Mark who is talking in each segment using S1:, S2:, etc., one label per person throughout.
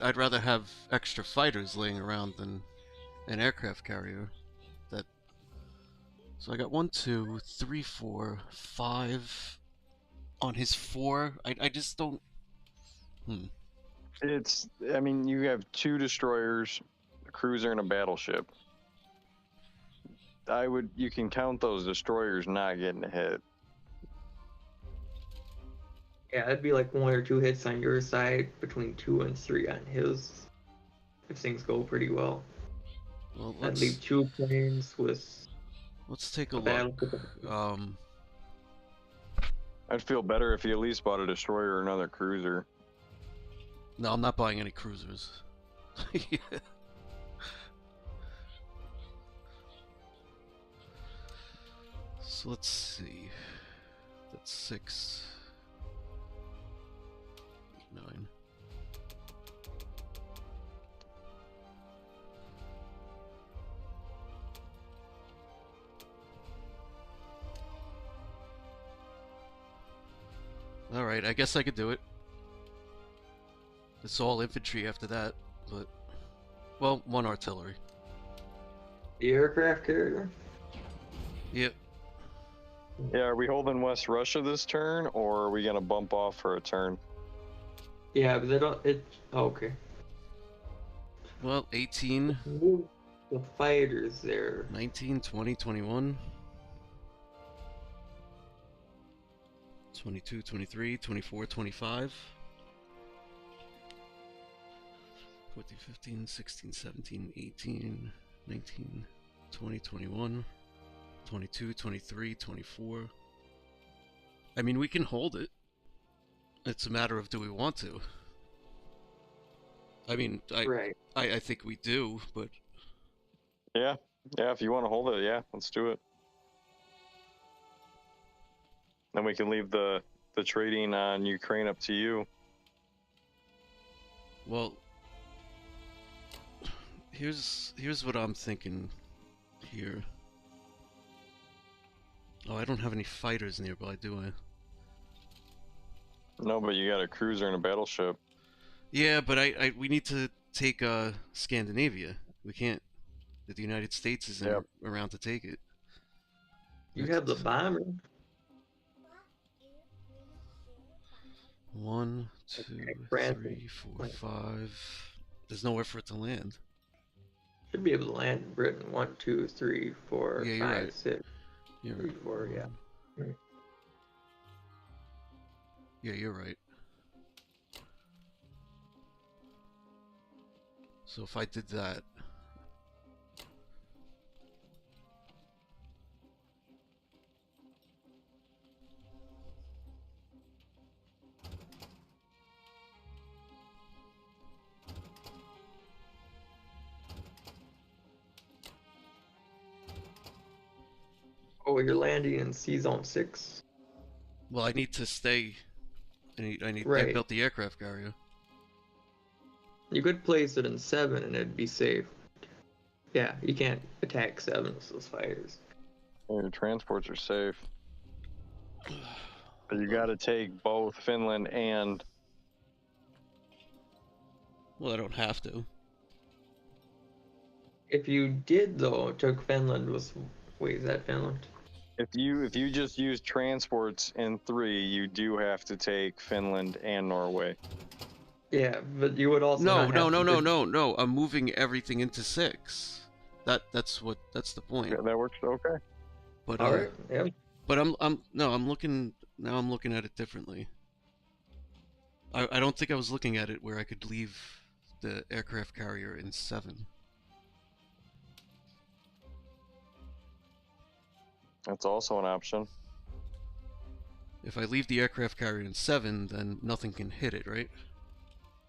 S1: I'd rather have extra fighters laying around than an aircraft carrier. That. So I got 1, 2, 3, 4, 5 on his 4. I just don't.
S2: I mean, you have 2 destroyers, a cruiser, and a battleship. You can count those destroyers not getting a hit.
S3: Yeah, it'd be like 1 or 2 hits on your side, between 2 and 3 on his, if things go pretty well.
S1: Well,
S3: I'd leave 2 planes with.
S1: Let's take a
S3: a
S1: look.
S2: I'd feel better if you at least bought a destroyer or another cruiser.
S1: No, I'm not buying any cruisers. Yeah. So let's see. That's 6, 9. Alright, I guess I could do it. It's all infantry after that, but... Well, 1 artillery.
S3: The aircraft carrier?
S1: Yep.
S2: Yeah, are we holding West Russia this turn, or are we going to bump off for a turn?
S3: Yeah, but they don't. Okay.
S1: Well, 18.
S3: The fighters there.
S1: 19, 20, 21. 22, 23, 24, 25. 14, 15, 16, 17, 18, 19, 20, 21, 22, 23, 24. I mean, we can hold it. It's a matter of do we want to. I mean, I think we do, but...
S2: Yeah, if you want to hold it, yeah, let's do it. Then we can leave the trading on Ukraine up to you.
S1: Well, here's what I'm thinking here. Oh, I don't have any fighters nearby, do I?
S2: No, but you got a cruiser and a battleship.
S1: Yeah, but we need to take Scandinavia. We can't. The United States isn't around to take it.
S3: You have the bomber.
S1: 1, 2, 3, 4, 5. There's nowhere for it to land.
S3: Should be able to land in Britain. 1, 2, 3, 4,
S1: Yeah,
S3: 5,
S1: right.
S3: 6.
S1: You're
S3: 3,
S1: right.
S3: 4, yeah.
S1: Yeah, you're right. So if I did that...
S3: Oh, you're landing in C Zone 6?
S1: Well, I need to stay... I
S3: Right.
S1: built the aircraft carrier.
S3: You could place it in 7 and it'd be safe. Yeah, you can't attack 7 with those fighters.
S2: Your transports are safe. But you got to take both Finland and...
S1: Well, I don't have to.
S3: If you did, though, took Finland, wait, is that Finland?
S2: If you just use transports in 3, you do have to take Finland and Norway.
S3: Yeah, but you would also
S1: No. I'm moving everything into 6. That's the point.
S2: Yeah, that works. Okay.
S1: But
S3: all right. Yeah.
S1: But I'm looking at it differently. I don't think I was looking at it where I could leave the aircraft carrier in 7.
S2: That's also an option.
S1: If I leave the aircraft carrier in 7, then nothing can hit it, right?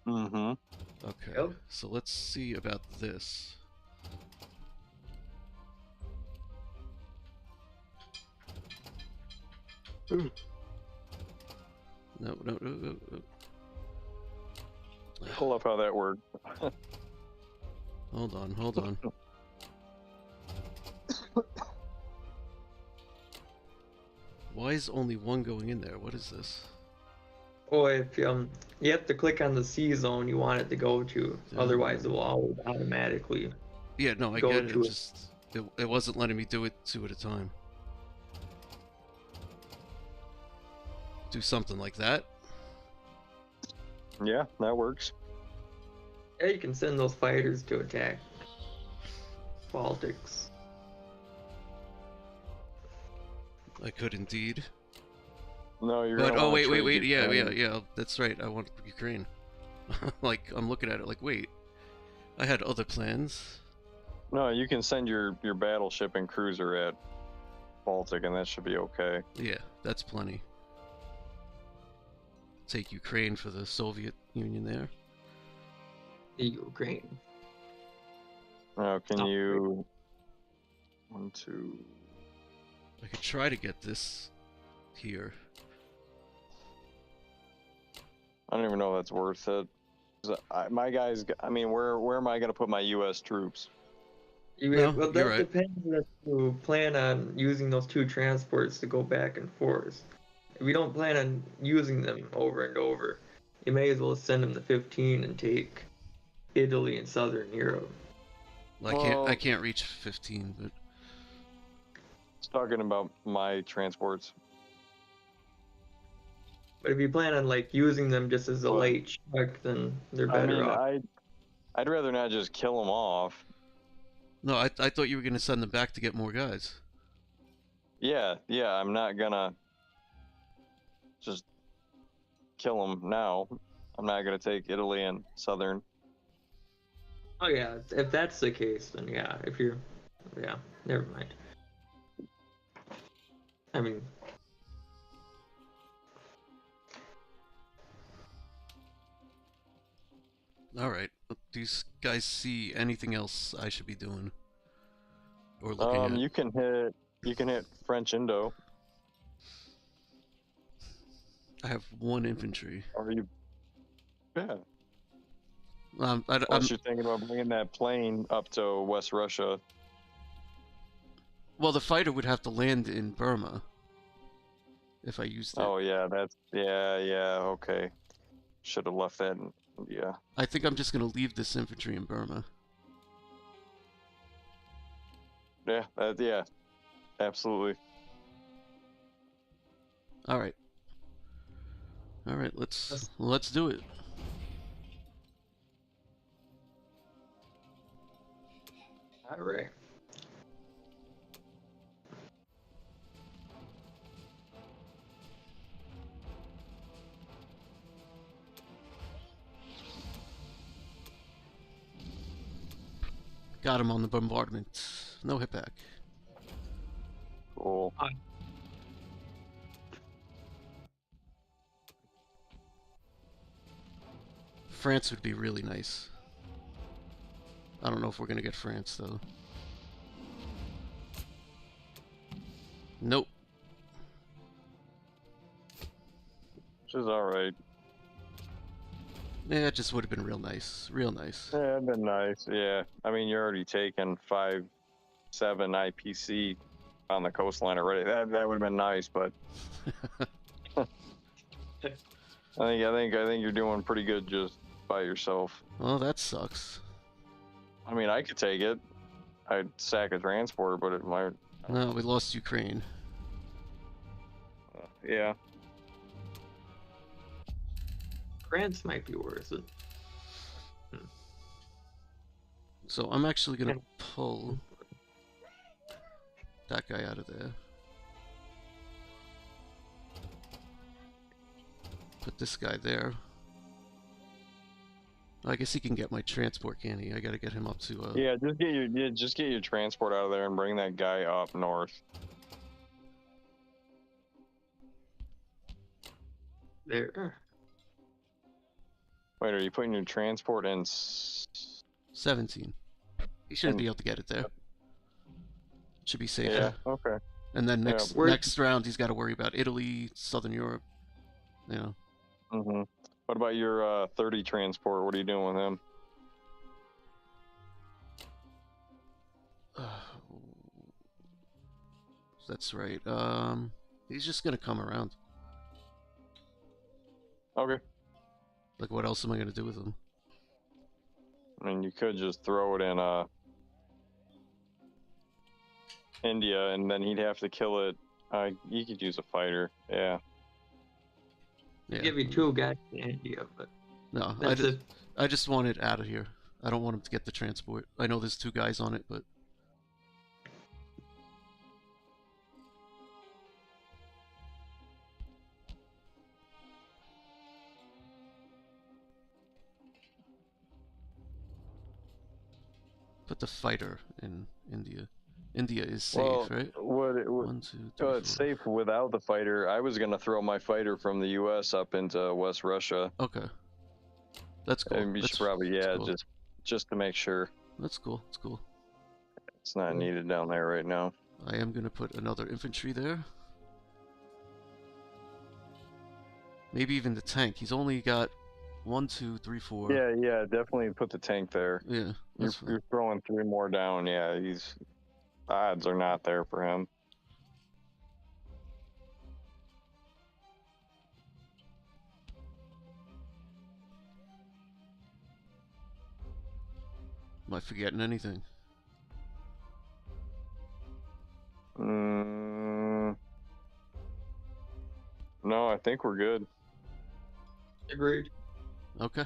S2: Mm-hmm.
S1: Okay,
S3: Yep.
S1: So let's see about this. No.
S2: I love how that worked.
S1: Hold on. Why is only 1 going in there? What is this?
S3: Or if you have to click on the C zone you want it to go to, otherwise it will always automatically
S1: Yeah, no, I
S3: go
S1: get it.
S3: to
S1: It
S3: it.
S1: just it wasn't letting me do it 2 at a time. Do something like that.
S2: Yeah, that works.
S3: Yeah, you can send those fighters to attack Baltics.
S1: I could indeed.
S2: No, you're
S1: But
S2: gonna
S1: oh
S2: want to
S1: wait,
S2: trade
S1: yeah. That's right. I want Ukraine. Like I'm looking at it like, wait, I had other plans.
S2: No, you can send your battleship and cruiser at Baltic, and that should be okay.
S1: Yeah, that's plenty. Take Ukraine for the Soviet Union there.
S3: The Ukraine.
S2: Now, can
S3: Oh,
S2: you? 1, 2.
S1: I could try to get this here.
S2: I don't even know if that's worth it. 'Cause my guys, I mean, where am I gonna put my U.S. troops?
S1: No,
S3: Well,
S1: you're
S3: that
S1: right.
S3: depends if you plan on using those 2 transports to go back and forth. If you don't plan on using them over and over, you may as well send them the 15 and take Italy and Southern Europe.
S1: Well, I can't reach 15, but
S2: It's talking about my transports.
S3: But if you plan on like using them just as a
S2: But,
S3: light check, then they're
S2: I
S3: better
S2: mean,
S3: off.
S2: I'd rather not just kill them off.
S1: no, I thought you were gonna send them back to get more guys.
S2: Yeah, I'm not gonna just kill them now. I'm not gonna take Italy and Southern.
S3: Oh yeah, if that's the case, then yeah. Yeah, never mind. I mean,
S1: All right. Do you guys see anything else I should be doing or looking at?
S2: You can hit French Indo.
S1: I have 1 infantry.
S2: Or you, yeah.
S1: I'm
S2: Unless you're thinking about bringing that plane up to West Russia.
S1: well, the fighter would have to land in Burma if I used it.
S2: Oh yeah, okay. Should have left that in India.
S1: I think I'm just gonna leave this infantry in Burma.
S2: Yeah, absolutely.
S1: All right. Let's do it.
S3: all right.
S1: Got him on the bombardment. No hit back.
S2: Cool.
S1: France would be really nice. I don't know if we're gonna get France though. Nope.
S2: Which is all right.
S1: Yeah, it just would have been real nice. Real nice.
S2: Yeah, it'd been nice. Yeah, I mean, you're already taking 5-7 IPC on the coastline already. That would have been nice, but I think you're doing pretty good just by yourself.
S1: Well, that sucks.
S2: I mean, I could take it. I'd sack a transport, but it might.
S1: No, we lost Ukraine.
S2: Yeah.
S3: France might be worth it.
S1: So I'm actually gonna pull that guy out of there. Put this guy there. I guess he can get my transport, can he? I gotta get him up to
S2: Yeah, just get your transport out of there and bring that guy up north.
S3: There.
S2: Wait, are you putting your transport in?
S1: 17. He shouldn't be able to get it there. Should be safe.
S2: Yeah. Okay.
S1: And then
S2: Yeah.
S1: next round, he's got to worry about Italy, Southern Europe. You know.
S2: Mm-hmm. What about your 30 transport? What are you doing with him?
S1: That's right. He's just gonna come around.
S2: Okay.
S1: Like, what else am I gonna do with them?
S2: I mean, you could just throw it in India, and then he'd have to kill it. You could use a fighter. Yeah.
S1: Yeah.
S3: Give you 2 guys in India, but
S1: No,
S3: that's it.
S1: I just want it out of here. I don't want him to get the transport. I know there's 2 guys on it, but put the fighter in India. India is safe,
S2: Well,
S1: right?
S2: would it,
S1: 1, 2, 3,
S2: it's
S1: 4.
S2: safe without the fighter. I was gonna throw my fighter from the U.S. up into West Russia.
S1: Okay, that's cool.
S2: And we should
S1: That's
S2: probably,
S1: that's
S2: yeah,
S1: cool.
S2: just to make sure
S1: That's cool. It's cool.
S2: it's not needed down there right now.
S1: I am gonna put another infantry there. Maybe even the tank. He's only got 1, 2, 3, 4.
S2: Yeah, definitely put the tank there.
S1: Yeah, that's fine.
S2: You're throwing 3 more down. Yeah, odds are not there for him.
S1: Am I forgetting anything?
S2: No, I think we're good.
S3: Agreed.
S1: Okay.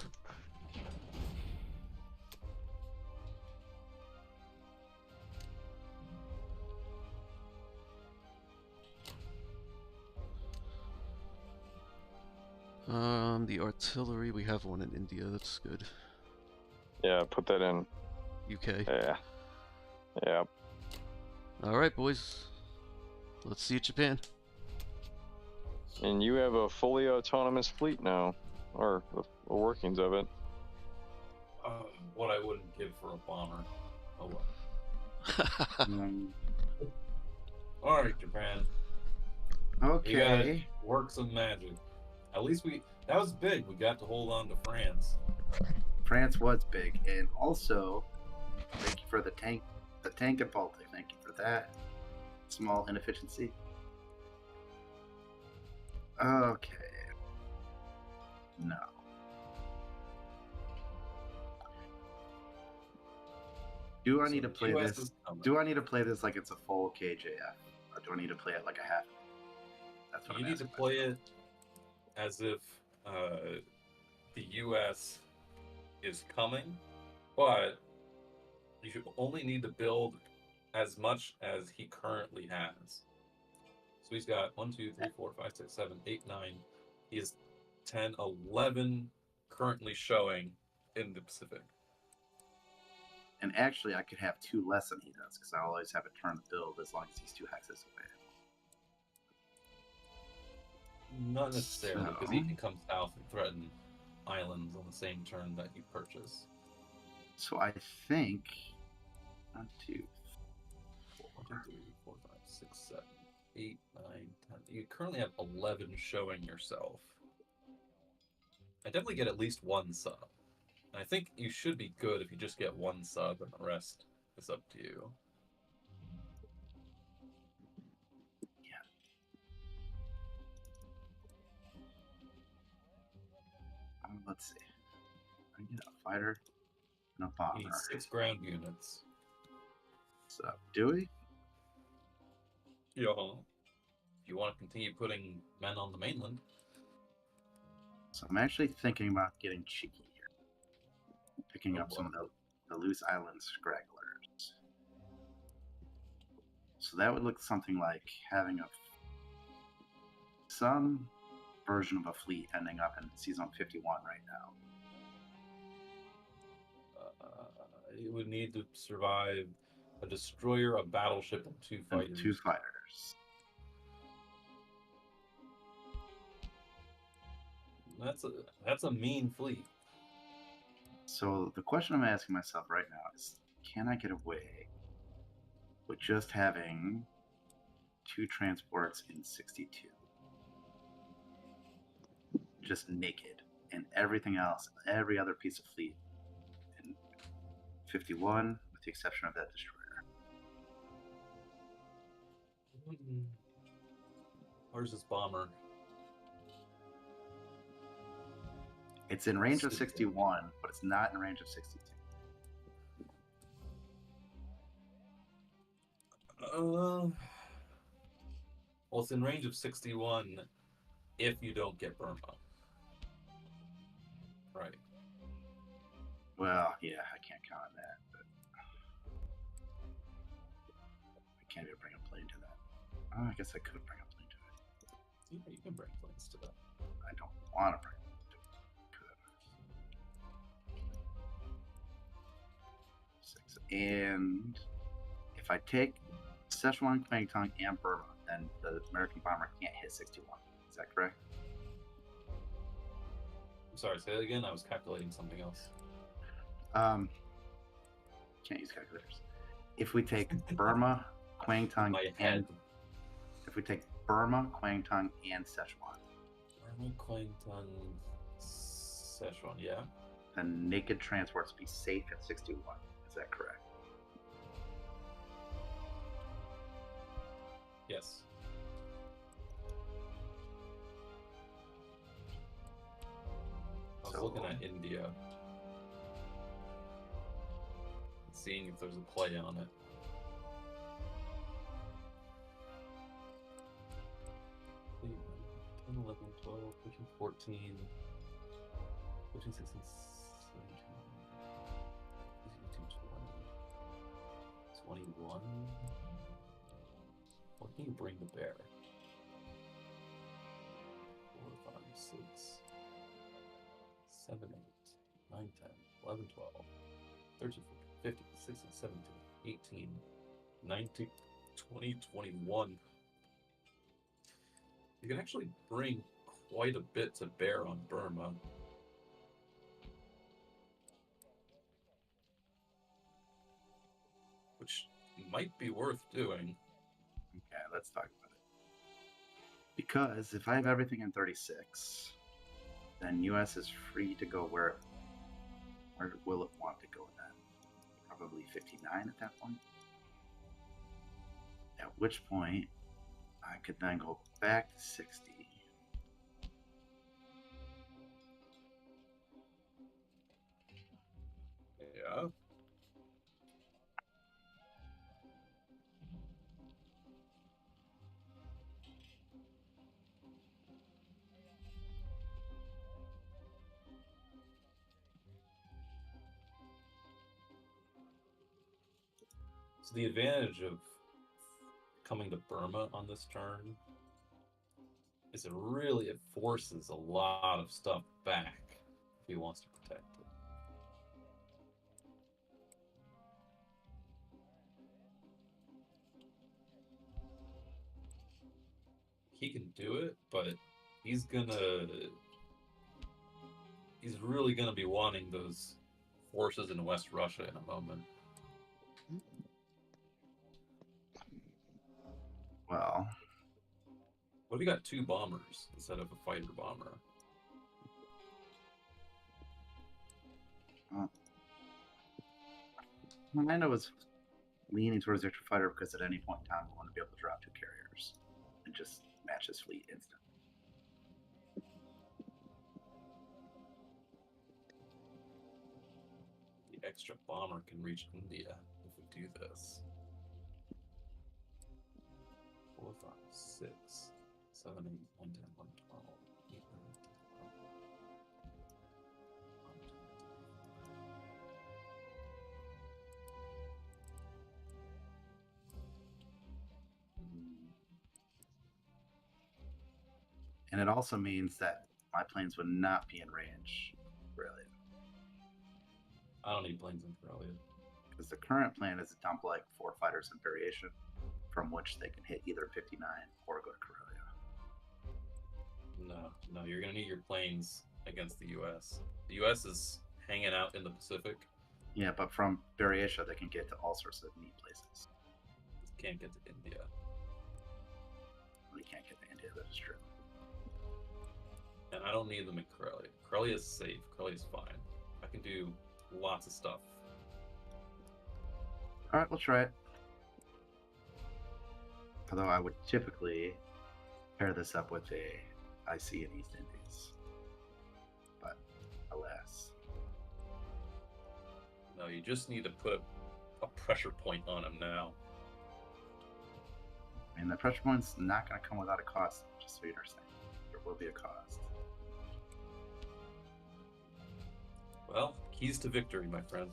S1: The artillery, we have one in India, that's good.
S2: Yeah, put that in.
S1: UK.
S2: Yeah.
S1: Alright, boys. Let's see Japan.
S2: And you have a fully autonomous fleet now, or the workings of it.
S4: What I wouldn't give for a bomber. Oh well. All right, Japan. You gotta
S5: Okay.
S4: work some magic. At least that was big. We got to hold on to France.
S5: France was big, and also thank you for the tank at Baltic. Thank you for that small inefficiency. Okay. No. Do I need to play
S4: US
S5: this?
S4: is coming.
S5: Do I need to play this like it's a full KJF, or do I need to play it like a half? That's what
S4: You
S5: I'm
S4: need to
S5: asking
S4: play
S5: myself.
S4: it as if the U.S. is coming, but you should only need to build as much as he currently has. So he's got 1, 2, 3, 4, 5, 6, 7, 8, 9. He has 10, 11 currently showing in the Pacific.
S5: And actually, I could have 2 less than he does because I always have a turn to build as long as he's 2 hexes away.
S4: Not necessarily, because he
S5: So-
S4: can come south and threaten islands on the same turn that you purchase.
S5: So I think 1, 2,
S4: 1, 2, 3, 4, 5, 6, 7, 8, 9, 10. You currently have 11 showing yourself. I definitely get at least 1 sub. And I think you should be good if you just get 1 sub and the rest is up to you.
S5: let's see. I get a fighter and a bomber.
S4: You need 6 ground units.
S5: So, do we?
S4: Yeah. If you want to continue putting men on the mainland.
S5: So I'm actually thinking about getting cheeky here. Picking up some of the loose island scragglers. So that would look something like having some version of a fleet ending up in Season 51 right now.
S4: It would need to survive a destroyer, a battleship, and 2 fighters.
S5: And 2 fighters.
S4: That's a mean fleet.
S5: So the question I'm asking myself right now is, can I get away with just having 2 transports in 62? Just naked, and everything else, every other piece of fleet in 51, with the exception of that destroyer.
S4: Where's this bomber?
S5: It's in range of 61, but it's not in range of 62.
S4: Well, it's in range of 61 if you don't get Burma. Right.
S5: Well, yeah, I can't count on that. But I can't even bring a plane to that. Oh, I guess I could bring a plane to it.
S4: Yeah, you can bring planes to that.
S5: I don't want to bring a plane to it. Could. 6. And if I take Szechuan, Kwangtung, and Burma, then the American bomber can't hit 61. Is that correct?
S4: I'm sorry, say that again. I was calculating something else.
S5: Can't use calculators. If we take Burma, Kwangtung,
S4: My
S5: and
S4: head.
S5: if we take Burma, Kwangtung, and Szechuan,
S4: Burma, Kwangtung, Szechuan, yeah.
S5: then naked transports be safe at 61. Is that correct?
S4: Yes. I was looking at India. Seeing if there's a play on it. Wait, 10, 11, 12, 13, 14, 15, 16, 17, 20, 21. What can you bring to bear? 4, 5, 6, 7, 8, 9, 10, 11, 12, 13, 14, 15, 16, 17, 18, 19, 20, 21. You can actually bring quite a bit to bear on Burma. Which might be worth doing.
S5: Okay, let's talk about it. Because if I have everything in 36, then US is free to go where will it want to go then? Probably 59 at that point. At which point, I could then go back to 60.
S4: Yeah. So the advantage of coming to Burma on this turn is it forces a lot of stuff back if he wants to protect it. He can do it, but he's really gonna be wanting those forces in West Russia in a moment.
S5: Well,
S4: What if you got 2 bombers instead of a fighter bomber?
S5: Orlando was leaning towards the extra fighter because at any point in time we want to be able to drop 2 carriers and just match his fleet instantly.
S4: The extra bomber can reach India if we do this. 4, 5, 6, 7, 8, 9, 10, 11, 12, 8, 9, 10, 11.
S5: And it also means that my planes would not be in range, really.
S4: I don't need planes in Karelia.
S5: Because the current plan is to dump like 4 fighters in variation, from which they can hit either 59 or go to Karelia.
S4: No, you're gonna need your planes against the U.S. The U.S. is hanging out in the Pacific.
S5: Yeah, but from Variatia they can get to all sorts of neat places.
S4: Can't get to India.
S5: We can't get to India, that is true.
S4: And I don't need them in Karelia. Karelia is safe. Karelia is fine. I can do lots of stuff.
S5: Alright, we'll try it. Although I would typically pair this up with a IC in East Indies. But alas.
S4: No, you just need to put a pressure point on him now.
S5: I mean, the pressure point's not going to come without a cost, just so you understand. There will be a cost.
S4: Well, keys to victory, my friend.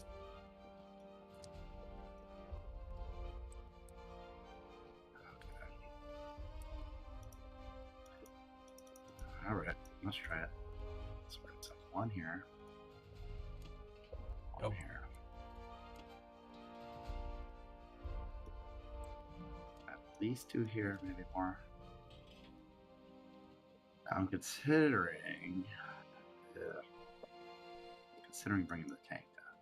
S5: Alright, let's try it. Let's put some one here. One here. At least 2 here, maybe more. I'm considering bringing the tank down.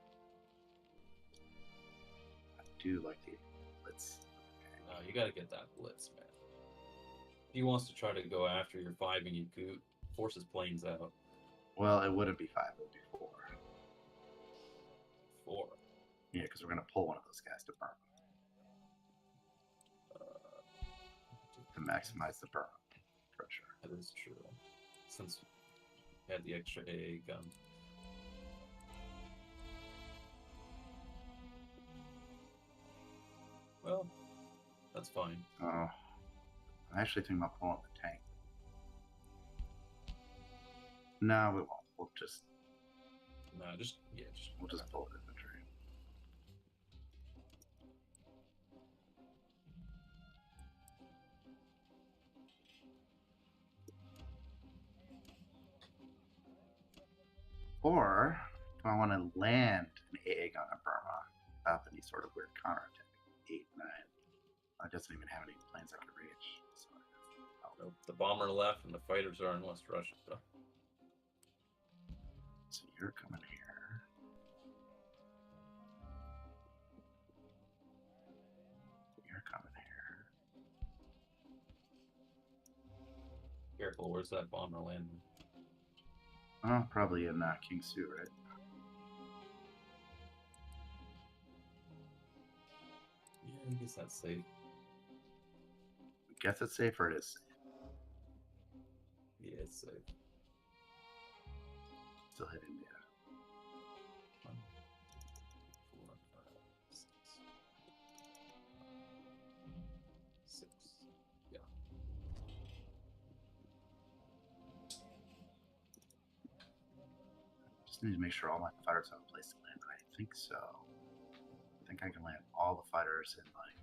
S5: I do like the Blitz.
S4: No, you gotta get that Blitz, man. He wants to try to go after your 5 and you force his planes out.
S5: Well, it wouldn't be 5, it would be 4.
S4: 4.
S5: Yeah, because we're going to pull one of those guys to burn. To maximize the burn pressure.
S4: That is true. Since we had the extra AA gun. Well, that's fine.
S5: I'm actually thinking about pulling the tank. No, we won't. We'll just
S4: No,
S5: we'll just pull the infantry. Or do I want to land an AA gun on Burma without any sort of weird counterattack? 8, 9. It doesn't even have any planes I can reach. So
S4: Nope, the bomber left and the fighters are in West Russia.
S5: So you're coming here. You're coming here.
S4: Careful, where's that bomber landing?
S5: Oh, probably in King Su, right?
S4: Yeah, I guess that's safe.
S5: I guess it's safe or it is safe.
S4: Yeah, it's safe.
S5: Still hit India.
S4: 1, 4, 5, 6. 6. Yeah.
S5: Just need to make sure all my fighters have a place to land. I think so. I think I can land all the fighters in like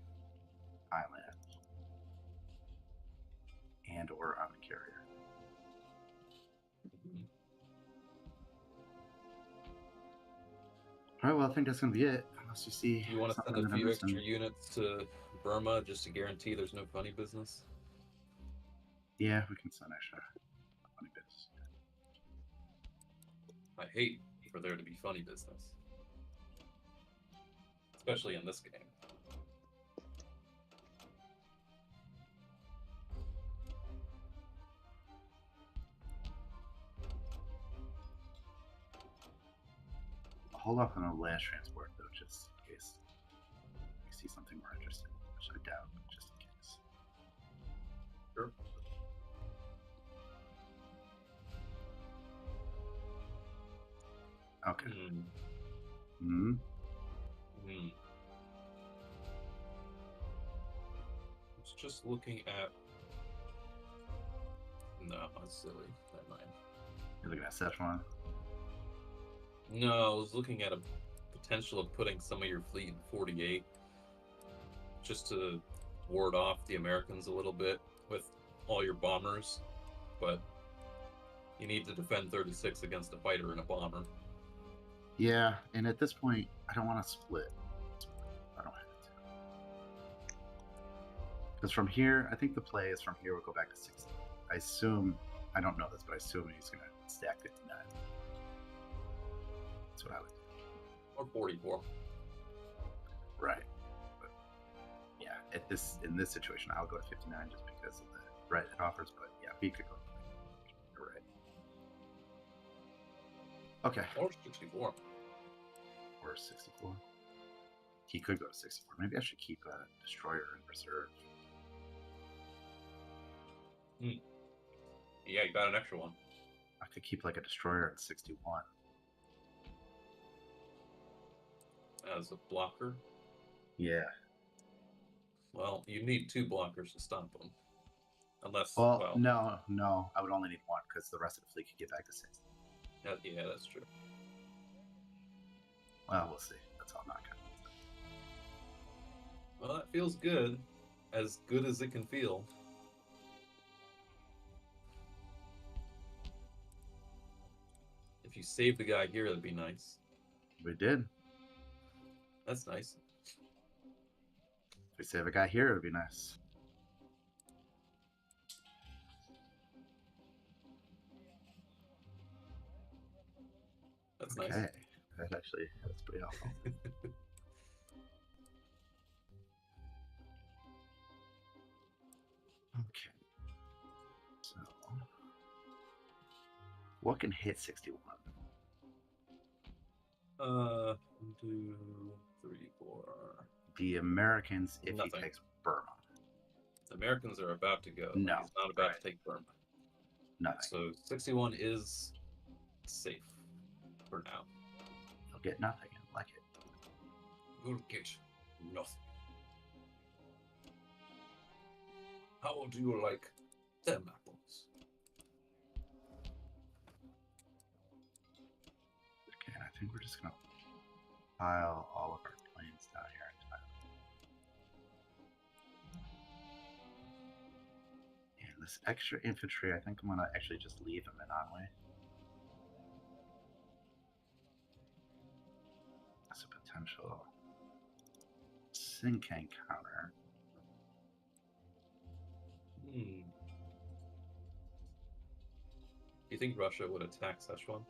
S5: Thailand and or on the carrier. All right, well, I think that's gonna be it. Unless you see,
S4: You want to
S5: something
S4: send a
S5: that I'm
S4: few extra
S5: missing.
S4: units to Burma just to guarantee there's no funny business?
S5: Yeah, we can send extra funny bits.
S4: I hate for there to be funny business. Especially in this game.
S5: I'll hold off on the last transport though, just in case we see something more interesting, which I doubt, but just in case.
S4: Sure.
S5: Okay.
S4: Hmm. It's just looking at. No, that's silly. Never mind.
S5: You're looking at Szechuan.
S4: No, I was looking at a potential of putting some of your fleet in 48 just to ward off the Americans a little bit with all your bombers, but you need to defend 36 against a fighter and a bomber.
S5: Yeah, and at this point, I don't want to split. I don't have to. Because from here, I think the play is from here we'll go back to 60. I assume, I don't know this, but I assume he's going to stack 59. That's what I would do.
S4: Or 44.
S5: Right. But yeah, in this situation, I would go to 59 just because of the threat it offers. But yeah, B could go. You're right. Okay.
S4: Or 64.
S5: Or 64. He could go to 64. Maybe I should keep a destroyer in reserve.
S4: Yeah, you got an extra one.
S5: I could keep like a destroyer at 61.
S4: as a blocker.
S5: Yeah.
S4: Well, you need 2 blockers to stop them. Unless,
S5: Well, no. I would only need 1 because the rest of the fleet could get back to 6.
S4: yeah, that's true.
S5: Well, we'll see. That's all not good.
S4: Well, that feels good. As good as it can feel. If you save the guy here, that'd be nice.
S5: We did.
S4: That's nice.
S5: If we save a guy here, it would be nice.
S4: That's
S5: Okay.
S4: nice.
S5: That's pretty awful. Okay. So, what can hit 61?
S4: 1, 2, 3, 4.
S5: The Americans, if
S4: Nothing.
S5: he takes Burma.
S4: The Americans are about to go.
S5: No,
S4: He's not about
S5: right.
S4: to take Burma.
S5: Nothing.
S4: So 61 is safe for now.
S5: He'll get nothing. I like it.
S4: You'll get nothing. How do you like them apples?
S5: Okay, I think we're just gonna pile all of our planes down here. And this extra infantry, I think I'm gonna actually just leave them in, aren't we? That's a potential Sinkang counter.
S4: Do you think Russia would attack Szechuan?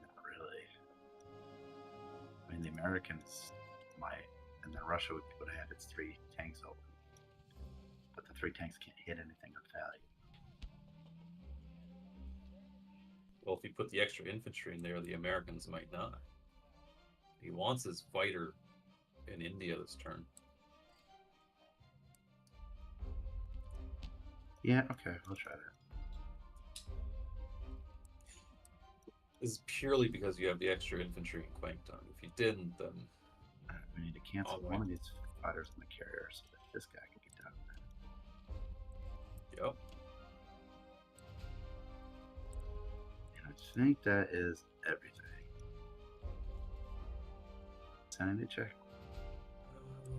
S5: Not really. I mean, the Americans might, and then Russia would have had its 3 tanks open. But the 3 tanks can't hit anything of value.
S4: Well, if you put the extra infantry in there, the Americans might not. He wants his fighter in India this turn.
S5: Yeah, okay, we'll try that.
S4: This is purely because you have the extra infantry in Kwangtung. If you didn't, then...
S5: Alright, we need to cancel
S4: All right.
S5: one of these fighters on the carrier so that this guy can get down there.
S4: Yep.
S5: And I think that is everything. Sanity check.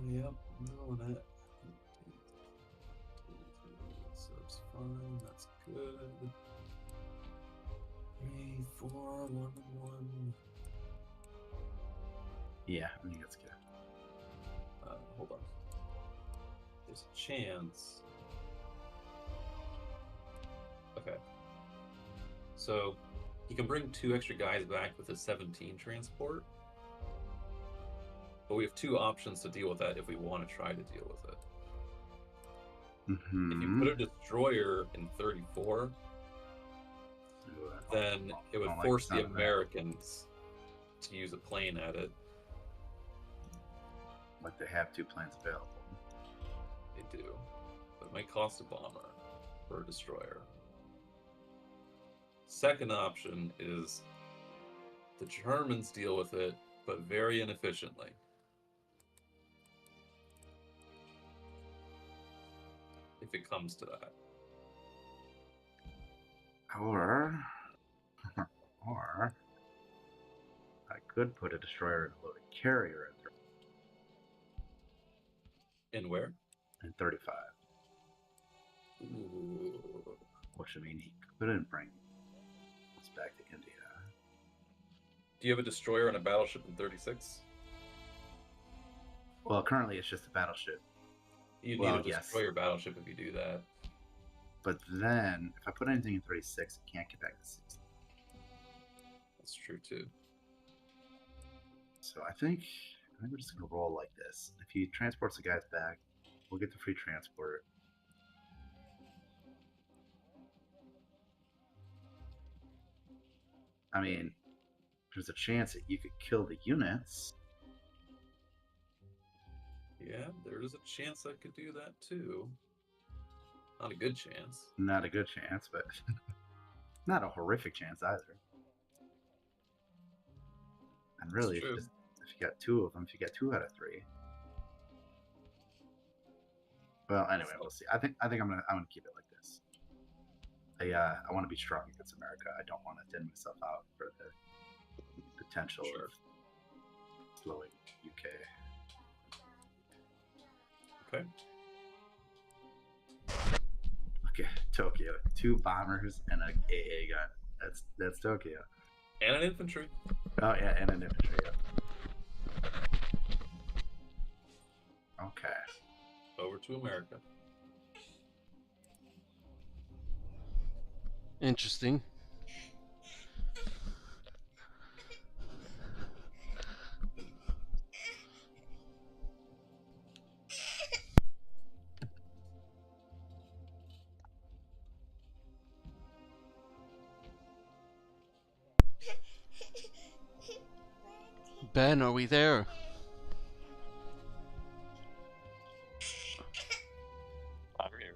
S4: Yep. No, that... So it's fine. That's good. 3, 4, 1, 1.
S5: Yeah, I think that's good.
S4: Hold on. There's a chance. Okay. So he can bring 2 extra guys back with a 17 transport. But we have 2 options to deal with that if we want to try to deal with it.
S5: Mm-hmm.
S4: If you put a destroyer in 34, then it would force the Americans to use a plane at it.
S5: Like they have 2 planes available.
S4: They do. But it might cost a bomber for a destroyer. Second option is the Germans deal with it, but very inefficiently. If it comes to that.
S5: Or I could put a destroyer and a loaded carrier
S4: In where?
S5: in 35.
S4: Ooh.
S5: Which would mean he couldn't bring us back to India.
S4: Do you have a destroyer and a battleship in 36?
S5: Well, currently it's just a battleship.
S4: You
S5: Well,
S4: need a
S5: yes.
S4: destroyer battleship if you do that.
S5: But then, if I put anything in 36, it can't get back to 60.
S4: That's true too.
S5: So I think we're just going to roll like this. If he transports the guys back, we'll get the free transport. I mean, there's a chance that you could kill the units.
S4: Yeah, there is a chance I could do that too. Not a good chance.
S5: Not a good chance, but not a horrific chance either. And really, if
S4: True.
S5: you get 2 of them, if you get 2 out of 3. Well, anyway, we'll see. I think I'm gonna keep it like this. I want to be strong against America. I don't want to thin myself out for the potential
S4: Sure.
S5: of slowing UK.
S4: Okay.
S5: Okay, Tokyo. 2 bombers and an AA gun. That's Tokyo.
S4: And an infantry.
S5: Oh yeah, and an infantry. Yeah. Okay.
S4: Over to America.
S1: Interesting. Ben, are we there?
S2: I'm here.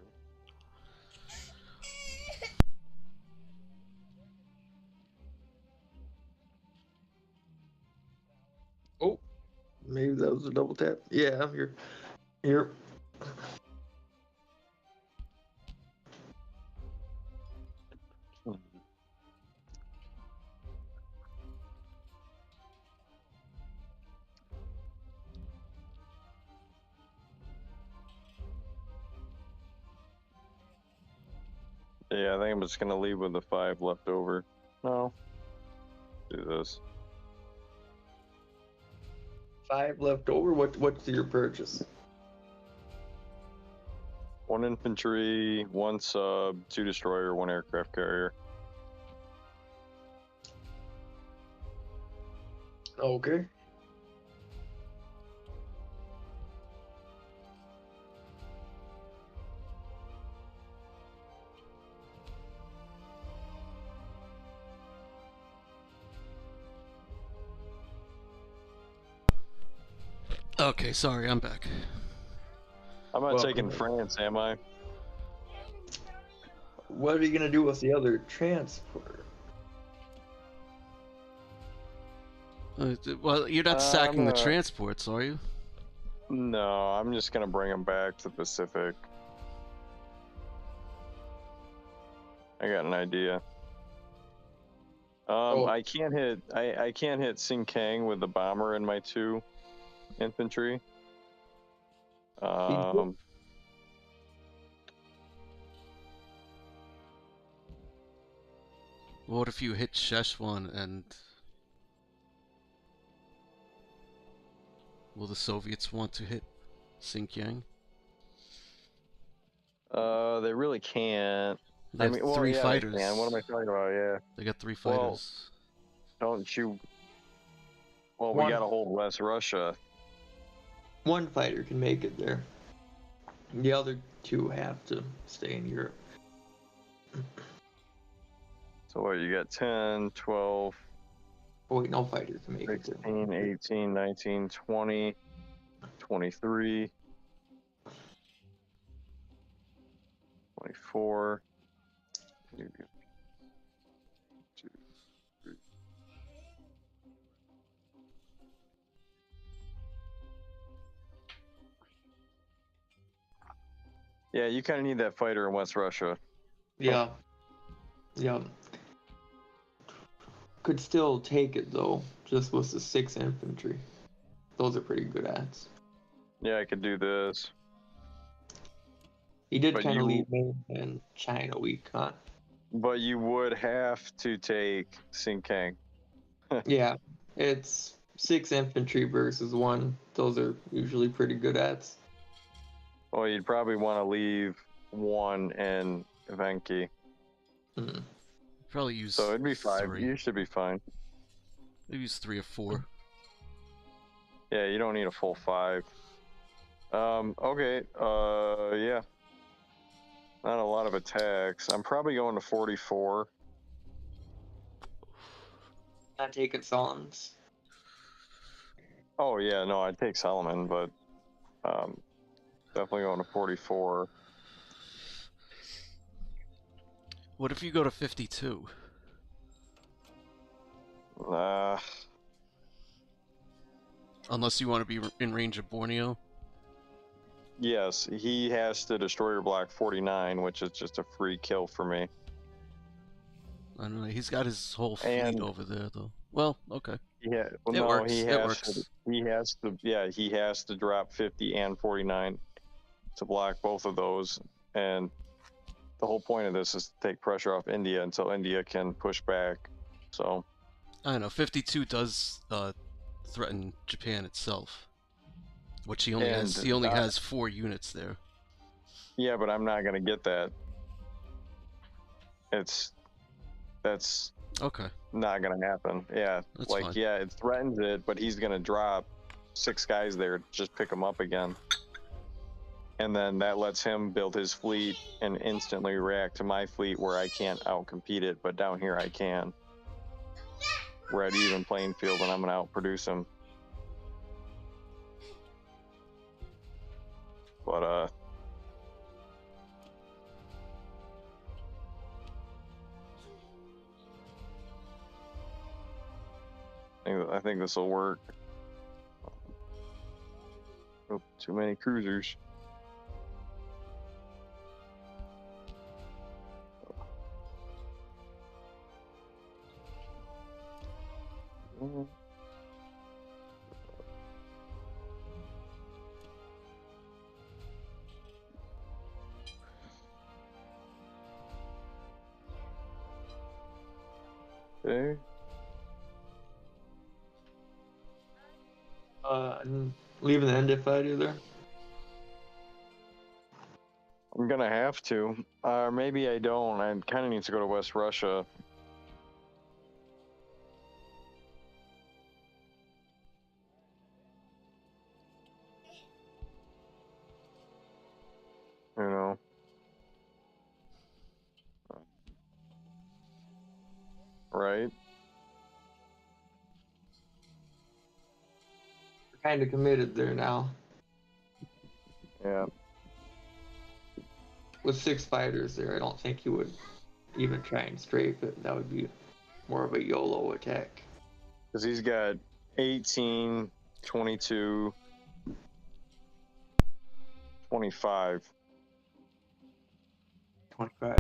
S3: Oh, maybe that was a double tap. Yeah, I'm here. Here.
S2: Yeah, I think I'm just gonna leave with the 5 left over. No. Do this.
S3: 5 left over. What's your purchase?
S2: 1 infantry, 1 sub, 2 destroyer, 1 aircraft carrier.
S3: Okay.
S1: Okay, sorry, I'm back.
S2: I'm not
S3: Welcome
S2: taking
S3: back.
S2: France, am I?
S3: What are you gonna do with the other transport?
S1: Well, you're not
S2: I'm
S1: sacking the
S2: gonna-
S1: transports, are you?
S2: No, I'm just gonna bring them back to the Pacific. I got an idea.
S3: Oh.
S2: I can't hit. I can't hit Sinkang with the bomber and my 2 infantry.
S1: What if you hit Szechwan and... Will the Soviets want to hit Xinjiang?
S2: They really can't.
S1: They have
S2: well,
S1: 3
S2: yeah,
S1: fighters.
S2: They can. What am I talking about? Yeah.
S1: They got 3
S2: Well,
S1: fighters.
S2: Don't you? Well,
S3: One.
S2: we gotta hold West Russia.
S3: 1 fighter can make it there. The other 2 have to stay in Europe.
S2: So what? You got 10, 12,
S3: Oh wait, no fighter can make it there.
S2: 16, 18, 19, 20, 23, 24. Yeah, you kind of need that fighter in West Russia.
S3: Yeah. Yeah. Could still take it though, just with the 6 infantry. Those are pretty good ads.
S2: Yeah, I could do this.
S3: He did
S2: But
S3: kind of
S2: you-
S3: leave mainland China weak, huh?
S2: But you would have to take Sinkang.
S3: Yeah. It's 6 infantry versus 1. Those are usually pretty good ads.
S2: Well, you'd probably want to leave 1 in Venki.
S3: Hmm.
S1: Probably use
S2: So it'd be 5.
S1: 3.
S2: You should be fine.
S1: Maybe use 3 or 4.
S2: Yeah, you don't need a full 5. Okay. Yeah. Not a lot of attacks. I'm probably going to 44.
S3: Not taking Solomons.
S2: Oh yeah, no, I'd take Solomon, but definitely going to 44.
S1: What if you go to 52? Unless you want to be in range of Borneo.
S2: Yes, he has to destroyer block 49, which is just a free kill for me.
S1: I don't know. He's got his whole fleet
S2: And-
S1: over there, though. Well, okay.
S2: Yeah, well,
S1: It
S2: no,
S1: works.
S2: he
S1: It
S2: has
S1: works.
S2: to. He has to drop 50 and 49 to block both of those. And the whole point of this is to take pressure off India until India can push back. So
S1: I don't know. 52 does threaten Japan itself, which he only has.
S2: And
S1: He only
S2: I-
S1: has 4 units there.
S2: yeah, but I'm not gonna get that. That's
S1: Okay.
S2: not gonna happen. Yeah,
S1: That's
S2: like
S1: fine.
S2: yeah, it threatens it, but he's gonna drop 6 guys there to just pick them up again. And then that lets him build his fleet and instantly react to my fleet where I can't outcompete it, but down here I can. We're at even playing field and I'm gonna outproduce him. But I think this will work. Oh, too many cruisers. Okay.
S3: And leaving the India fighter there.
S2: I'm gonna have to. Or maybe I don't. I kind of need to go to West Russia. You know. Right?
S3: We're kind of committed there now.
S2: Yeah.
S3: With 6 fighters there, I don't think he would even try and strafe it. That would be more of a YOLO attack.
S2: Because he's got 18, 22, 25.
S3: 25.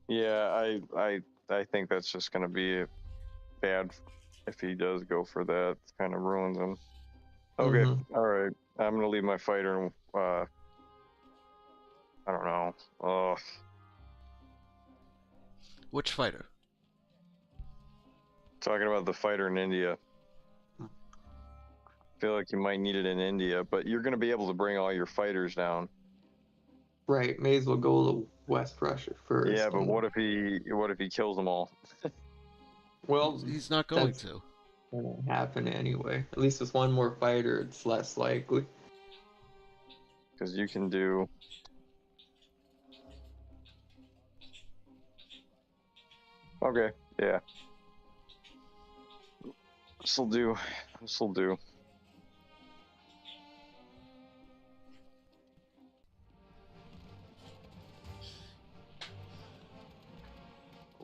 S2: Yeah, I think that's just gonna be bad if he does go for that. It kind of ruins him. Okay,
S3: Mhm.
S2: all right. I'm gonna leave my fighter. And, I don't know.
S1: Which fighter?
S2: Talking about the fighter in India. Feel like you might need it in India, but you're gonna be able to bring all your fighters down.
S3: Right, may as well go to West Russia first.
S2: Yeah, but what if he kills them all?
S3: Well,
S1: He's not going
S3: that's
S1: to.
S3: gonna happen anyway. At least with one more fighter, it's less likely.
S2: Because you can do. Okay, yeah. This'll do. This'll do.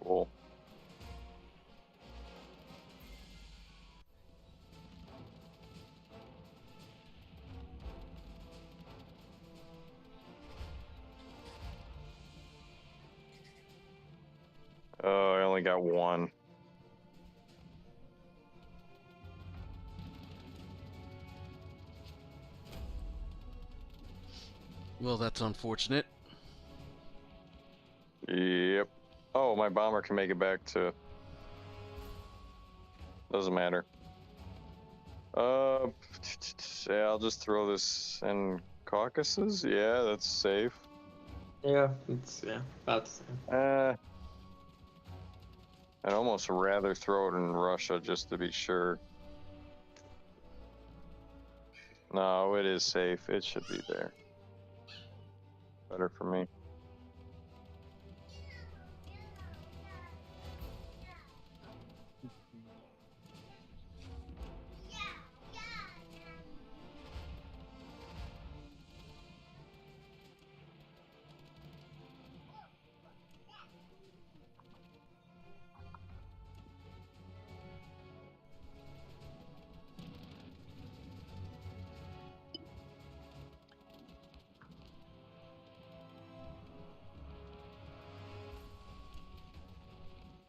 S2: Cool. Oh, I only got one.
S1: Well, that's unfortunate.
S2: Yep. Oh, my bomber can make it back to. Doesn't matter. Yeah, I'll just throw this in Caucasus. Yeah, that's safe.
S3: Yeah, it's about the same.
S2: I'd almost rather throw it in Russia just to be sure. No, it is safe. It should be there. Better for me.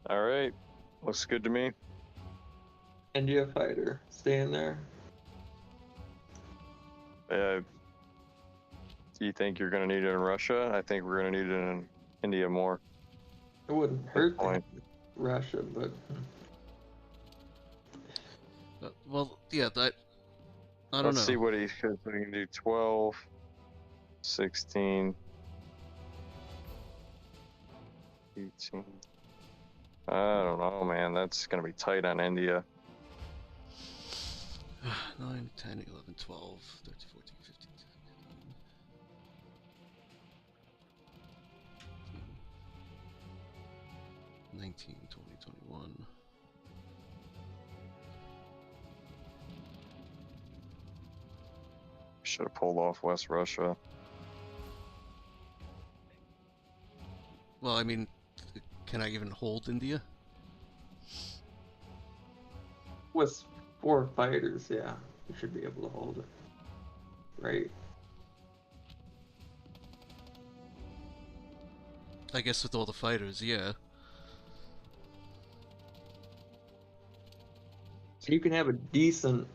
S2: All right. Looks good to me.
S3: India fighter staying there.
S2: Do you think you're going to need it in Russia? I think we're going to need it in India more.
S3: It wouldn't hurt
S2: point.
S3: Russia, but
S1: Well, yeah, that. I don't
S2: Let's
S1: know.
S2: see what he can do. 12, 16, 18. I don't know, man. That's going to be tight on India.
S1: 9, 10, 11, 12, 13, 14, 15, 16, 19, 20, 21.
S2: Should have pulled off West Russia.
S1: Well, I mean, can I even hold India?
S3: with 4 fighters, yeah, you should be able to hold it. Right?
S1: I guess with all the fighters, yeah.
S3: So you can have a decent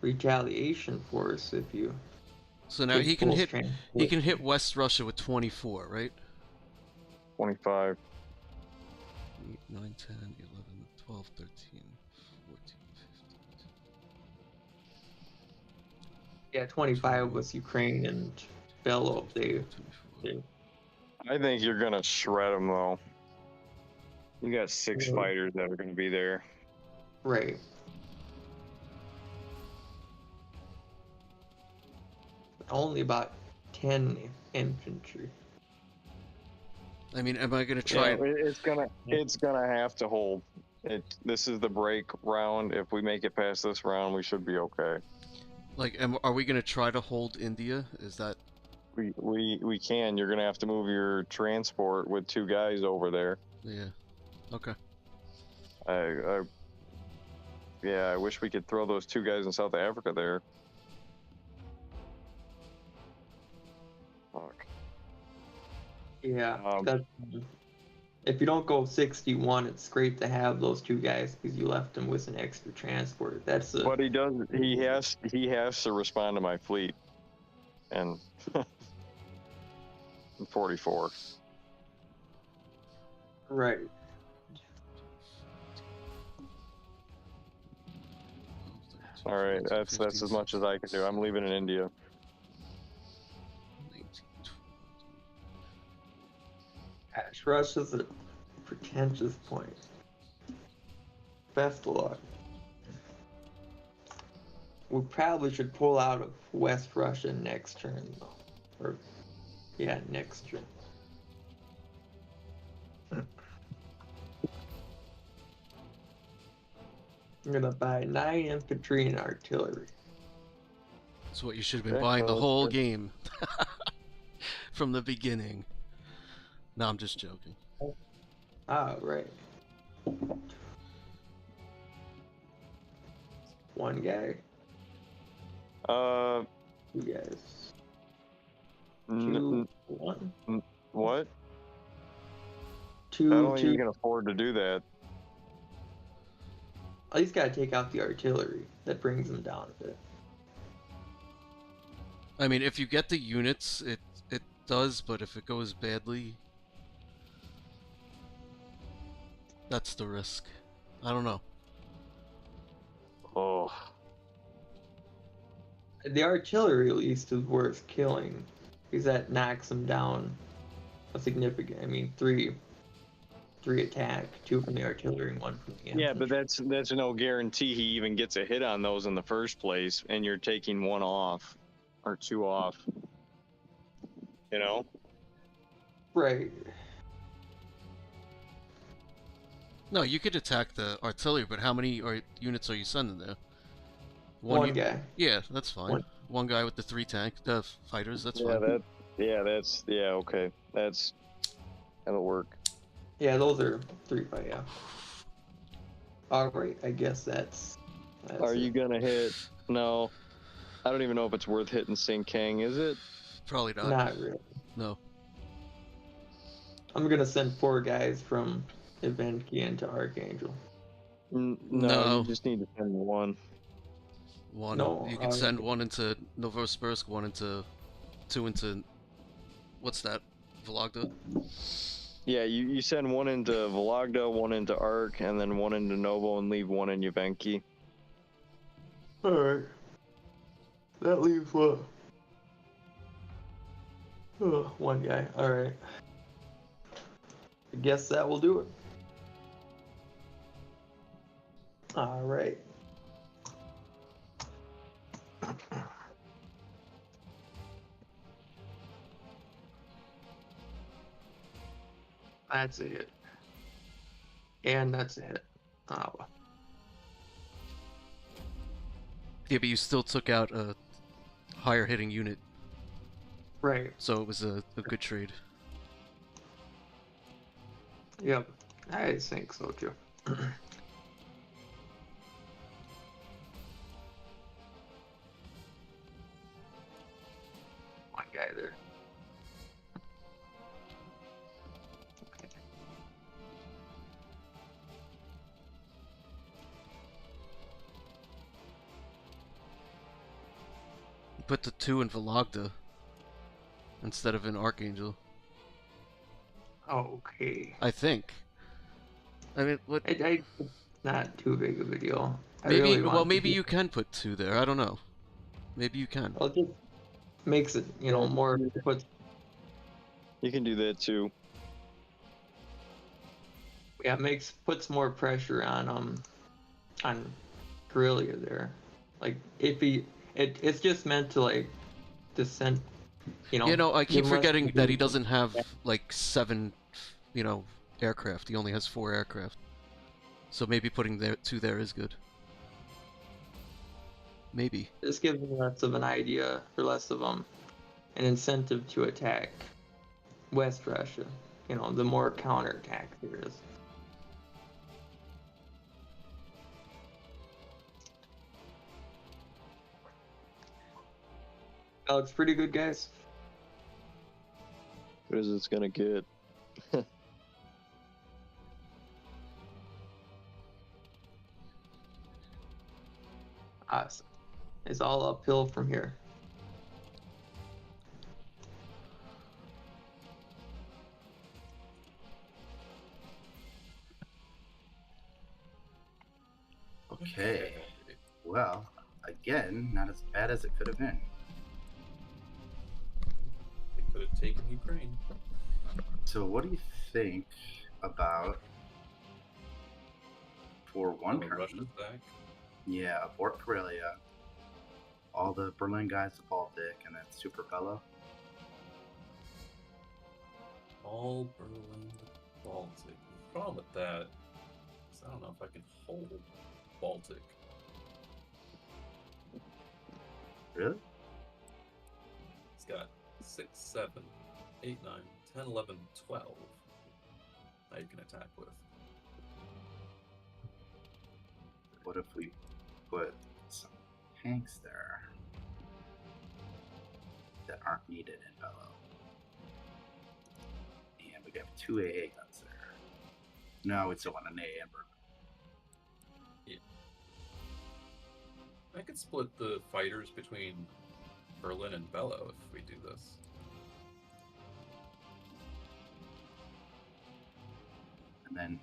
S3: retaliation force if you.
S1: So now
S3: take
S1: he can
S3: full
S1: hit.
S3: strength.
S1: He can hit West Russia with 24, right?
S2: 25.
S1: 8, 9, 10, 11, 12, 13, 14, 15.
S3: Yeah, 25 was Ukraine and Bello. They
S1: 24.
S2: I think you're going to shred them, though. You got 6
S3: Yeah.
S2: fighters that are going to be there.
S3: right. Only about 10 infantry.
S1: I mean, am I gonna try?
S2: Yeah, it's gonna have to hold. This is the break round. If we make it past this round, we should be okay.
S1: Like, are we gonna try to hold India? Is that?
S2: We can. You're gonna have to move your transport with 2 guys over there.
S1: Yeah. Okay.
S2: I wish we could throw those 2 guys in South Africa there. Fuck.
S3: Yeah, that's. If you don't go 61, it's great to have those 2 guys because you left them with an extra transport. That's a.
S2: But he does. He has to respond to my fleet, and 44.
S3: Right.
S2: All right, that's as much as I can do. I'm leaving in India.
S1: 19, 20.
S3: Gosh, Russia's a pretentious point. Best of luck. We probably should pull out of West Russia next turn, though. Or, yeah, next turn. I'm gonna buy 9 infantry and artillery.
S1: That's what you should have been
S2: Okay,
S1: buying the
S2: well,
S1: whole
S2: good.
S1: game from the beginning. No, I'm just joking.
S3: Ah, right. 1 guy, 2 guys, 2, 1,
S2: What?
S3: 2,
S2: I don't think
S3: 2.
S2: you can afford to do that.
S3: At least gotta take out the artillery. That brings them down a bit.
S1: I mean, if you get the units, it does, but if it goes badly, that's the risk. I don't know.
S2: Oh,
S3: The artillery, at least, is worth killing because that knocks them down a significant. I mean, 3 attack, 2 from the artillery and 1 from the infantry.
S2: yeah, but that's no guarantee he even gets a hit on those in the first place, and you're taking 1 off or 2 off. You know?
S3: Right.
S1: No, you could attack the artillery, but how many units are you sending there?
S3: 1 guy.
S1: Yeah, that's fine.
S3: One.
S1: One guy with the 3 fighters. That's
S2: Yeah,
S1: fine.
S2: okay. That'll work.
S3: Yeah, those are 3 fight. Yeah. All right, I guess that's
S2: Are you
S3: it.
S2: gonna hit? No, I don't even know if it's worth hitting Sing Kang. Is it?
S1: Probably not.
S3: Not really.
S1: No.
S3: I'm gonna send 4 guys from Ivanki into Archangel.
S2: No,
S1: No.
S2: you just need to send one.
S1: One.
S3: No,
S1: You can send one into Novosibirsk, two into what's that? Vologda?
S2: Yeah, you send one into Vologda, one into Ark, and then one into Novo, and leave one in Yavenki.
S3: Alright. That leaves what? Oh, 1 guy. Alright. I guess that will do it. Alright. That's a hit. And that's a hit. Ah, well.
S1: Yeah, but you still took out a higher hitting unit,
S3: Right.
S1: so it was a good trade.
S3: Yep. I think so too. One guy there. Okay.
S1: Put the 2 in Vologda instead of in Archangel.
S3: Okay.
S1: I think. I mean, what?
S3: It's not too big of a deal. I
S1: Maybe.
S3: really
S1: Well,
S3: want
S1: maybe
S3: to.
S1: you can put 2 there. I don't know. Maybe you can.
S3: Well, it just makes it, more. Puts
S2: You can do that too.
S3: puts more pressure on Corellia there. Like if it's just meant to like descend.
S1: I keep
S3: give him less
S1: forgetting that he
S3: position.
S1: doesn't have like 7, aircraft. He only has 4 aircraft. So maybe putting 2 there is good. Maybe.
S3: This gives them less of an idea, or less of an incentive to attack West Russia. The more counterattack there is. That looks pretty good, guys.
S2: Good as it's gonna get.
S3: Awesome. It's all uphill from here.
S5: Okay. Well, again, not as bad as it could have been.
S4: They could have taken Ukraine.
S5: So, what do you think about for one turn?
S4: Russia's back.
S5: Yeah, abort Karelia, all the Berlin guys to Baltic, and then Super Bello.
S4: All Berlin, Baltic. The problem with that is I don't know if I can hold Baltic.
S5: Really?
S4: It's got 6, 7, 8, 9, 10, 11, 12 that you can attack with.
S5: What if we put some tanks there that aren't needed in Bello? And we have 2 AA guns there. No, we still want an AA in Berlin.
S4: I could split the fighters between Berlin and Bello if we do this.
S5: And then,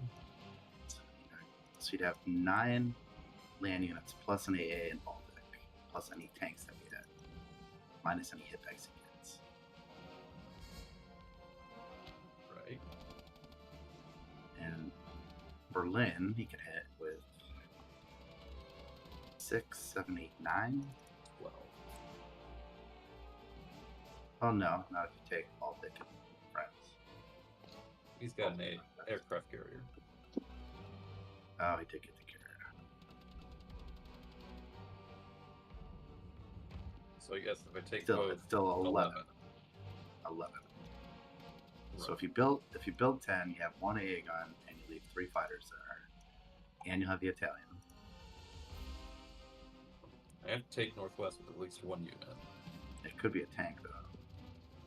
S5: so you'd have 9 land units plus an AA in Baltic, plus any tanks that we had, minus any hit dice he gets.
S4: Right.
S5: And Berlin, he could hit with 6, 7, 8, 9.
S4: 12.
S5: Oh no, not if you take Baltic and France.
S4: He's got an aircraft carrier.
S5: Oh, he did get the carrier.
S4: So I guess if I take
S5: Still,
S4: both,
S5: it's still 11. 11. So if you build 10, you have 1 AA gun and you leave 3 fighters there, and you have the Italian.
S4: I have to take Northwest with at least 1 unit.
S5: It could be a tank though.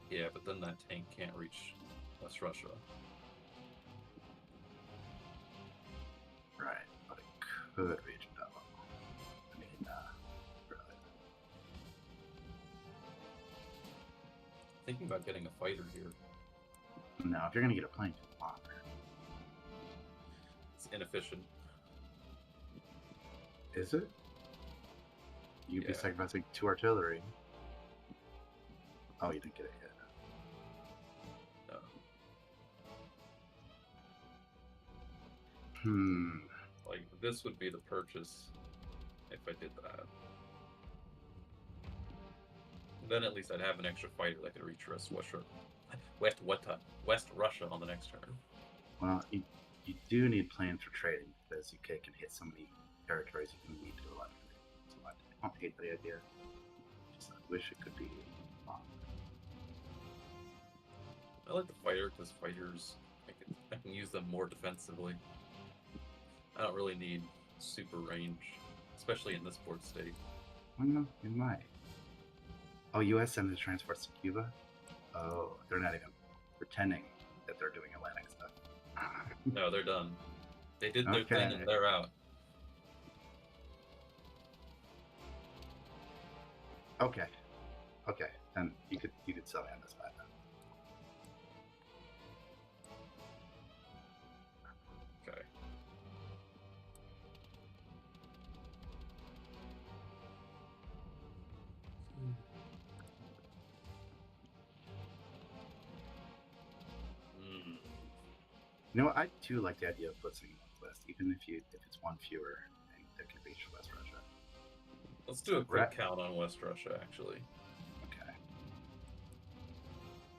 S4: Yeah, but then that tank can't reach West Russia.
S5: could reach that level. I mean, really.
S4: Thinking about getting a fighter here.
S5: No, if you're gonna get a plane, it's longer.
S4: It's inefficient.
S5: Is it? You'd be
S4: Yeah.
S5: sacrificing 2 artillery. Oh, you didn't get it yet.
S4: No. Like, this would be the purchase if I did that. Then at least I'd have an extra fighter that could reach West Russia on the next turn.
S5: Well, you do need planes for trading because UK can hit so many territories you can need to a lot. I don't hate the idea. Just I wish it could be longer.
S4: I like the fighter because fighters, I can use them more defensively. I don't really need super range, especially in this board state.
S5: Well, you might. Oh, US sends transports to Cuba? Oh, they're not even pretending that they're doing Atlantic stuff.
S4: No, they're done. They did their thing
S5: Okay.
S4: and they're out.
S5: Okay. Okay. Then you could sell me on this side then.
S4: Okay.
S5: You know what? I too like the idea of blitzing Northwest, even if it's one fewer and that can reach West Russia.
S4: Let's do a quick
S5: Right.
S4: count on West Russia, actually.
S5: Okay.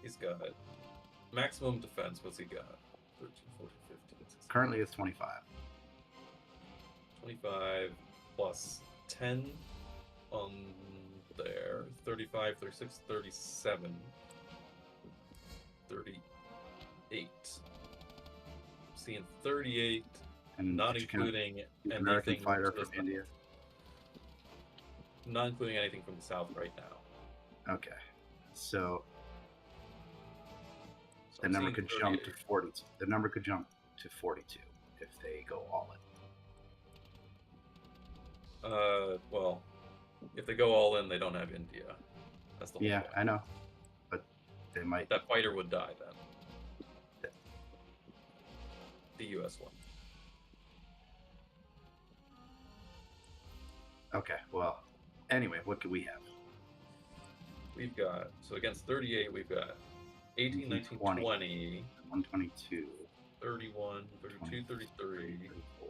S4: He's got maximum defense. What's he got? 13, 14, 15, 16.
S5: Currently it's 25.
S4: 25 plus 10 on there. 35, 36, 37. 38. Seeing 38,
S5: And
S4: not
S5: did you count
S4: including
S5: the American
S4: anything
S5: fighter
S4: to the
S5: from India.
S4: Not including anything from the south right now.
S5: Okay. So
S4: So
S5: the
S4: I'm
S5: number
S4: seeing
S5: could jump to
S4: 38.
S5: 42. The number could jump to 42 if they go all in.
S4: Well, if they go all in, they don't have India. That's the whole
S5: Yeah,
S4: point.
S5: I know. But they might.
S4: That fighter would die then. The U.S. one.
S5: Okay, well, anyway, what could we have?
S4: We've got, so against 38, we've got 18, 19,
S5: 20.
S4: 20,
S5: 122,
S4: 31, 32, 33,
S5: 34,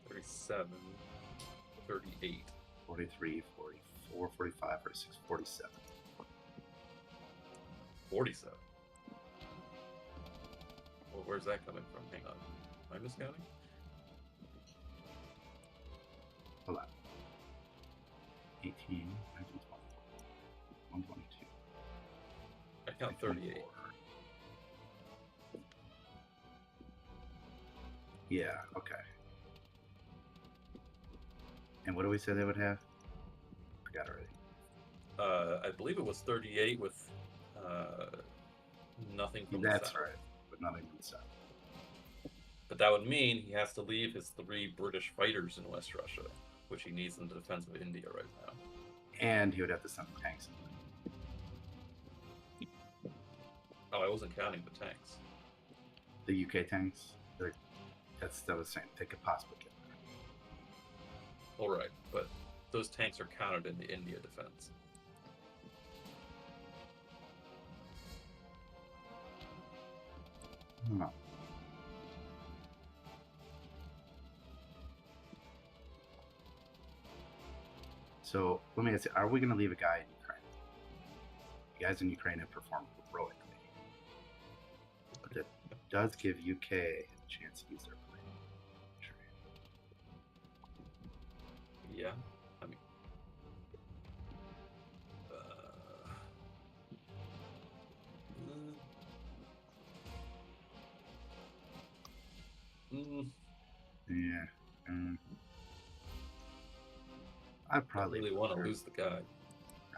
S4: 37, 38.
S5: 43, 44, 45, 46, 47.
S4: 47. Well, where's that coming from? Hang on. Am I miscounting?
S5: Hold on. 18, 19, 20, 122.
S4: I count 38.
S5: 24. Yeah, okay. And what do we say they would have? Forgot already.
S4: I believe it was 38 with nothing from the
S5: That's
S4: south.
S5: right, but nothing from the south.
S4: But that would mean he has to leave his 3 British fighters in West Russia, which he needs in the defense of India right now.
S5: And he would have to send tanks in.
S4: Oh, I wasn't counting the tanks.
S5: The UK tanks, that was saying they could possibly get there.
S4: All right, but those tanks are counted in the India defense.
S5: Huh. So let me ask you, are we going to leave a guy in Ukraine? The guys in Ukraine have performed heroically. But that does give UK a chance to use their plane. Sure.
S4: Yeah, I mean,
S5: Yeah. I
S4: I
S5: probably
S4: really want to lose the guy.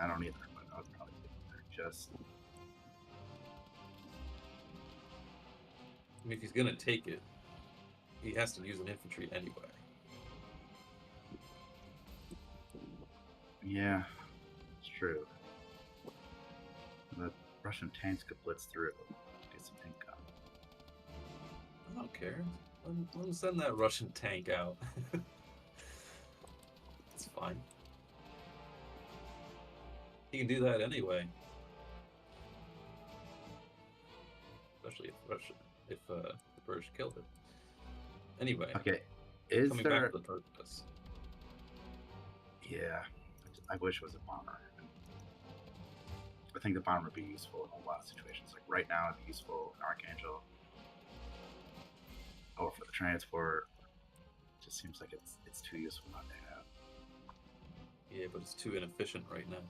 S5: I don't either, but I would probably do it. Just
S4: I mean, if he's gonna take it, he has to use an infantry anyway.
S5: Yeah, it's true. The Russian tanks could blitz through, get some income.
S4: I don't care. Let them send that Russian tank out. It's fine. He can do that anyway. Especially if the British killed it. Anyway.
S5: Okay, is
S4: coming
S5: there?
S4: back to the purpose.
S5: Yeah, I wish it was a bomber. I think the bomber would be useful in a lot of situations. Like right now, it'd be useful in Archangel, or for the transport. It just seems like it's too useful not to have.
S4: Yeah, but it's too inefficient right now.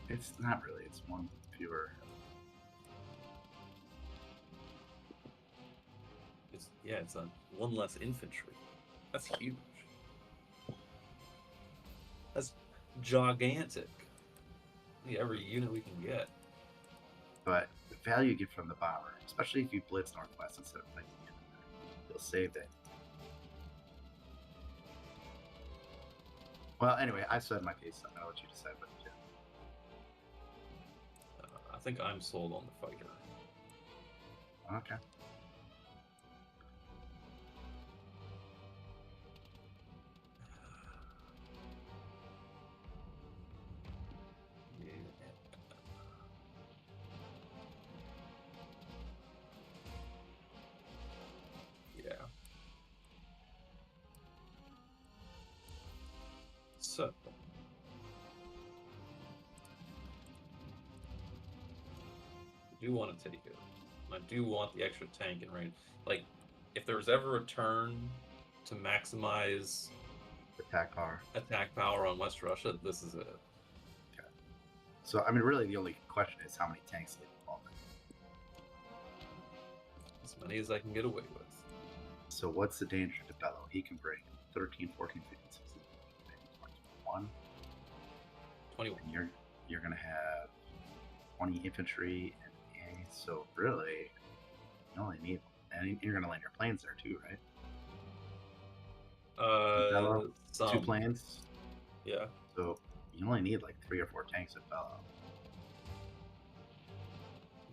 S5: It's not really. It's one fewer.
S4: It's on one less infantry. That's huge. That's gigantic. Every unit we can get.
S5: But the value you get from the bomber, especially if you blitz northwest instead of playing the enemy, you'll save that. Well, anyway, I said my piece. I'm gonna let you decide what to do.
S4: I think I'm sold on the fighter.
S5: Okay.
S4: So, I do want to take it. I do want the extra tank in range. Like, if there was ever a turn to maximize
S5: Attack power
S4: on West Russia, this is it.
S5: Okay. So, I mean, really, the only question is how many tanks they involve in.
S4: As many as I can get away with.
S5: So, what's the danger to Bello? He can bring 13, 14, 15, 16, 21.
S4: 21.
S5: And you're going to have 20 infantry and so really, you only need, and you're going to land your planes there too, right? Bello, 2 planes.
S4: Yeah.
S5: So you only need like 3 or 4 tanks at Bello.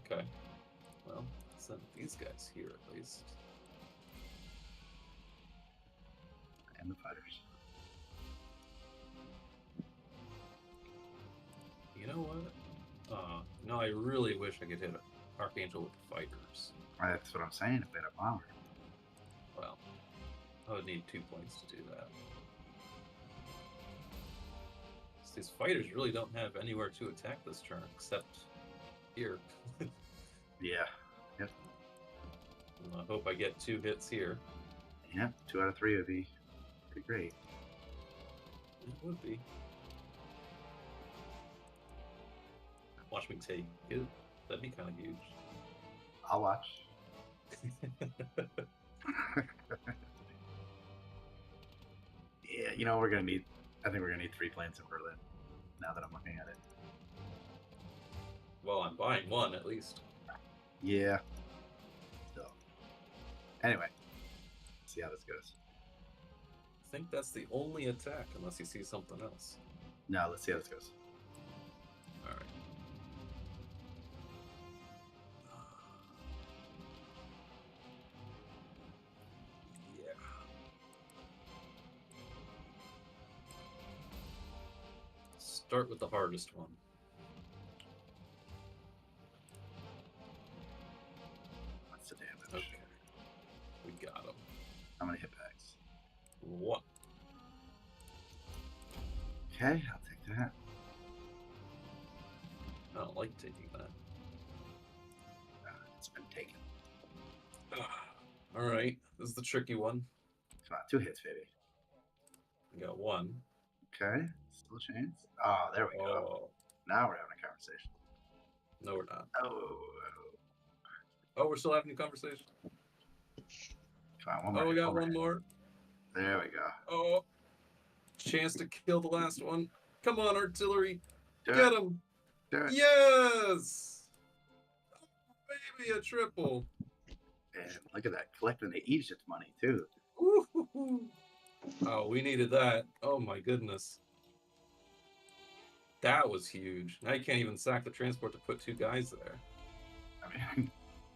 S4: Okay. Well, send these guys here at least.
S5: And the fighters.
S4: You know what? No, I really wish I could hit Archangel with the fighters.
S5: That's what I'm saying, if they had a bomber.
S4: Well, I would need 2 points to do that. These fighters really don't have anywhere to attack this turn except here.
S5: Yeah. Yep.
S4: And I hope I get 2 hits here.
S5: Yeah, 2 out of 3 would be pretty great.
S4: It would be. Watch me take it. That'd be kind of huge.
S5: I'll watch. Yeah, you know, I think we're gonna need 3 planes in Berlin, now that I'm looking at it.
S4: Well, I'm buying 1 at least.
S5: Yeah. So, anyway, let's see how this goes.
S4: I think that's the only attack, unless you see something else.
S5: No, let's see how this goes.
S4: Alright. Yeah. Start with the hardest one.
S5: What's the damage?
S4: Okay. We got him.
S5: How many hit bags?
S4: 1.
S5: Okay, I'll take that.
S4: I don't like taking that.
S5: It's been taken.
S4: Alright, this is the tricky one.
S5: Come on, 2 hits, baby.
S4: We got 1.
S5: Okay, still a chance. Oh, there we go. Now we're having a conversation.
S4: No, we're not.
S5: Oh,
S4: we're still having a conversation?
S5: come on, one more.
S4: We got one more.
S5: There we go.
S4: Oh, chance to kill the last one. Come on, artillery.
S5: Do
S4: Get
S5: it.
S4: him.
S5: Do it.
S4: Yes! Oh, baby, a triple.
S5: And look at that, collecting the Egypt money, too.
S4: Woo-hoo-hoo. Oh, we needed that. Oh, my goodness. That was huge. Now you can't even sack the transport to put 2 guys there.
S5: I mean,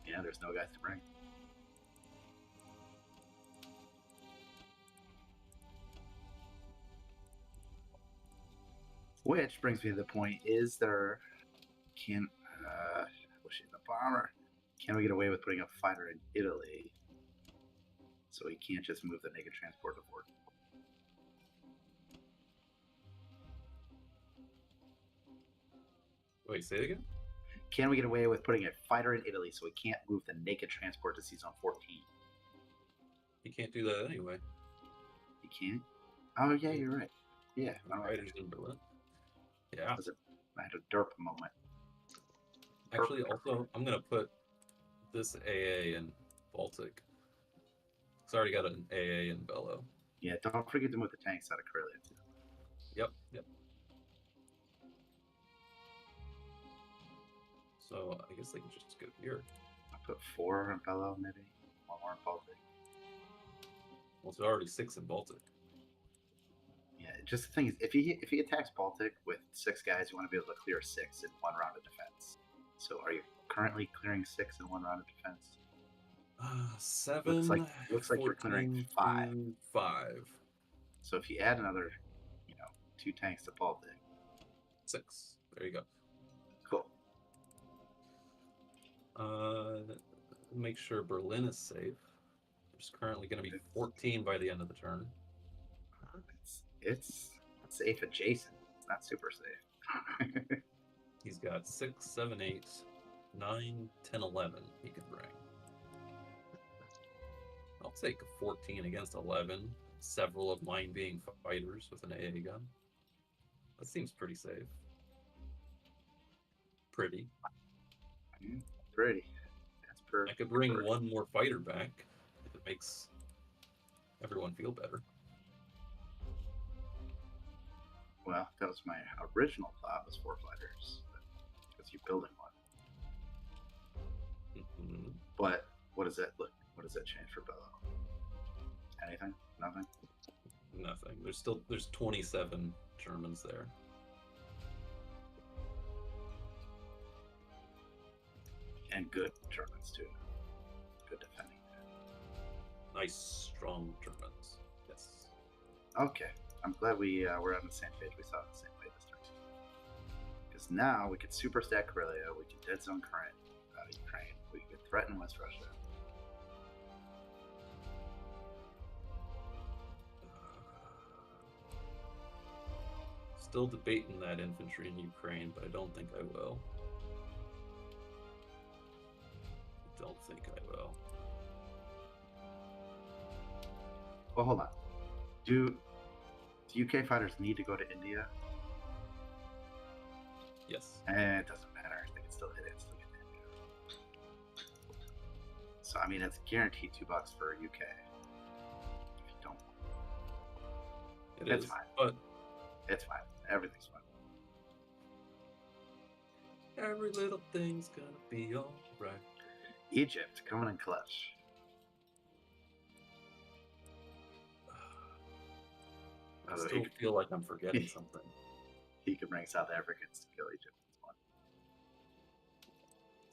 S5: yeah, there's no guys to bring. Which brings me to the point: is there pushing the bomber? Can we get away with putting a fighter in Italy so we can't just move the naked transport to port?
S4: Wait, say it again?
S5: Can we get away with putting a fighter in Italy so we can't move the naked transport to Sea Zone 14?
S4: You can't do that anyway.
S5: You can't? Oh, yeah, you're right. Yeah.
S4: The fighters in Berlin. Yeah.
S5: I had a derp moment.
S4: Actually, also, I'm going to put this AA in Baltic. It's already got an AA in Bello.
S5: Yeah, don't forget to move the tanks out of Karelia, too.
S4: Yep. So I guess they can just go here.
S5: I'll put 4 in Bello, maybe. 1 more in Baltic.
S4: Well, it's already 6 in Baltic.
S5: Yeah, just the thing is, if he attacks Baltic with 6 guys, you want to be able to clear 6 in 1 round of defense. So are you currently clearing 6 in 1 round of defense?
S4: 7.
S5: Looks like you're clearing 5.
S4: 5.
S5: So if you add another, 2 tanks to Baltic.
S4: 6. There you go.
S5: Cool.
S4: Make sure Berlin is safe. There's currently going to be 14 by the end of the turn.
S5: It's safe adjacent. It's not super safe.
S4: He's got 6, 7, 8, 9, 10, 11 he can bring. I'll take 14 against 11. Several of mine being fighters with an AA gun. That seems pretty safe. Pretty.
S5: Pretty. That's perfect.
S4: I could bring 1 more fighter back if it makes everyone feel better.
S5: Well, that was my original thought, was 4 fighters, because you're building 1.
S4: Mm-hmm.
S5: But what does that look? What does that change for Bello? Anything? Nothing.
S4: Nothing. There's 27 Germans there.
S5: And good Germans too. Good defending.
S4: Nice, strong Germans. Yes.
S5: Okay. I'm glad we're on the same page. We saw it the same way this turn. Because now we could super stack Karelia, we can dead zone current Ukraine, we could threaten West Russia.
S4: Still debating that infantry in Ukraine, but I don't think I will.
S5: Well, hold on. Do UK fighters need to go to India?
S4: Yes.
S5: It doesn't matter. They can still hit it. Still get to India. So I mean, it's guaranteed $2 for UK. If you don't,
S4: It's
S5: fine.
S4: But
S5: it's fine. Everything's fine.
S4: every little thing's gonna be alright.
S5: Egypt coming in clutch.
S4: I still feel like I'm forgetting something.
S5: He could bring South Africans to kill Egypt.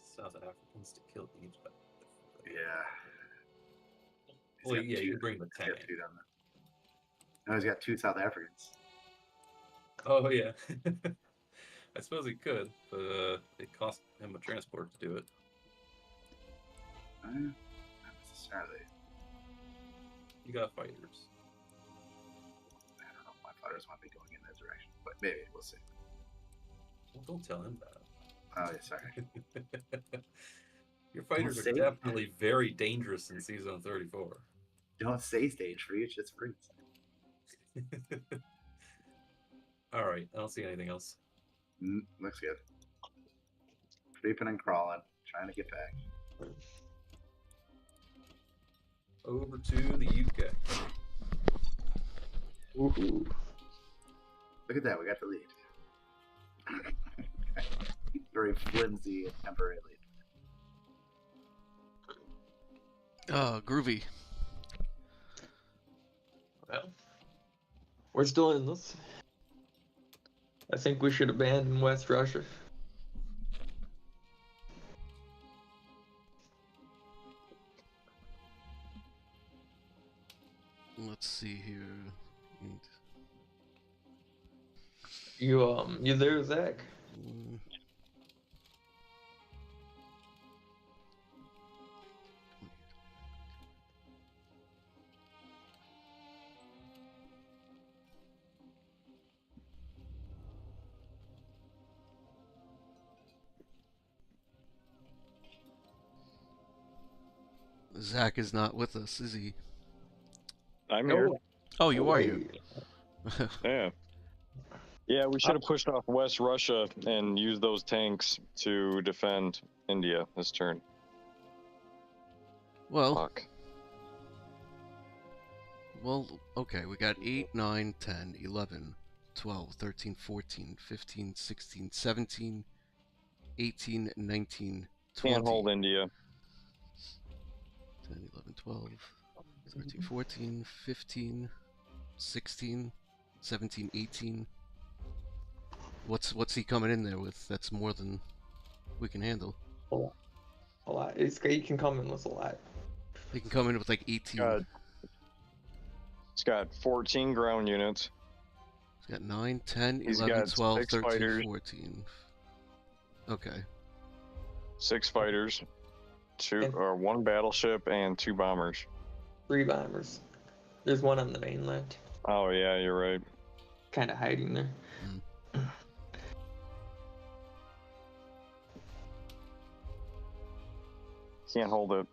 S4: South Africans to kill Egypt.
S5: Yeah.
S4: Well, yeah, you bring the tank.
S5: No, he's got 2 South Africans.
S4: Oh, yeah. I suppose he could, but it cost him a transport to do it.
S5: Not necessarily.
S4: You got fighters.
S5: I don't know if my fighters want to be going in that direction, but maybe we'll see.
S4: Well, don't tell him that.
S5: Oh, yeah, sorry.
S4: Your fighters are definitely very dangerous in Season 34.
S5: Don't say stage reach, it's free.
S4: Alright, I don't see anything else.
S5: Looks good. Creeping and crawling, trying to get back.
S4: Over to the UK.
S3: Woohoo.
S5: Look at that, we got the lead. Very flimsy and temporary lead.
S1: Groovy.
S3: Well, we're still in this. I think we should abandon West Russia.
S1: Let's see here.
S3: You there, Zach?
S1: Mm, Zach is not with us, is he?
S2: I'm here.
S1: Oh, you are
S3: wait.
S1: here.
S2: Yeah. Yeah, we should have pushed off West Russia and used those tanks to defend India this turn.
S1: Well,
S2: Fuck.
S1: well, okay, we got 8, 9, 10, 11, 12, 13, 14, 15, 16, 17, 18, 19, 20.
S2: Can't hold India.
S1: 10, 11, 12, 13, 14, 15, 16, 17, 18. What's he coming in there with? That's more than we can handle.
S3: A lot. He can come in with a lot.
S1: He can come in with like 18.
S2: It's got 14 ground units.
S1: He's got 9, 10,
S2: He's
S1: 11,
S2: got
S1: 12,
S2: 6
S1: 13,
S2: fighters.
S1: 14. Okay.
S2: 6 fighters,
S3: And-
S2: 1 battleship, and 2 bombers.
S3: 3 bombers. There's one on the mainland,
S2: Oh yeah, you're right.
S3: kind of hiding there.
S2: Can't hold it.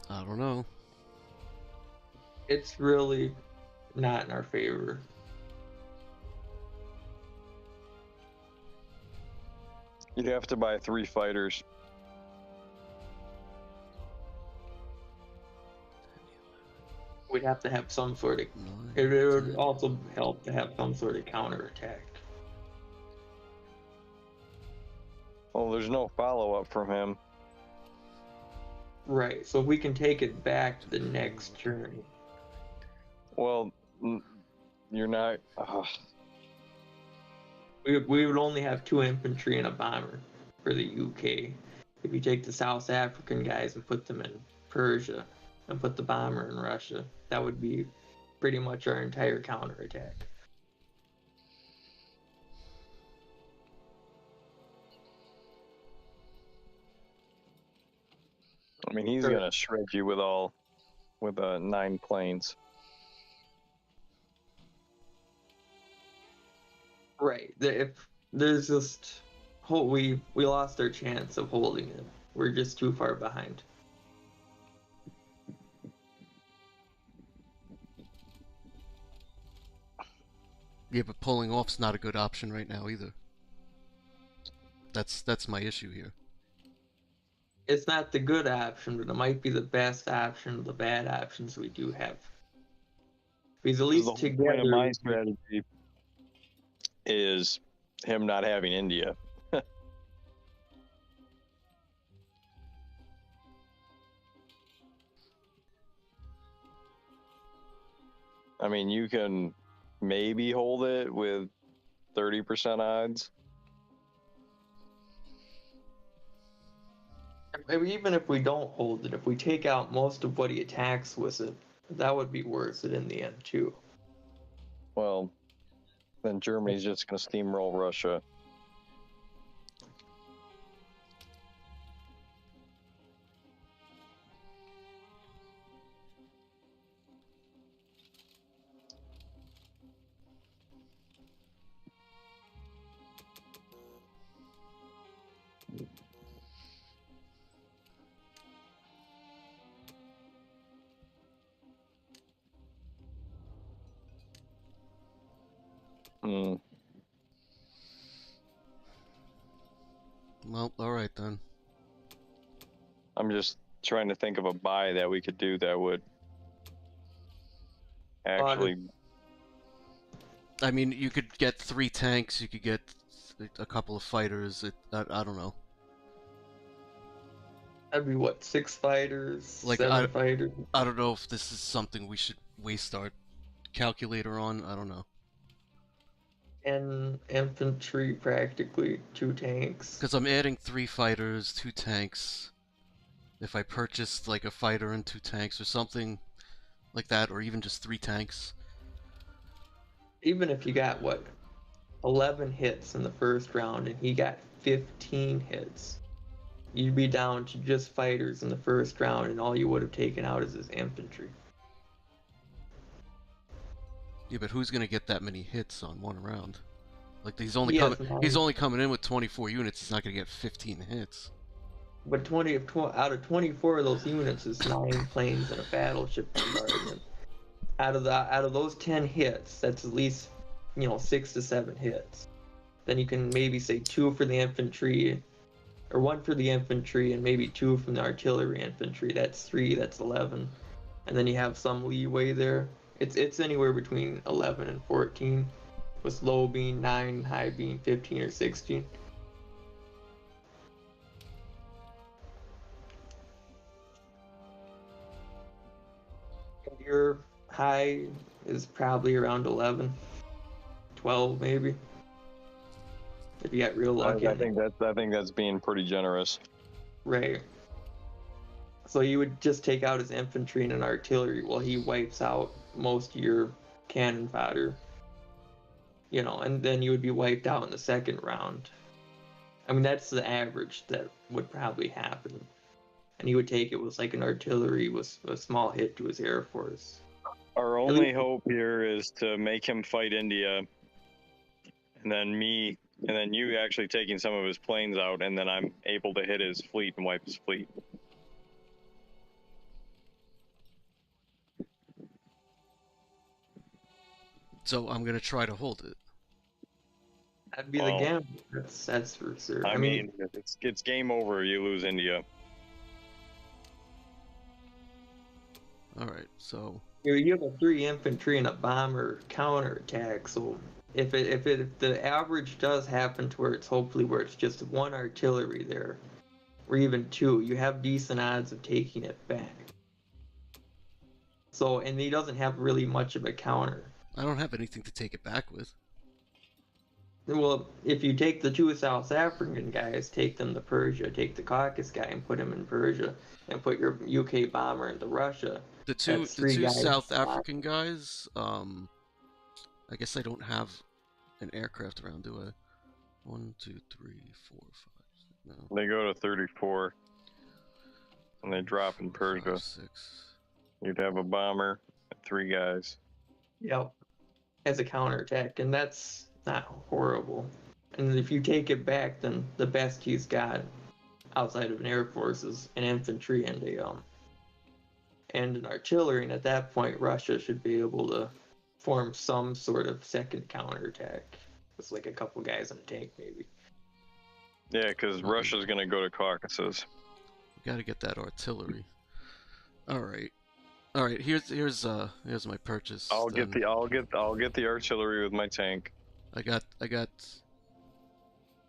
S1: I don't know.
S3: It's really not in our favor.
S2: You'd have to buy 3 fighters.
S3: We'd have to have some sort of.
S1: 9,
S3: It would
S1: 10.
S3: also help to have some sort of counterattack.
S2: Well, there's no follow-up from him.
S3: Right. So if we can take it back to the next turn.
S2: Well, you're not.
S3: We would only have 2 infantry and a bomber for the UK. If you take the South African guys and put them in Persia and put the bomber in Russia, that would be pretty much our entire counterattack.
S2: I mean, he's
S3: Sure.
S2: gonna shred you with 9 planes.
S3: Right. If there's just we lost our chance of holding it. We're just too far behind.
S1: Yeah, but pulling off's not a good option right now either. That's my issue here.
S3: It's not the good option, but it might be the best option of the bad options we do have. Because at
S2: The
S3: least
S2: whole point
S3: together,
S2: of my strategy is him not having India. I mean, you can maybe hold it with 30% odds.
S3: even if we don't hold it, if we take out most of what he attacks with it, that would be worth it in the end too.
S2: Well, then Germany's just going to steamroll Russia. Hmm.
S1: Well, alright then.
S2: I'm just trying to think of a buy that we could do that would actually.
S1: I mean, you could get 3 tanks, you could get a couple of fighters. I don't know.
S3: That'd be what, 6 fighters,
S1: Like,
S3: 7 fighters,
S1: I don't know if this is something we should waste our calculator on. I don't know.
S3: and infantry, practically 2 tanks.
S1: Because I'm adding 3 fighters, 2 tanks. If I purchased like a fighter and 2 tanks or something like that, or even just 3 tanks.
S3: Even if you got, what, 11 hits in the first round and he got 15 hits, you'd be down to just fighters in the first round, and all you would have taken out is his infantry.
S1: Yeah, but who's gonna get that many hits on one round? Like he's only
S3: He
S1: coming.
S3: has nine.
S1: He's only coming in with 24 units. He's not gonna get 15 hits.
S3: But out of 24 of those units is 9 planes and a battleship bombardment. Out of those 10 hits, that's at least 6 to 7 hits. Then you can maybe say 2 for the infantry, or 1 for the infantry, and maybe 2 from the artillery infantry. That's 3. That's 11, and then you have some leeway there. It's anywhere between 11 and 14, with low being 9, high being 15 or 16. Your high is probably around 11, 12 maybe. If you got real lucky.
S2: I think that's being pretty generous.
S3: Right. So you would just take out his infantry and an artillery while he wipes out most of your cannon fodder. And then you would be wiped out in the second round. I mean, that's the average that would probably happen. And he would take it with like an artillery with a small hit to his air force.
S2: Our only hope here is to make him fight India, and then you actually taking some of his planes out, and then I'm able to hit his fleet and wipe his fleet.
S1: So I'm gonna try to hold it.
S3: That'd be the gamble. That's for sure.
S2: I mean, it's game over. You lose India.
S1: All right, so
S3: You have a 3 infantry and a bomber counterattack, so if the average does happen to where it's just 1 artillery there, or even 2, you have decent odds of taking it back. So, and he doesn't have really much of a counter.
S1: I don't have anything to take it back with.
S3: Well, if you take the 2 South African guys, take them to Persia, take the Caucasus guy and put him in Persia, and put your UK bomber into Russia.
S1: The two South African guys, I guess I don't have an aircraft around, do I? 1, 2, 3, 4, 5. No.
S2: They go to 34, and they drop in Persia.
S1: 5, 6.
S2: You'd have a bomber and 3 guys.
S3: Yep. As a counterattack, and that's not horrible. And if you take it back, then the best he's got outside of an air force is an infantry and an artillery, and at that point Russia should be able to form some sort of second counterattack. It's like a couple guys in a tank maybe.
S2: Yeah, because Russia's gonna go to Caucasus.
S1: We gotta get that artillery. All right. Here's my purchase.
S2: I'll get the artillery with my tank.
S1: I got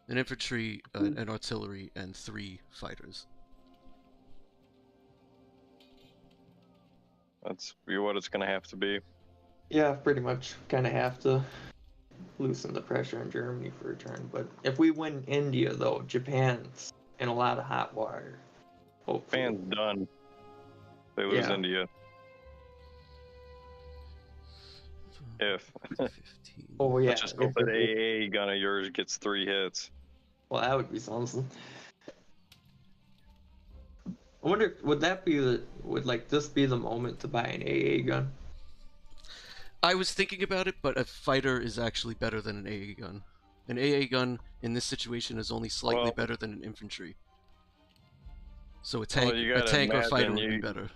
S1: an infantry, an artillery, and 3 fighters.
S2: That's what it's gonna have to be.
S3: Yeah, pretty much. Kind of have to loosen the pressure on Germany for a turn. But if we win India, though, Japan's in a lot of hot water. Hopefully.
S2: Japan's done. They lose India. If.
S1: 15.
S3: Oh yeah.
S2: Let's just hope that AA gun of yours gets 3 hits.
S3: Well, that would be something. I wonder, would this be the moment to buy an AA gun?
S1: I was thinking about it, but a fighter is actually better than an AA gun. An AA gun in this situation is only slightly better than an infantry. So a tank or fighter would be better.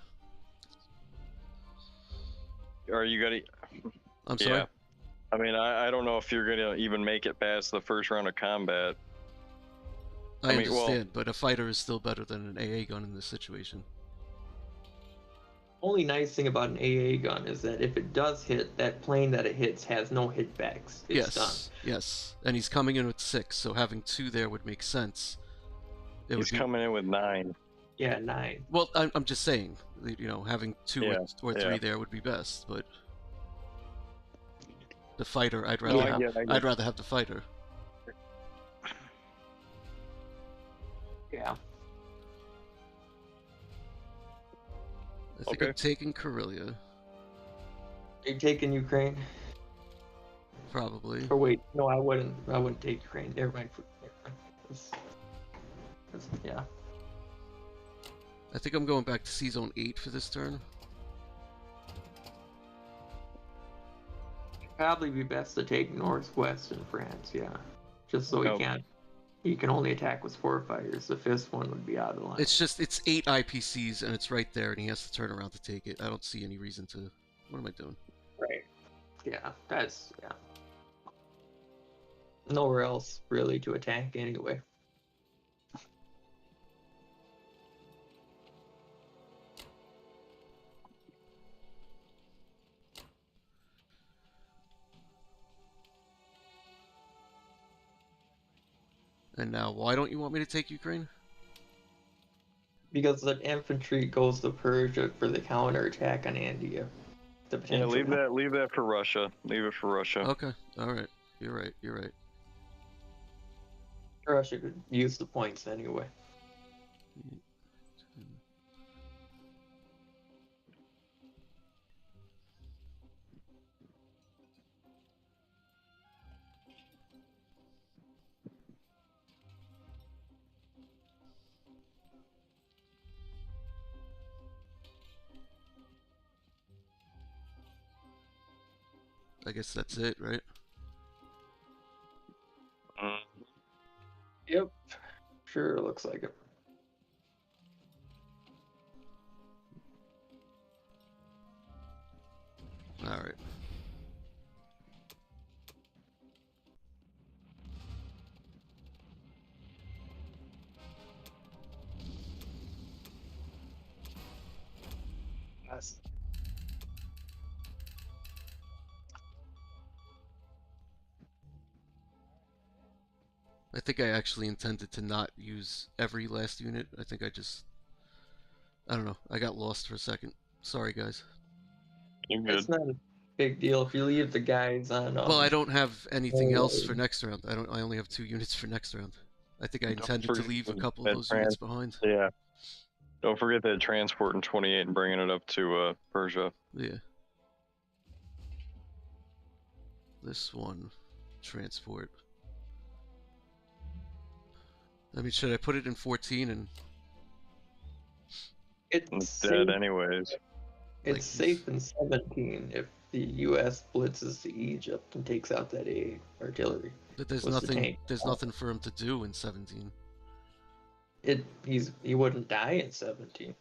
S2: Or you gotta.
S1: I'm sorry?
S2: Yeah. I mean, I don't know if you're gonna even make it past the first round of combat.
S1: I understand, but a fighter is still better than an AA gun in this situation.
S3: Only nice thing about an AA gun is that if it does hit, that plane that it hits has no hitbacks. It's done.
S1: Yes, and he's coming in with 6, so having 2 there would make sense.
S2: He's coming in with 9.
S3: Yeah, 9.
S1: Well, I'm just saying, having 2
S2: Yeah,
S1: or 3
S2: yeah.
S1: there would be best, but the fighter, I'd
S2: No,
S1: rather
S2: I get.
S1: I'd rather have the fighter.
S3: Yeah.
S1: I think
S2: Okay.
S1: I'm taking Karelia,
S3: Are you taking Ukraine?
S1: probably.
S3: Or wait, no, I wouldn't. I wouldn't take Ukraine. Never mind. Yeah.
S1: I think I'm going back to C Zone 8 for this turn.
S3: Probably be best to take Northwest in France. Yeah. Just so
S2: Nope.
S3: he can only attack with 4 fighters. The 5th one would be out of line.
S1: It's 8 IPCs and it's right there, and he has to turn around to take it. I don't see any reason to. What am I doing?
S3: Right. Yeah. Yeah. Nowhere else really to attack anyway.
S1: And now, why don't you want me to take Ukraine?
S3: Because the infantry goes to Persia for the counter attack on India. The
S2: Yeah,
S3: potential.
S2: leave that for Russia. Leave it for Russia.
S1: Okay, all right. You're right.
S3: Russia could use the points anyway.
S1: I guess that's it, right?
S2: Mm.
S3: Yep. Sure looks like it.
S1: All right.
S3: Yes.
S1: I think I actually intended to not use every last unit. I think I don't know. I got lost for a second. Sorry, guys.
S2: You're good.
S3: It's not a big deal if you leave the guys on.
S1: Well, I don't have anything else for
S3: forward.
S1: next round. I only have 2 units for next round. I think I
S2: Don't
S1: intended to
S2: forget
S1: leave a
S2: that
S1: couple of those units behind.
S2: Yeah. Don't forget that transport in 28 and bringing it up to Persia.
S1: Yeah. This one, transport. I mean, should I put it in 14 and
S3: It's
S2: It's
S3: safe.
S2: dead anyways.
S3: It's
S1: like,
S3: safe in 17 if the U.S. blitzes to Egypt and takes out that A artillery.
S1: But there's
S3: What's the
S1: nothing.
S3: tank?
S1: There's nothing for him to do in 17.
S3: He wouldn't die in 17.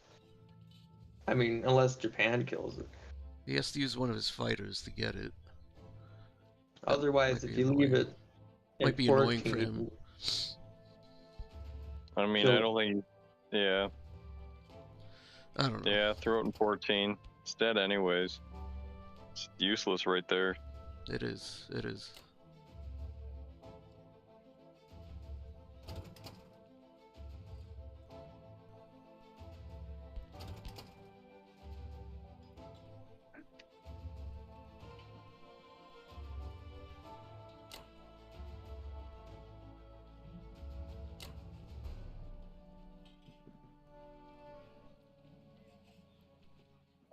S3: I mean, unless Japan kills it.
S1: He has to use one of his fighters to get it. That
S3: Otherwise,
S1: might
S3: if
S1: be
S3: you leave
S1: annoying.
S3: it in
S1: Might be
S3: 14,
S1: annoying for him.
S2: I mean,
S3: So-
S2: I don't think. Yeah.
S1: I don't know.
S2: Yeah. Throw it in 14. It's dead anyways. It's useless right there.
S1: It is. It is.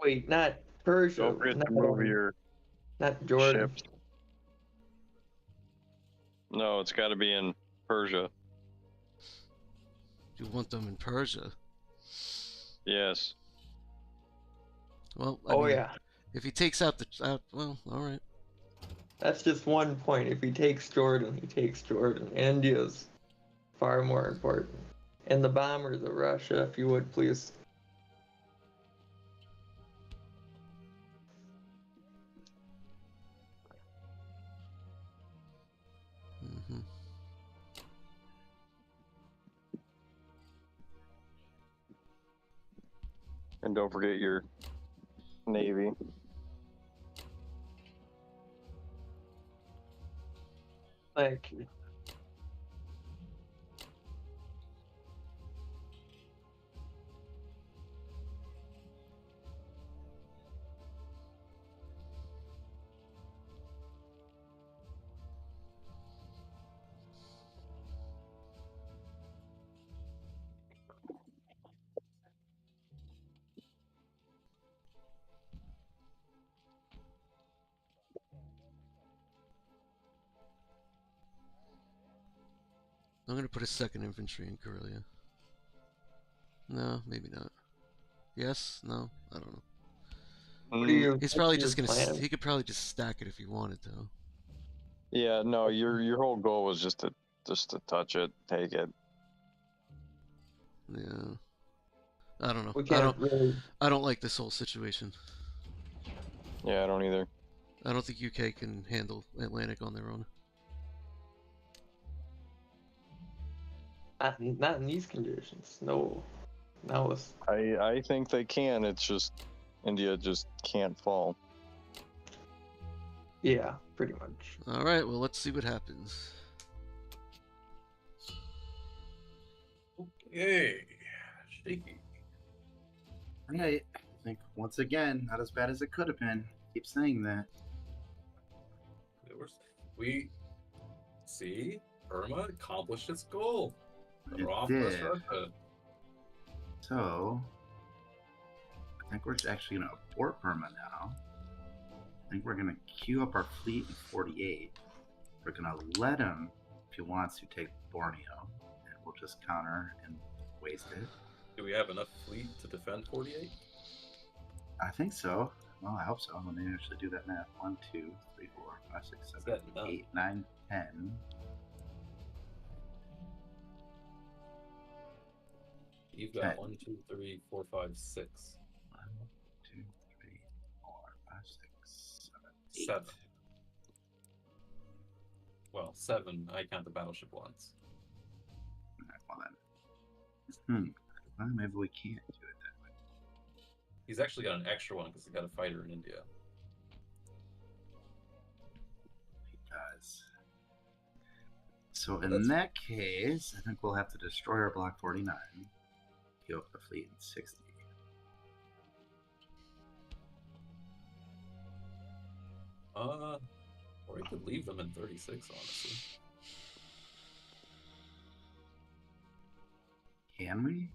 S3: Wait, not Persia.
S2: Don't forget
S3: not,
S2: to move your
S3: not Jordan.
S2: ships. No, it's got to be in Persia.
S1: You want them in Persia?
S2: Yes.
S1: Well, I
S3: Oh
S1: mean,
S3: yeah,
S1: if he takes out well, all right.
S3: that's just one point. If he takes Jordan, he takes Jordan. India's far more important. And the bombers of Russia, if you would please.
S1: Mm-hmm.
S2: And don't forget your navy.
S3: Thank you.
S1: I'm gonna put a 2nd infantry in Karelia. No, maybe not. Yes? No? I don't know.
S3: What are your,
S1: He's
S3: what's
S1: probably
S3: your
S1: just gonna.
S3: plan?
S1: He could probably just stack it if he wanted to.
S2: Yeah, no, your whole goal was just to touch it, take it.
S1: Yeah. I don't know.
S3: We can't really.
S1: I don't like this whole situation.
S2: Yeah, I don't either.
S1: I don't think UK can handle Atlantic on their own.
S3: Not in these conditions. No. Now it's.
S2: I think they can. It's just India just can't fall.
S3: Yeah, pretty much.
S1: All right. Well, let's see what happens.
S4: Okay. Shaky.
S5: Right. I think once again, not as bad as it could have been. Keep saying that.
S4: We see Burma accomplished its goal.
S5: It
S4: We're off
S5: did.
S4: West Russia.
S5: So, I think we're actually going to abort Burma now. I think we're going to queue up our fleet in 48. We're going to let him, if he wants to, take Borneo, and we'll just counter and waste it.
S4: Do we have enough fleet to defend 48?
S5: I think so. Well, I hope so. Let me actually do that math. 1, 2, 3, 4, 5, 6, 7, 8, 9, 10.
S4: You've got 1, 2, 3, 4, 5, 6.
S5: 1, 2, 3, 4, 5, 6, 7, 8.
S4: 7. Well, 7. I count the battleship ones.
S5: Alright, well then. Well, maybe we can't do it that way.
S4: He's actually got an extra one because he got a fighter in India.
S5: He does. So in that case, I think we'll have to destroy our Block 49. Queue up the fleet in 60.
S4: Or we could leave them in 36, honestly.
S5: Can we?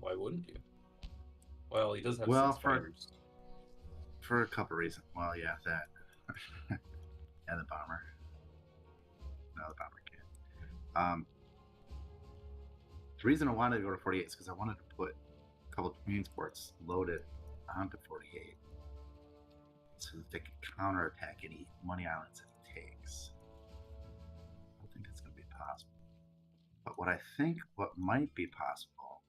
S4: Why wouldn't you? Well, he does have
S5: Well,
S4: 6 fighters.
S5: For a couple reasons. Well, yeah, that. And the bomber. No, the bomber can't. The reason I wanted to go to 48 is because I wanted to put a couple of transports loaded onto 48 so that they could counterattack any money islands that it takes. I don't think it's going to be possible. But what might be possible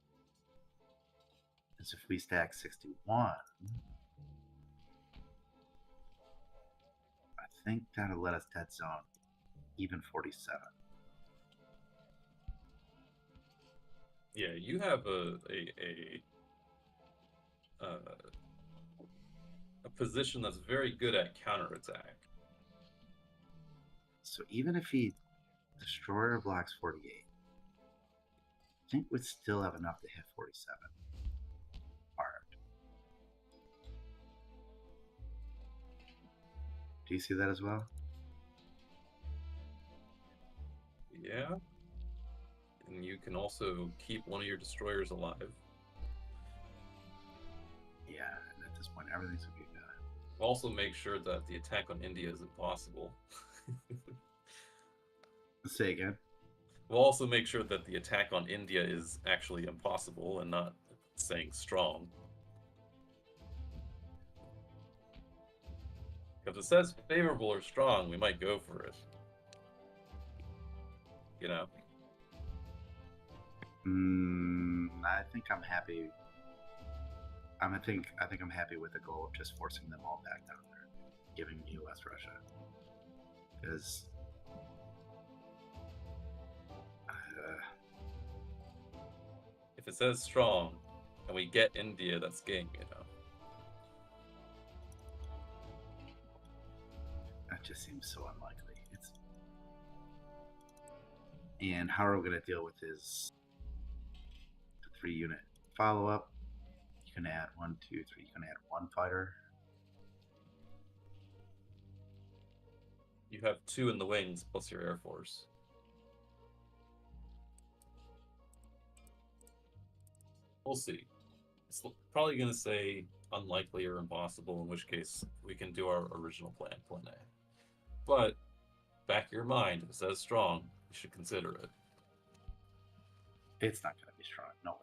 S5: is if we stack 61, I think that'll let us dead zone even 47.
S4: Yeah, you have a position that's very good at counterattack.
S5: So even if he destroyer blocks 48, I think we'd still have enough to hit 47. Armed. Do you see that as well?
S4: Yeah. And you can also keep one of your destroyers alive.
S5: Yeah, and at this point, everything's going to be good.
S4: Also make sure that the attack on India is impossible.
S5: Say again.
S4: We'll also make sure that the attack on India is actually impossible and not saying strong. If it says favorable or strong, we might go for it. You know?
S5: I think I'm happy. I think I'm happy with the goal of just forcing them all back down there, giving U.S. Russia, because
S4: if it says strong and we get India, that's game, you know.
S5: That just seems so unlikely. And how are we going to deal with his 3-unit follow-up? You can add 1, 2, 3. You can add 1 fighter.
S4: You have 2 in the wings plus your Air Force. We'll see. It's probably going to say unlikely or impossible, in which case we can do our original plan, plan A. But back of your mind, if it says strong, we you should consider it.
S5: It's not going to be strong. No way.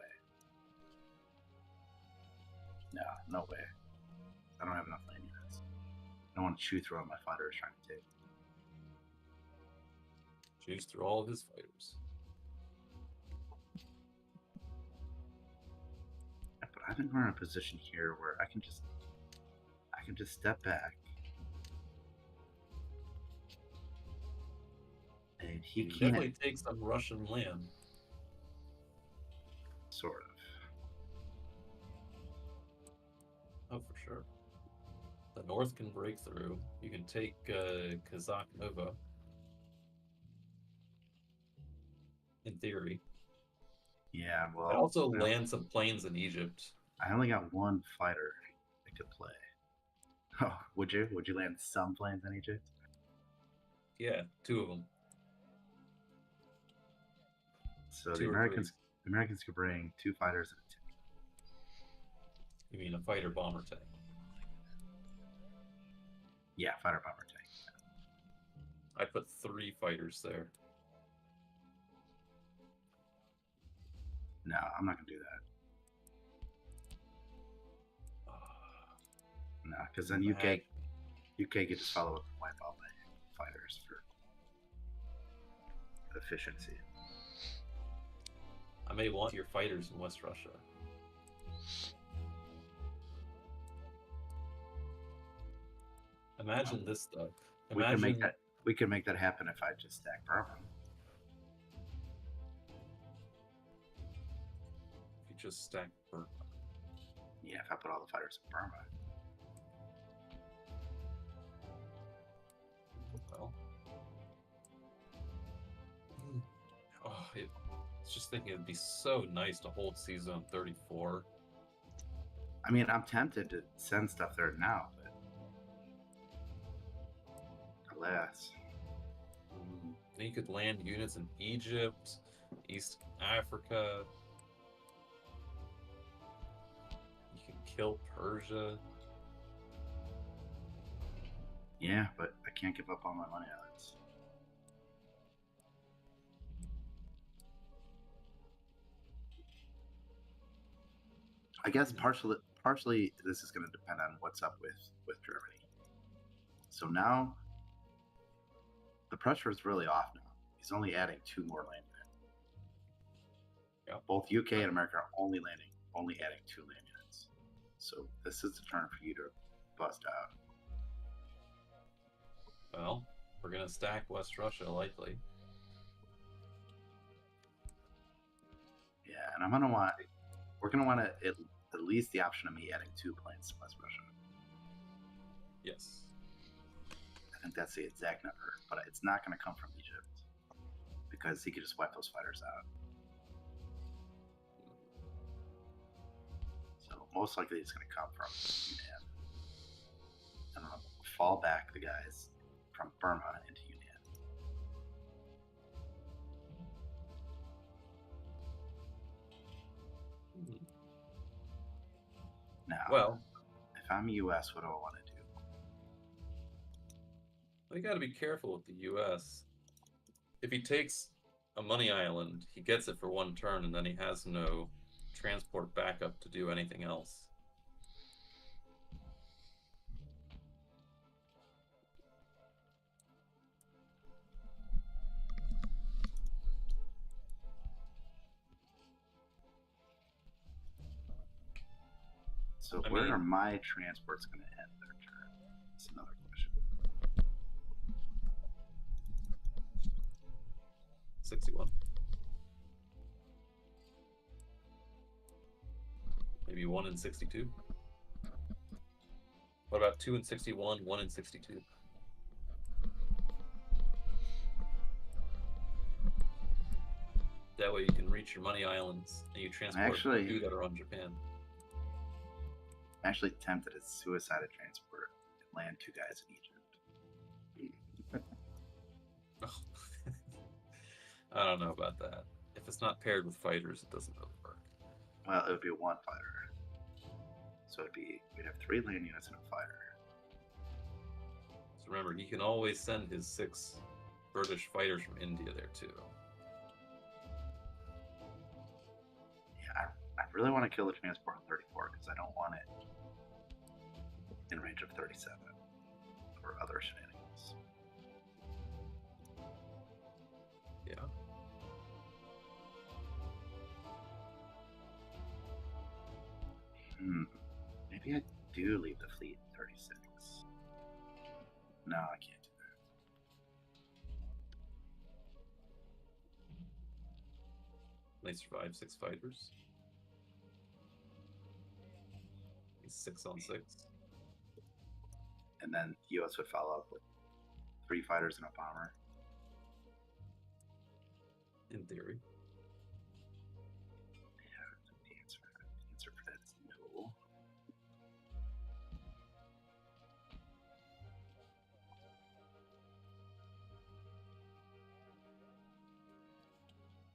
S5: No way. I don't have enough land units. I don't want to chew through all my fighters trying to take.
S4: Choose through all of his fighters.
S5: But I think we're in a position here where I can just step back. And he
S4: You
S5: can't,
S4: definitely take some Russian land.
S5: sort of.
S4: Oh, for sure. The North can break through. You can take Kazakh Nova. In theory.
S5: Yeah, well.
S4: I also land some planes in Egypt.
S5: I only got one fighter I could play. Oh, would you? Would you land some planes in Egypt?
S4: Yeah, 2 of them.
S5: So
S4: Two
S5: the
S4: or
S5: Americans could bring 2 fighters and a tank.
S4: You mean a fighter bomber tank?
S5: Yeah, fighter bomber tank.
S4: I put 3 fighters there.
S5: No, I'm not gonna do that. No, because then UK could just follow up and wipe out my fighters for efficiency.
S4: I may want your fighters in West Russia. Imagine this stuff. Imagine
S5: We can make that happen if I just stack Burma.
S4: if you just stack Burma.
S5: Yeah, if I put all the fighters in Burma.
S4: Well, oh, it's just thinking it'd be so nice to hold C-Zone 34.
S5: I mean, I'm tempted to send stuff there now, but alas.
S4: Then you could land units in Egypt, East Africa. You can kill Persia.
S5: Yeah, but I can't give up on my money islands. I guess partially this is going to depend on what's up with Germany. So now the pressure is really off now. He's only adding 2 more land units.
S4: Yeah.
S5: Both UK and America are only adding 2 land units. So this is the turn for you to bust out.
S4: Well, we're gonna stack West Russia likely.
S5: Yeah, and we're gonna want to at least the option of me adding 2 planes to West Russia.
S4: Yes.
S5: I think that's the exact number, but it's not going to come from Egypt because he could just wipe those fighters out. So most likely it's going to come from Yunnan. And I'll fall back the guys from Burma into Yunnan. Now,
S4: Well,
S5: if I'm US, what do I want to do?
S4: we got to be careful with the U.S. If he takes a money island, he gets it for 1 turn, and then he has no transport backup to do anything else.
S5: So
S4: I
S5: where
S4: mean-
S5: are my transports going to end their turn? That's another question.
S4: 61. Maybe 1 in 62. What about 2 in 61, 1 in 62? That way you can reach your money islands and you transport
S5: Actually-
S4: 2 that are on Japan.
S5: I'm actually tempted to suicide a transport and land 2 guys in Egypt.
S4: I don't know about that. If it's not paired with fighters, it doesn't really work.
S5: Well, it would be 1 fighter. So we'd have 3 land units and a fighter.
S4: So remember, he can always send his 6 British fighters from India there too.
S5: Yeah, I really want to kill the transport on 34 because I don't want it in range of 37 or other shenanigans.
S4: Yeah.
S5: Maybe I do leave the fleet in 36. No, I can't do that.
S4: They survive 6 fighters. He's 6 on 6.
S5: And then the US would follow up with 3 fighters and a bomber.
S4: In theory.
S5: Yeah, the answer for that is no.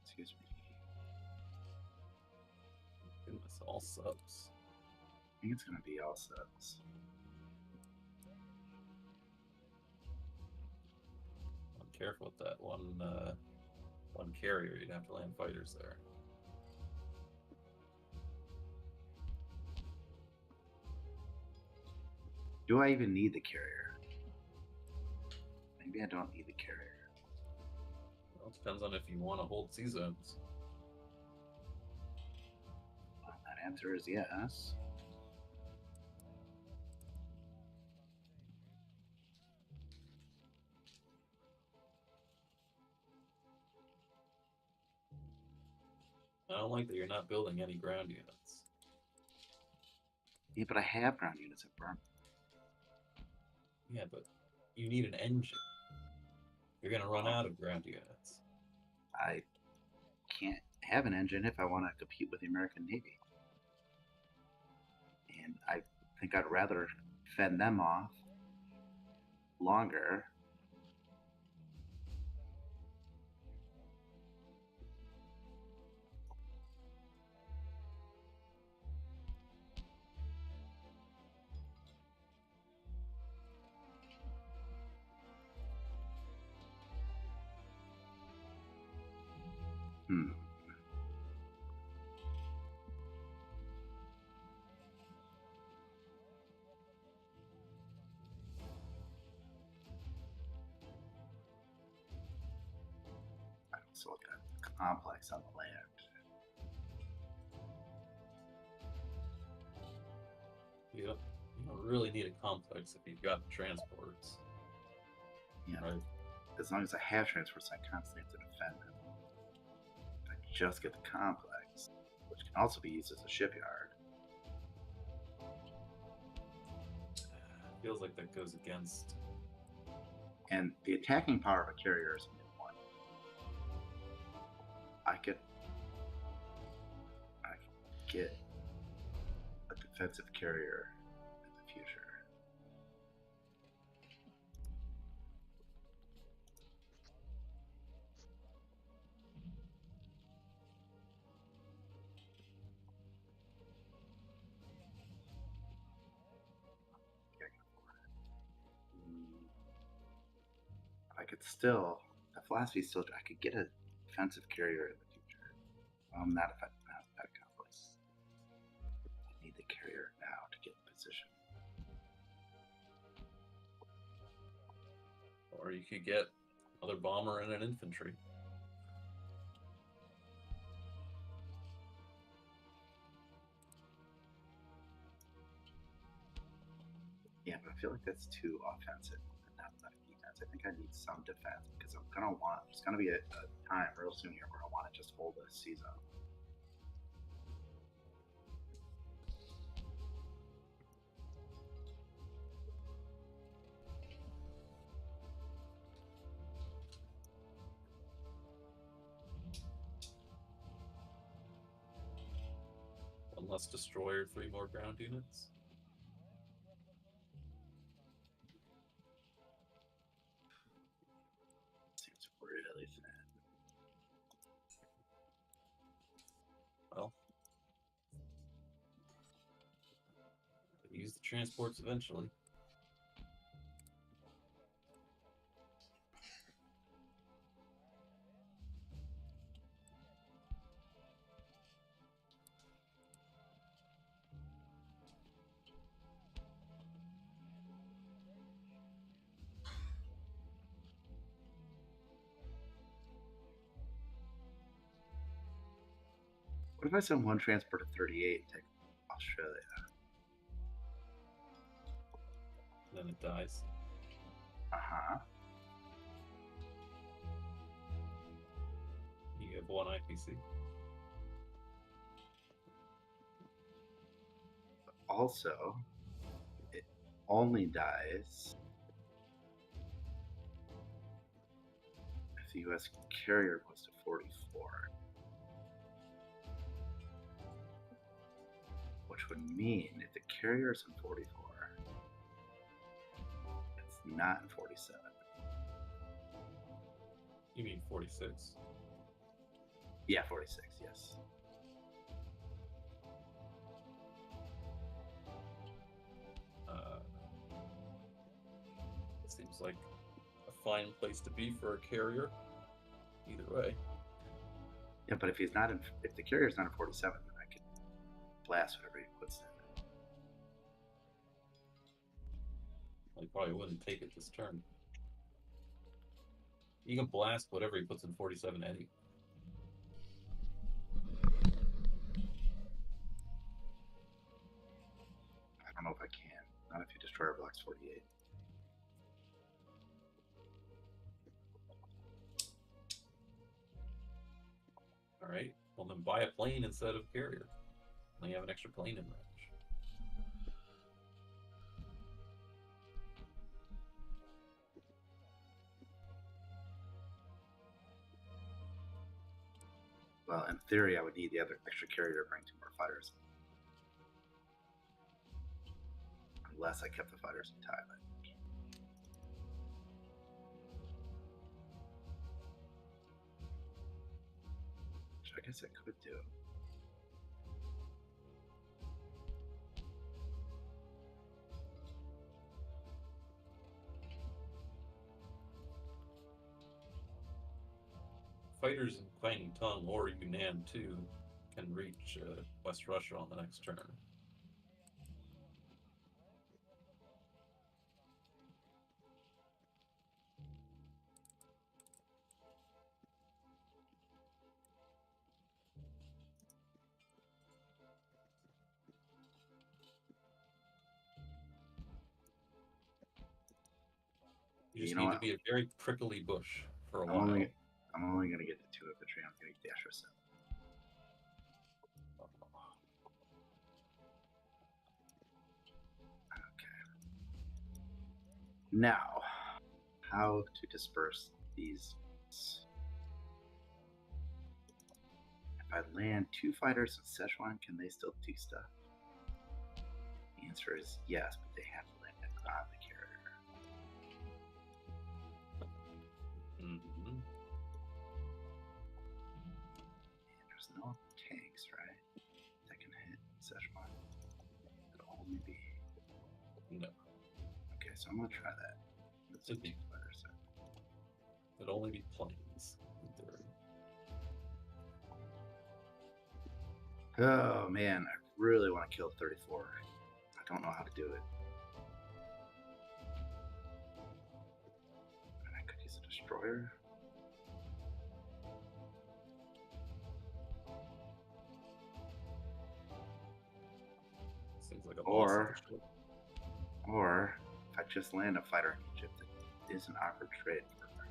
S5: Excuse me.
S4: Goodness, all subs.
S5: I think it's gonna be all subs.
S4: I'm careful with that one carrier. You'd have to land fighters there.
S5: Do I even need the carrier? Maybe I don't need the carrier.
S4: Well, it depends on if you want to hold sea zones.
S5: Well, that answer is yes.
S4: I don't like that you're not building any ground units.
S5: Yeah, but I have ground units at Burma.
S4: Yeah, but you need an engine. You're gonna run out of ground units.
S5: I can't have an engine if I want to compete with the American Navy. And I think I'd rather fend them off longer. I also look at complex on the land.
S4: You don't really need a complex if you've got transports.
S5: Yeah,
S4: Right.
S5: as long as I have transports, I constantly have to defend them. If I just get the complex, which can also be used as a shipyard.
S4: Feels like that goes against.
S5: And the attacking power of a carrier is only 1. I could get a defensive carrier in the future. I could still, the philosophy is still, I could get a defensive carrier in the future. Not if I have that complex. I need the carrier now to get in position.
S4: Or you could get another bomber and an infantry.
S5: Yeah, but I feel like that's too offensive and not enough defense. I think I need some defense because there's gonna be a time real soon here where I want to just hold a sea zone.
S4: One less destroyer, 3 more ground units.
S5: Seems really thin.
S4: Well, use the transports eventually.
S5: What if I send one transport to 38 and take Australia?
S4: Then it dies.
S5: Uh-huh.
S4: You have one IPC.
S5: Also, it only dies if the U.S. carrier goes to 44. Which would mean if the carrier is in 44, it's not in 47.
S4: You mean 46?
S5: Yeah, 46, yes.
S4: It seems like a fine place to be for a carrier. Either way.
S5: Yeah, but if he's not in, if the carrier's not in 47, then I can blast whatever he puts in.
S4: Well, he probably wouldn't take it this turn. You can blast whatever he puts in 47 anyway.
S5: I don't know if I can. Not if you destroyer blocks 48.
S4: All right. Well, then buy a plane instead of carrier. Then you have an extra plane in range.
S5: Well, in theory, I would need the other extra carrier to bring 2 more fighters. Unless I kept the fighters in Thailand. Which I guess I could do.
S4: Fighters in Kwang Tung or Yunnan too can reach West Russia on the next turn. You just
S5: You know
S4: need to
S5: what?
S4: be a very prickly bush for a
S5: I'm
S4: while.
S5: only going to get the 2 infantry. I'm going to get the extra 7. Okay. Now, how to disperse these? If I land 2 fighters in Szechuan, can they still do stuff? The answer is yes, but they have to land on the carrier.
S4: Mm-hmm.
S5: And there's no tanks, right? That can hit Szechuan. It'll only be.
S4: No.
S5: Okay, so I'm gonna try that. Let's see 2 fighters there.
S4: It'd only be planes in theory.
S5: Oh man, I really want to kill 34. I don't know how to do it. And I could use a destroyer.
S4: Seems like a
S5: Or-
S4: boss of the ship.
S5: Or if I just land a fighter in Egypt, it is an awkward trade for her.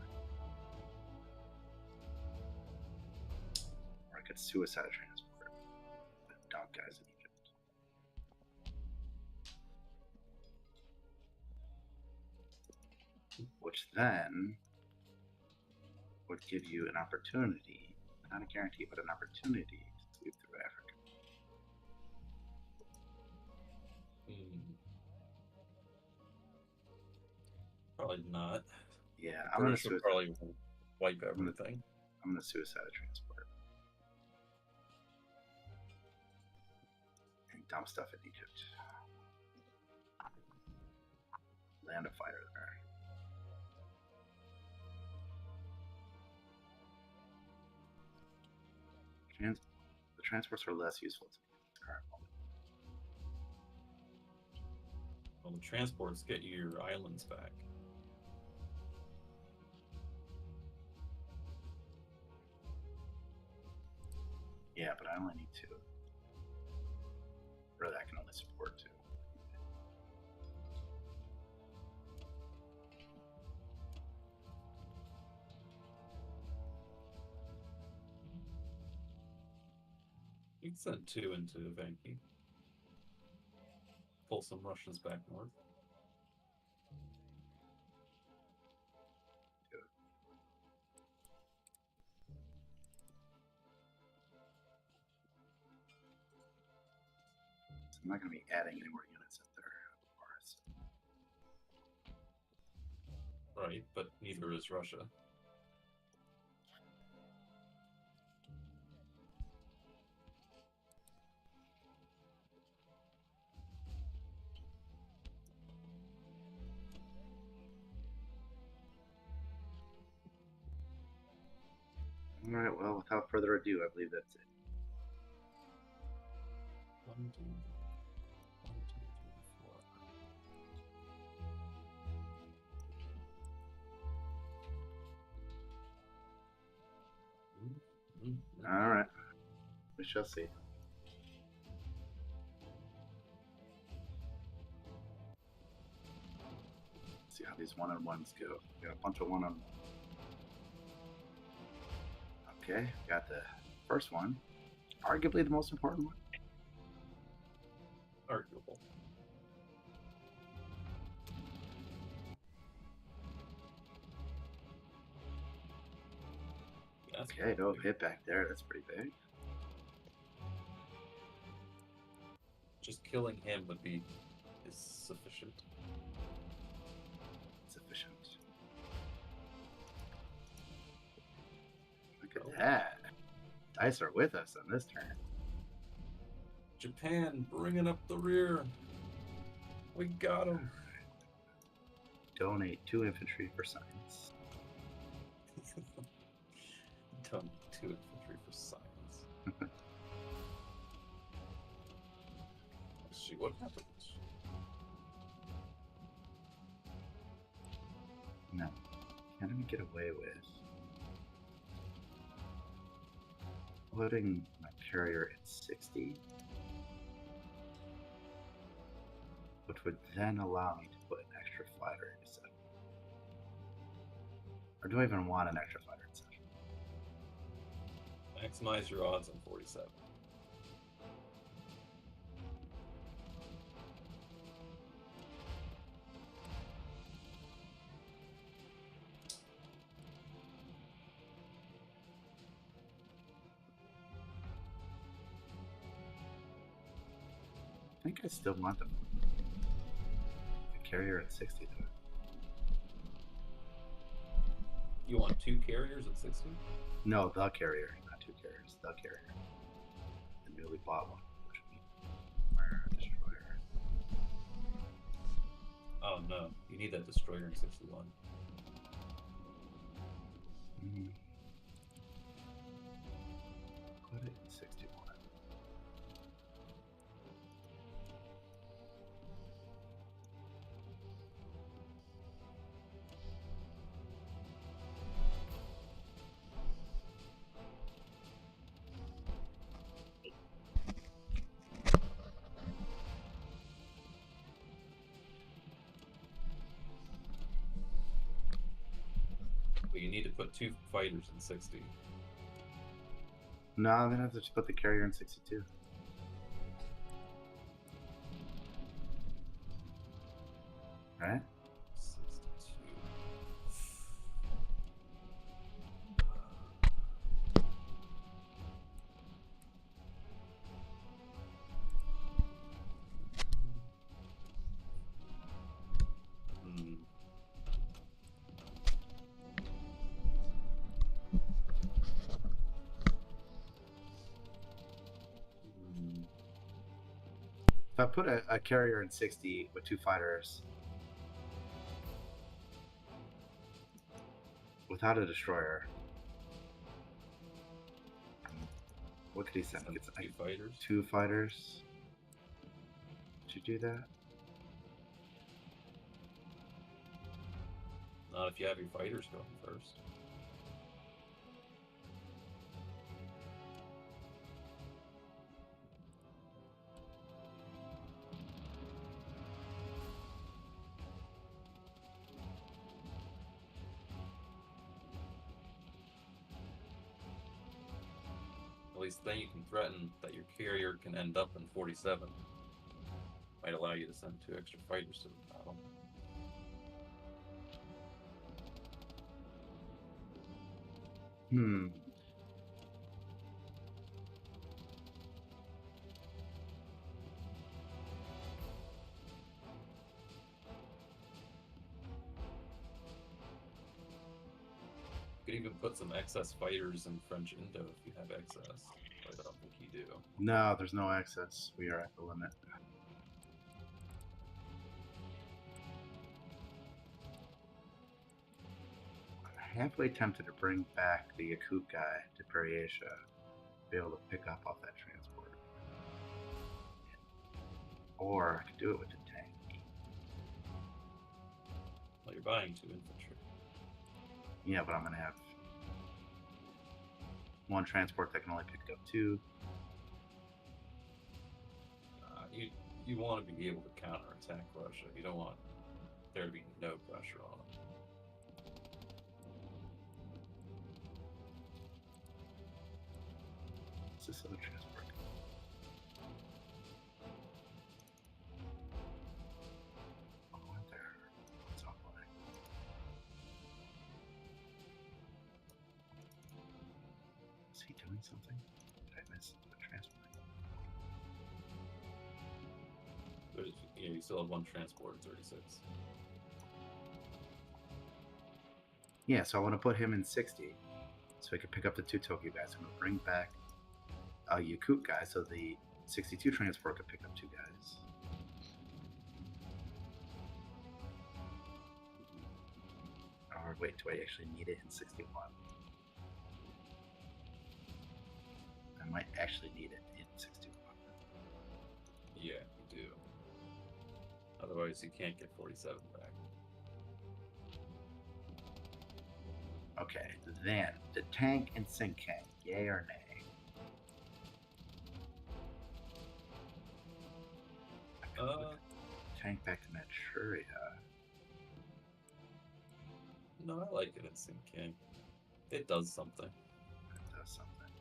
S5: Or I could suicide transport and dump guys in Egypt. Which then would give you an opportunity, not a guarantee, but an opportunity to sweep through Africa.
S4: Hmm. Probably not.
S5: Yeah,
S4: The
S5: I'm gonna
S4: British would
S5: suicide.
S4: probably wipe
S5: gonna-
S4: everything.
S5: I'm gonna suicide a transport and dump stuff in Egypt. Land a fighter there. The transports are less useful to me at the current moment.
S4: Well, the transports get you your islands back.
S5: Yeah, but I only need 2. Or that can only support 2.
S4: You can send 2 into Vanky. Pull some Russians back north.
S5: So I'm not going to be adding any more units up there.
S4: Right, but neither is Russia.
S5: All right, well, without further ado, I believe that's it.
S4: 1, 2, 1, 2, 3, 4.
S5: All right. We shall see. See how these 1-on-1s go. Got a bunch of 1-on. Okay, got the first one. Arguably the most important one.
S4: Arguable. That's
S5: Okay, no hit back there. That's pretty big.
S4: just killing him would be is sufficient.
S5: Sufficient. Look at that. Dice are with us on this turn.
S4: Japan bringing up the rear. We got him.
S5: Donate 2 infantry for science.
S4: Donate 2 infantry for science. Let's see what happens.
S5: No. Can we get away with loading my carrier at 60? Which would then allow me to put an extra fighter in 7. Or do I even want an extra fighter in 7?
S4: Maximize your odds on 47.
S5: I think I still want the carrier at 60 though.
S4: You want 2 carriers at 60?
S5: No, the carrier, not 2 carriers. The carrier. The newly bought one, which would be fire destroyer.
S4: Oh no, you need that destroyer in 61.
S5: Mm-hmm. Put it in 61.
S4: But you need to put 2 fighters in 60.
S5: No, then I have to just put the carrier in 62. Right?
S4: 62. Hmm. Hmm.
S5: If I put a carrier in 60 with 2 fighters without a destroyer, what could he send?
S4: Send
S5: It's
S4: 2
S5: like
S4: fighters.
S5: 2 fighters. Did you do that?
S4: Not if you have your fighters going first. At least then you can threaten that your carrier can end up in 47. Might allow you to send 2 extra fighters to the battle. You could even put some excess fighters in French Indo if you have excess. But I don't think you do.
S5: No, there's no excess. We are at the limit. I'm halfway tempted to bring back the Yakut guy to Periasia, be able to pick up off that transport. Or I could do it with the tank.
S4: Well, you're buying 2 infantry.
S5: Yeah, but I'm going to have 1 transport that can only pick up 2.
S4: You want to be able to counterattack Russia. You don't want there to be no pressure on them.
S5: What's this other transport? Oh, right there. What's on line? Is he doing something? Did I miss the transport?
S4: Yeah, you still have 1 transport in 36.
S5: Yeah, so I want to put him in 60, so I can pick up the 2 Tokyo guys. I'm going to bring back a Yakut guy, so the 62 transport could pick up 2 guys. Or wait, do I actually need it in 61? I might actually need it in 61.
S4: Yeah, you do. Otherwise, you can't get 47 back.
S5: Okay, then the tank and Sinkang, yay or nay? I could put the tank back to Manchuria.
S4: No, I like it in Sin King. It does something.
S5: It does something.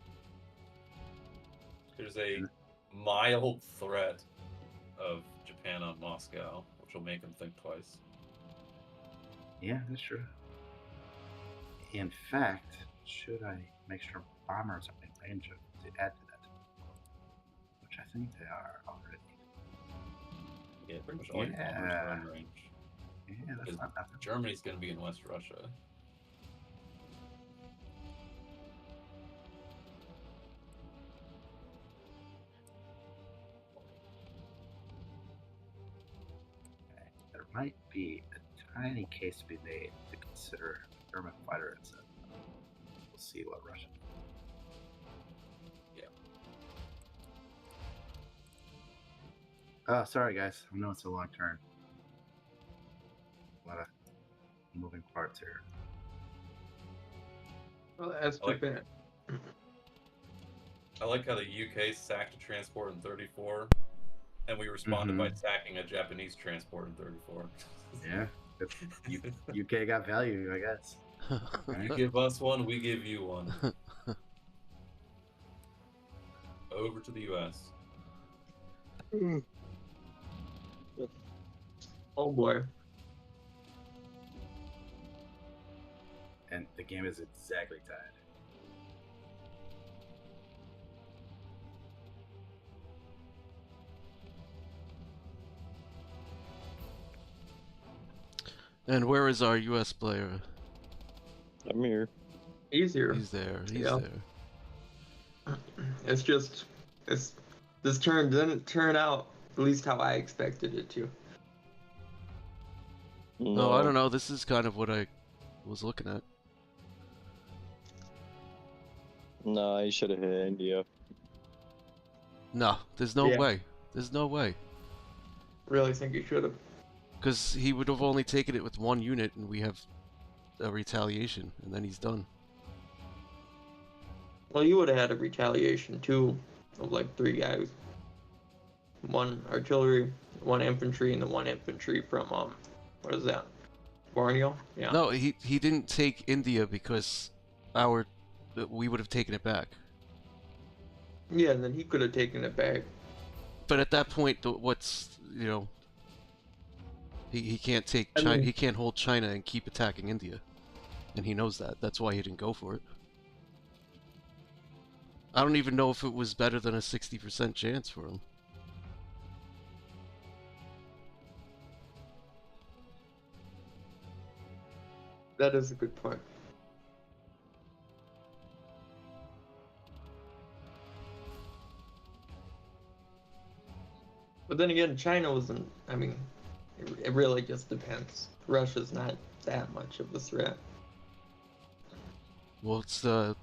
S4: There's a mild threat of Japan on Moscow, which will make them think twice.
S5: Yeah, that's true. In fact, should I make sure bombers are in range of to add to that? Which I think they are already.
S4: Yeah, pretty much all your bombers are in range.
S5: Yeah, that's
S4: Because
S5: not nothing.
S4: Germany's going to be in West Russia.
S5: Okay. There might be a tiny case to be made to consider a German fighter instead. We'll see what Russia.
S4: Yeah.
S5: Sorry guys. I know it's a long turn. A lot of moving parts here.
S3: Well, that's
S4: I like-
S3: Japan.
S4: I like how the UK sacked a transport in 34, and we responded by sacking a Japanese transport in 34.
S5: Yeah. UK got value, I guess.
S4: You give us one, we give you one. Over to the US.
S3: Oh boy.
S5: And the game is exactly tied.
S1: And where is our U.S. player?
S2: I'm here.
S3: Easier.
S1: He's there. He's
S3: Yeah.
S1: there.
S3: It's just this turn didn't turn out at least how I expected it to.
S1: No, I don't know. This is kind of what I was looking at.
S2: No, you should have hit India.
S1: No, there's no
S3: Yeah.
S1: way. There's no way.
S3: Really think you should have.
S1: Because he would have only taken it with 1 unit, and we have a retaliation, and then he's done.
S3: Well, you would have had a retaliation too, of like 3 guys. 1 artillery, 1 infantry, and the 1 infantry from what is that? Borneo? Yeah.
S1: No, he didn't take India because we would have taken it back.
S3: Yeah, and then he could have taken it back.
S1: But at that point, what's he can't take
S3: I
S1: China.
S3: mean-
S1: He can't hold China and keep attacking India, and he knows that. That's why he didn't go for it. I don't even know if it was better than a 60% chance for him.
S3: That is a good point. But then again, China wasn't. I mean, it really just depends. Russia's not that much of a threat.
S1: What's the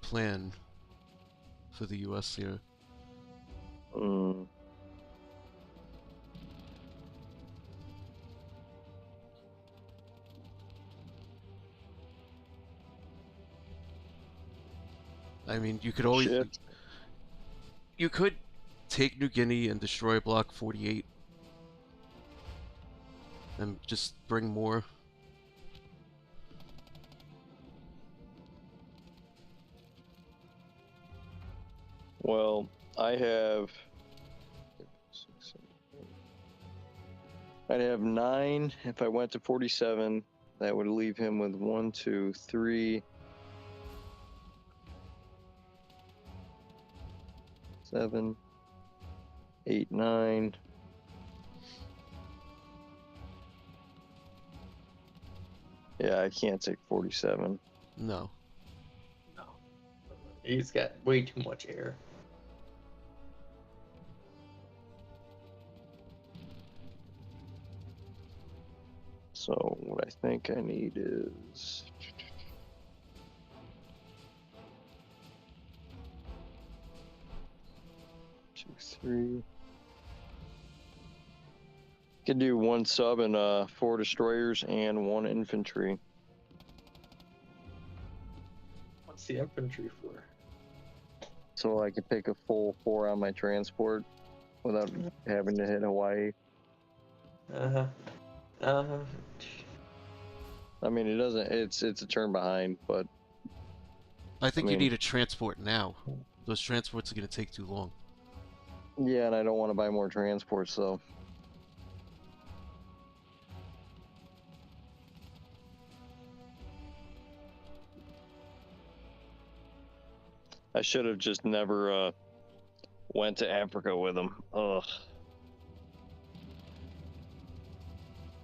S1: plan for the U.S. here?
S2: Mm.
S1: I mean, you could always
S2: Shit.
S1: you could take New Guinea and destroy Block 48, and just bring more.
S2: Well, I have. I'd have 9. If I went to 47, that would leave him with 1, 2, 3, 7, 8, 9. Yeah, I can't take 47.
S1: No.
S3: No, he's got way too much air.
S2: So what I think I need is 2, 3. Could do 1 sub and 4 destroyers and 1 infantry.
S3: What's the infantry for?
S2: So I could pick a full 4 on my transport without having to hit Hawaii.
S3: Uh huh.
S2: I mean, it doesn't. It's a turn behind, but
S1: I think
S2: I
S1: you
S2: mean-
S1: need a transport now. Those transports are going to take too long.
S2: yeah, and I don't want to buy more transports, so I should have just never went to Africa with them. Ugh.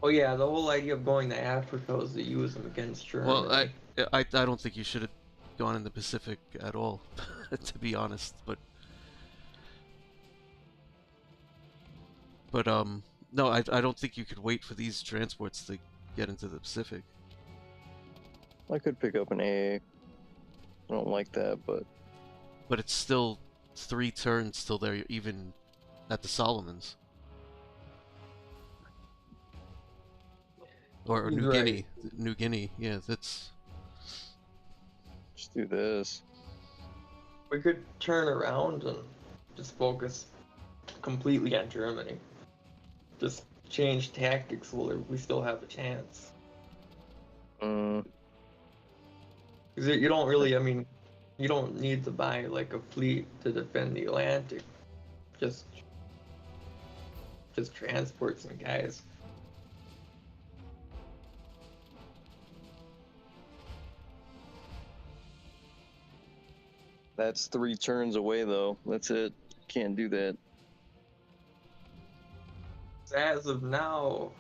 S3: Oh yeah, the whole idea of going to Africa was to use them against Germany.
S1: Well, I don't think you should have gone in the Pacific at all, to be honest. But no, I don't think you could wait for these transports to get into the Pacific.
S2: I could pick up an AA. I don't like that, but
S1: But it's still 3 turns till they're even at the Solomons. Or
S3: He's
S1: New
S3: right.
S1: Guinea. New Guinea, yeah, that's...
S2: just do this.
S3: We could turn around and just focus completely on Germany. Just change tactics while we still have a chance.
S2: Mm,
S3: Because you don't really, I mean, you don't need to buy like a fleet to defend the Atlantic. Just transport some guys.
S2: that's 3 turns away, though. That's it. Can't do that.
S3: As of now,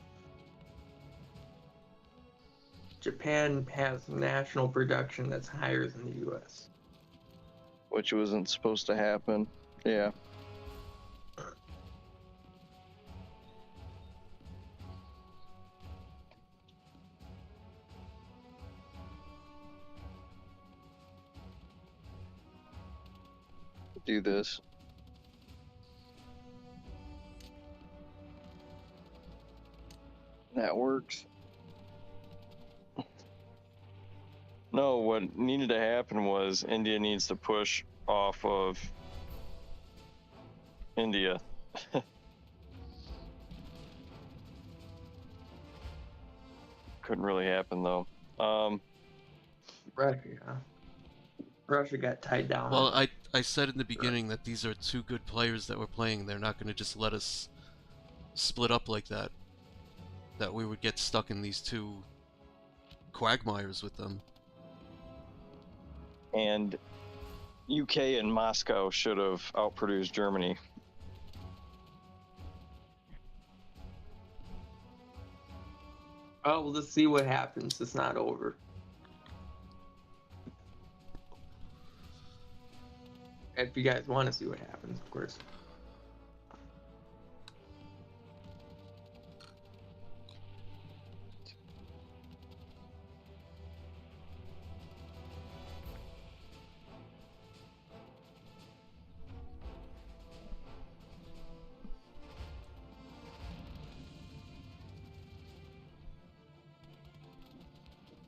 S3: Japan has national production that's higher than the U.S.
S2: Which wasn't supposed to happen. Yeah. Do this. That works. No, what needed to happen was India needs to push off of India. Couldn't really happen though.
S3: Russia got tied down.
S1: Well, I I said in the beginning that these are two good players that we're playing. They're not going to just let us split up like that. That we would get stuck in these two quagmires with them.
S2: And UK and Moscow should have outproduced Germany.
S3: Oh, we'll just see what happens. It's not over. If you guys want to see what happens, of course.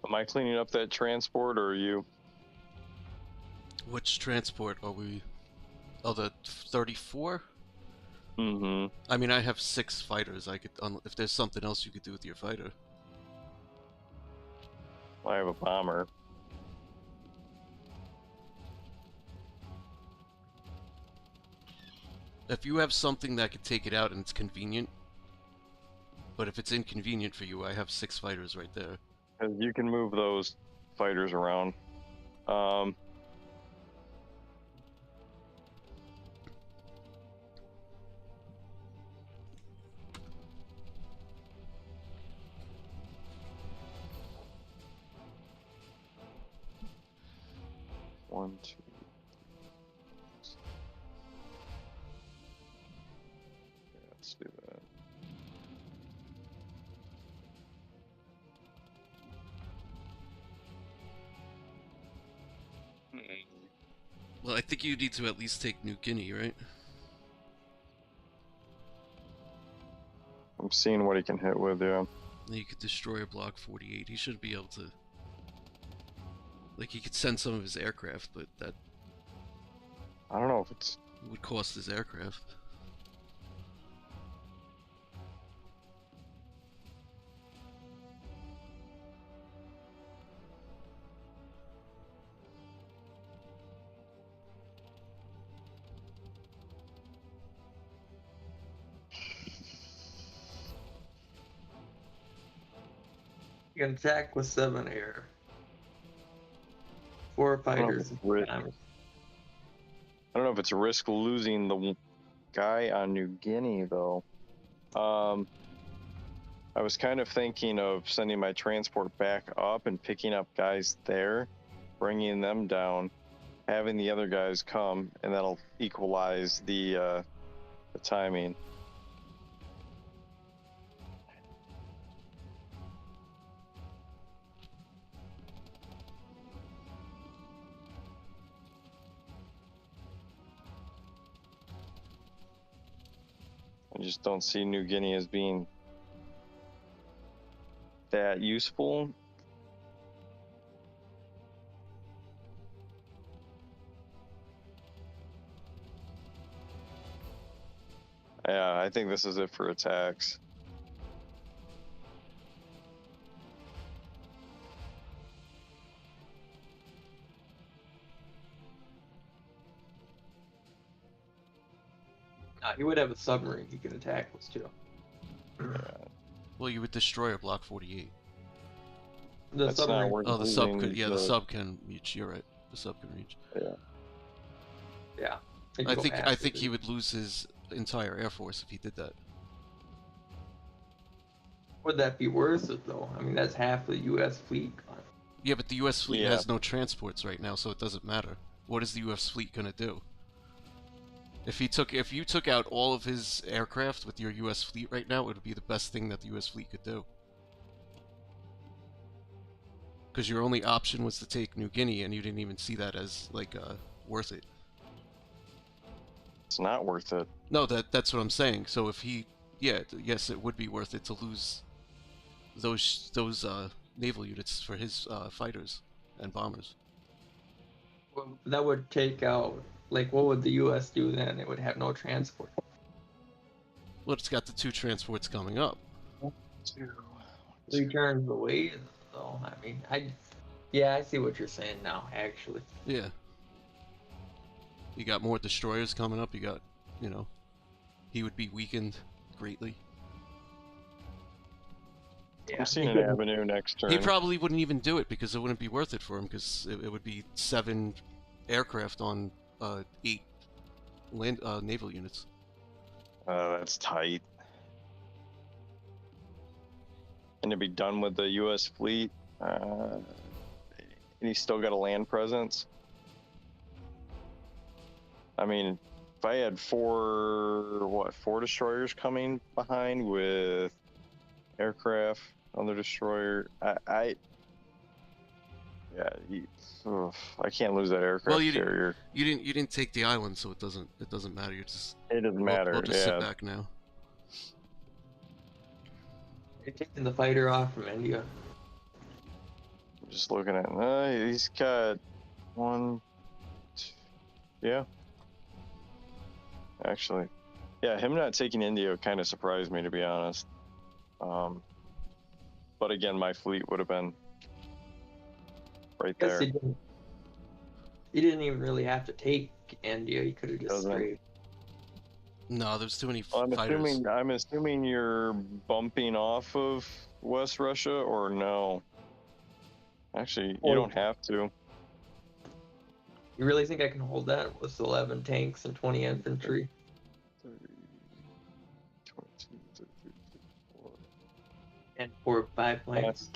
S2: Am I cleaning up that transport, or are you?
S1: Which transport are we? Oh, the 34?
S2: Mm-hmm.
S1: I mean, I have 6 fighters. I could, if there's something else you could do with your fighter.
S2: I have a bomber.
S1: If you have something that could take it out and it's convenient, but if it's inconvenient for you, I have 6 fighters right there.
S2: You can move those fighters around. One, two. Yeah, let's do that.
S1: Well, I think you need to at least take New Guinea, right?
S2: I'm seeing what he can hit with, yeah.
S1: You could destroy a Block 48. He should be able to... Like, he could send some of his aircraft, but that
S2: I don't know if it's...
S1: would cost his aircraft.
S3: You can attack with 7 air. 4 fighters.
S2: I don't know if it's a risk losing the guy on New Guinea, though. I was kind of thinking of sending my transport back up and picking up guys there, bringing them down, having the other guys come, and that'll equalize the timing. I just don't see New Guinea as being that useful. Yeah, I think this is it for attacks.
S3: He would have a submarine he can attack with too.
S1: Well, you would destroy a Block 48.
S3: The
S2: That's not
S3: submarine.
S2: worth
S1: Oh, the sub
S2: losing
S1: could... Yeah, the sub can reach. You're right. The sub can reach.
S3: Yeah.
S1: I think he would lose his entire air force if he did that.
S3: Would that be worth it though? I mean, that's half the U.S. fleet gone.
S1: Yeah, but the U.S. fleet
S2: Yeah.
S1: has no transports right now, so it doesn't matter. What is the U.S. fleet gonna do? If you took out all of his aircraft with your U.S. fleet right now, it would be the best thing that the U.S. fleet could do. Because your only option was to take New Guinea, and you didn't even see that as like worth it.
S2: It's not worth it.
S1: No, that's what I'm saying. So if he, yes, it would be worth it to lose those naval units for his fighters and bombers.
S3: Well, that would take out. Like, what would the U.S. do then? It would have no transport.
S1: Well, it's got the 2 transports coming up.
S3: 3 turns away, though. I mean, I see what you're saying now. Actually,
S1: Yeah. You got more destroyers coming up. You got, you know, he would be weakened greatly.
S2: I'm seeing an avenue next turn.
S1: He probably wouldn't even do it because it wouldn't be worth it for him because it would be 7 aircraft on 8 naval units.
S2: That's tight. And to be done with the U.S. fleet, and he's still got a land presence. I mean, if I had 4 destroyers coming behind with aircraft on the destroyer, I can't lose that aircraft carrier.
S1: You didn't take the island, so it doesn't matter. You're just
S2: It doesn't matter.
S1: We'll just sit back now.
S3: You're taking the fighter off from India.
S2: I'm just looking at. He's got 1, 2, yeah. Actually, yeah, him not taking India kind of surprised me, to be honest. But again, my fleet would have been right there.
S3: You didn't even really have to take India. You could have just straight.
S1: No, there's too many
S2: I'm
S1: fighters.
S2: I'm assuming you're bumping off of West Russia, or no? Actually, you don't have to.
S3: You really think I can hold that with 11 tanks and 20 infantry?
S2: 30, 22, 33, 34.
S3: And 4 or 5 planes?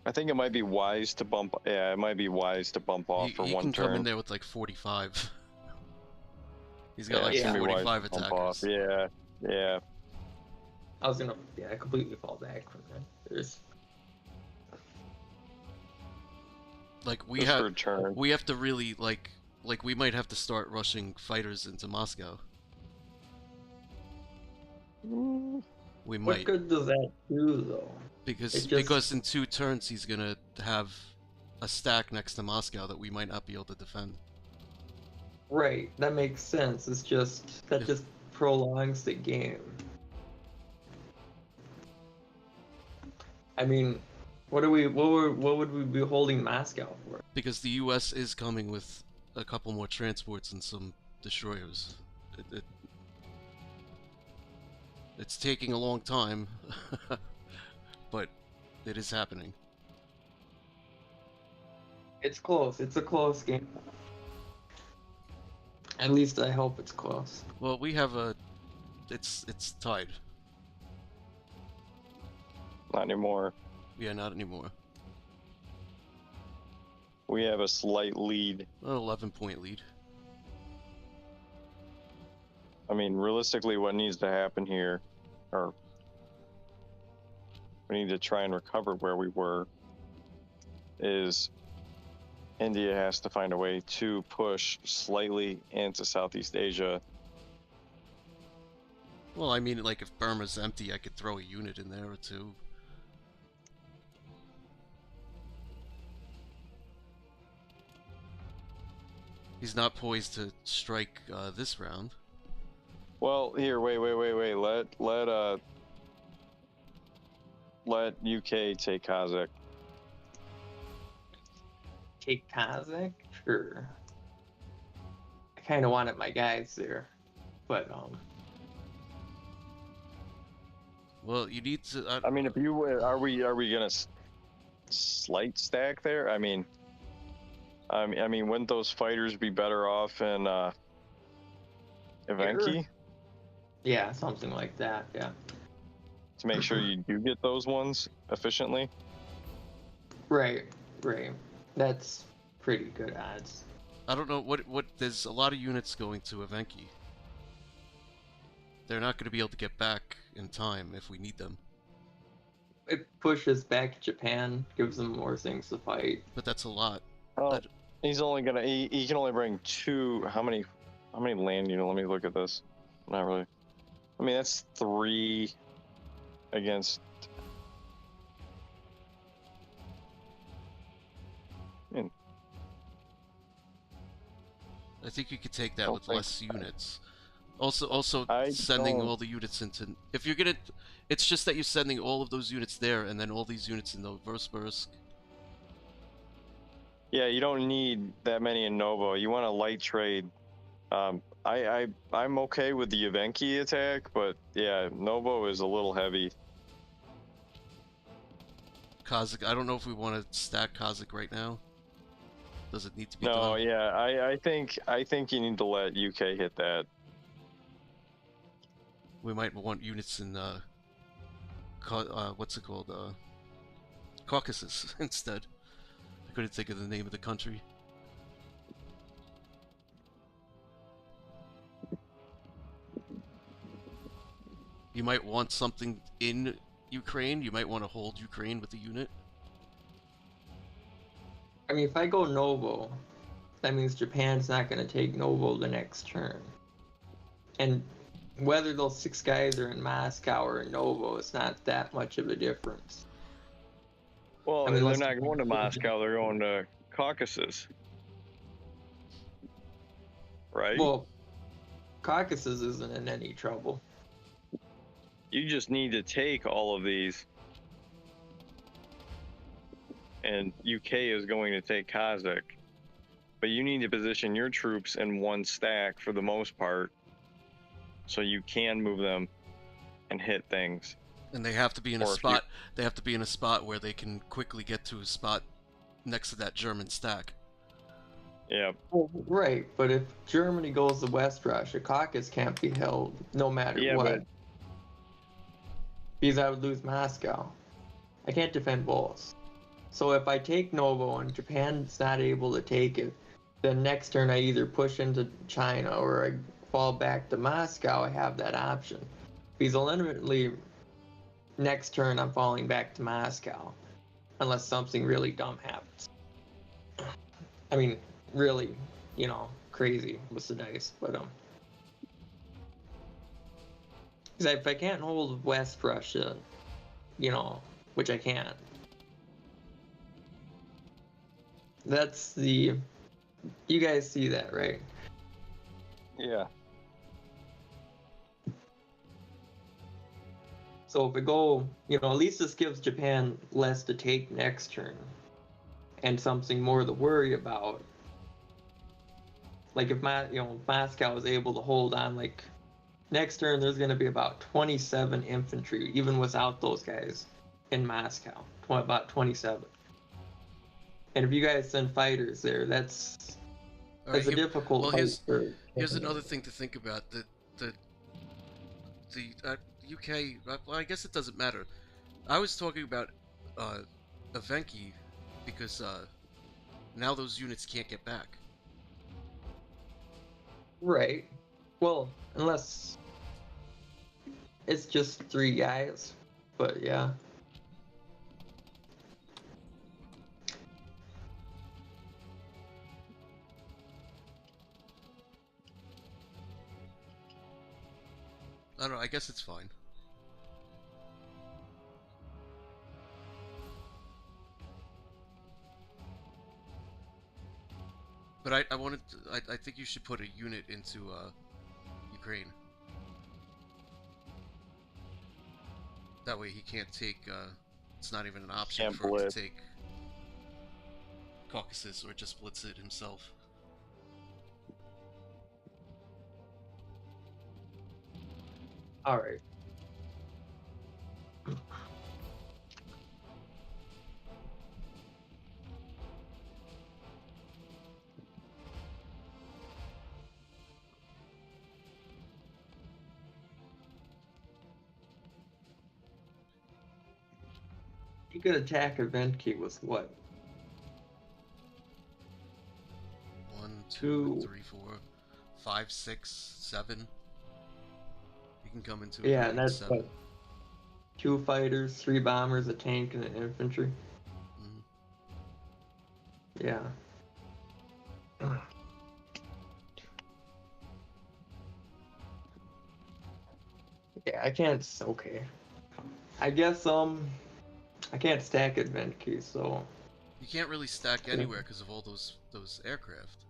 S2: I think it might be wise to bump. Yeah, it might be wise to bump off for 1 turn.
S1: He can come in there with like 45. He's got like 45 attackers.
S2: Yeah, yeah.
S3: I was gonna, completely fall back from that.
S1: Like we have to really like we might have to start rushing fighters into Moscow. We might.
S3: What good does that do, though?
S1: Because in 2 turns he's gonna have a stack next to Moscow that we might not be able to defend.
S3: Right, that makes sense. It's just just prolongs the game. I mean, what would we be holding Moscow for?
S1: Because the U.S. is coming with a couple more transports and some destroyers. It's taking a long time, but it is happening.
S3: It's close. It's a close game. At least I hope it's close.
S1: Well, we have it's tied.
S2: Not anymore.
S1: Yeah, not anymore.
S2: We have a slight lead.
S1: An 11-point lead.
S2: I mean, realistically, what needs to happen here, or we need to try and recover where we were, is India has to find a way to push slightly into Southeast Asia.
S1: Well, I mean, like, if Burma's empty, I could throw a unit in there or 2. He's not poised to strike this round.
S2: Well, here, wait. Let UK take Kazakh.
S3: Take Kazakh? Sure. I kind of wanted my guys there, but
S1: Well, you need to.
S2: I mean, if you are we gonna slight stack there? I mean, wouldn't those fighters be better off in Evenki?
S3: Sure. Yeah, something like that. Yeah.
S2: To make sure you do get those ones efficiently.
S3: Right. That's pretty good odds.
S1: I don't know what. There's a lot of units going to Evenki. They're not going to be able to get back in time if we need them.
S3: It pushes back Japan, gives them more things to fight.
S1: But that's a lot.
S2: Oh, he's only gonna. He can only bring 2. How many land units? Let me look at this. Not really. I mean, that's 3 against.
S1: I think you could take that with less units. Also sending all the units into. If you're gonna, it's just that you're sending all of those units there, and then all these units in Novosibirsk.
S2: Yeah, you don't need that many in Novo. You want a light trade. I'm okay with the Evenki attack, but yeah, Novo is a little heavy.
S1: Kazakh, I don't know if we want to stack Kazakh right now. Does it need to be
S2: No,
S1: done?
S2: yeah, I think you need to let UK hit that.
S1: We might want units in what's it called? Caucasus instead. I couldn't think of the name of the country. You might want something in Ukraine. You might want to hold Ukraine with a unit.
S3: I mean, if I go Novo, that means Japan's not going to take Novo the next turn. And whether those 6 guys are in Moscow or in Novo, it's not that much of a difference.
S2: Well,
S3: I mean,
S2: they're not going to Moscow. They're going to Caucasus, right?
S3: Well, Caucasus isn't in any trouble.
S2: You just need to take all of these. And UK is going to take Kazakh. But you need to position your troops in one stack for the most part, so you can move them and hit things.
S1: And they have to be in a spot. They have to be in a spot where they can quickly get to a spot next to that German stack.
S2: Yeah.
S3: Well, right, but if Germany goes to West Russia, Caucasus can't be held no matter what.
S2: But...
S3: because I would lose Moscow. I can't defend both. So if I take Novo and Japan's not able to take it, then next turn I either push into China or I fall back to Moscow. I have that option. Because ultimately, next turn I'm falling back to Moscow. Unless something really dumb happens. I mean, really, crazy with the dice. But, because if I can't hold West Russia, which I can't, that's the... You guys see that, right?
S2: Yeah.
S3: So if we go, at least this gives Japan less to take next turn. And something more to worry about. Like if Moscow is able to hold on, like next turn there's going to be about 27 infantry, even without those guys in Moscow. About 27. And if you guys send fighters there, that's a difficult.
S1: Well, here's another thing to think about. The UK. Well, I guess it doesn't matter. I was talking about Evenki because now those units can't get back.
S3: Right. Well, unless it's just 3 guys, but yeah.
S1: I don't know, I guess it's fine. But I think you should put a unit into Ukraine. That way he can't take, it's not even an option for him to take Caucasus or just blitz it himself.
S3: All right. You could attack event key with what?
S1: 1, 2, 3, 4, 5, 6, 7. You can come into
S3: and that's
S1: 7.
S3: what, 2 fighters, 3 bombers, a tank, and an infantry. Mm-hmm. Yeah. Yeah, I can't. Okay. I guess I can't stack event keys, so.
S1: You can't really stack anywhere because of all those aircraft.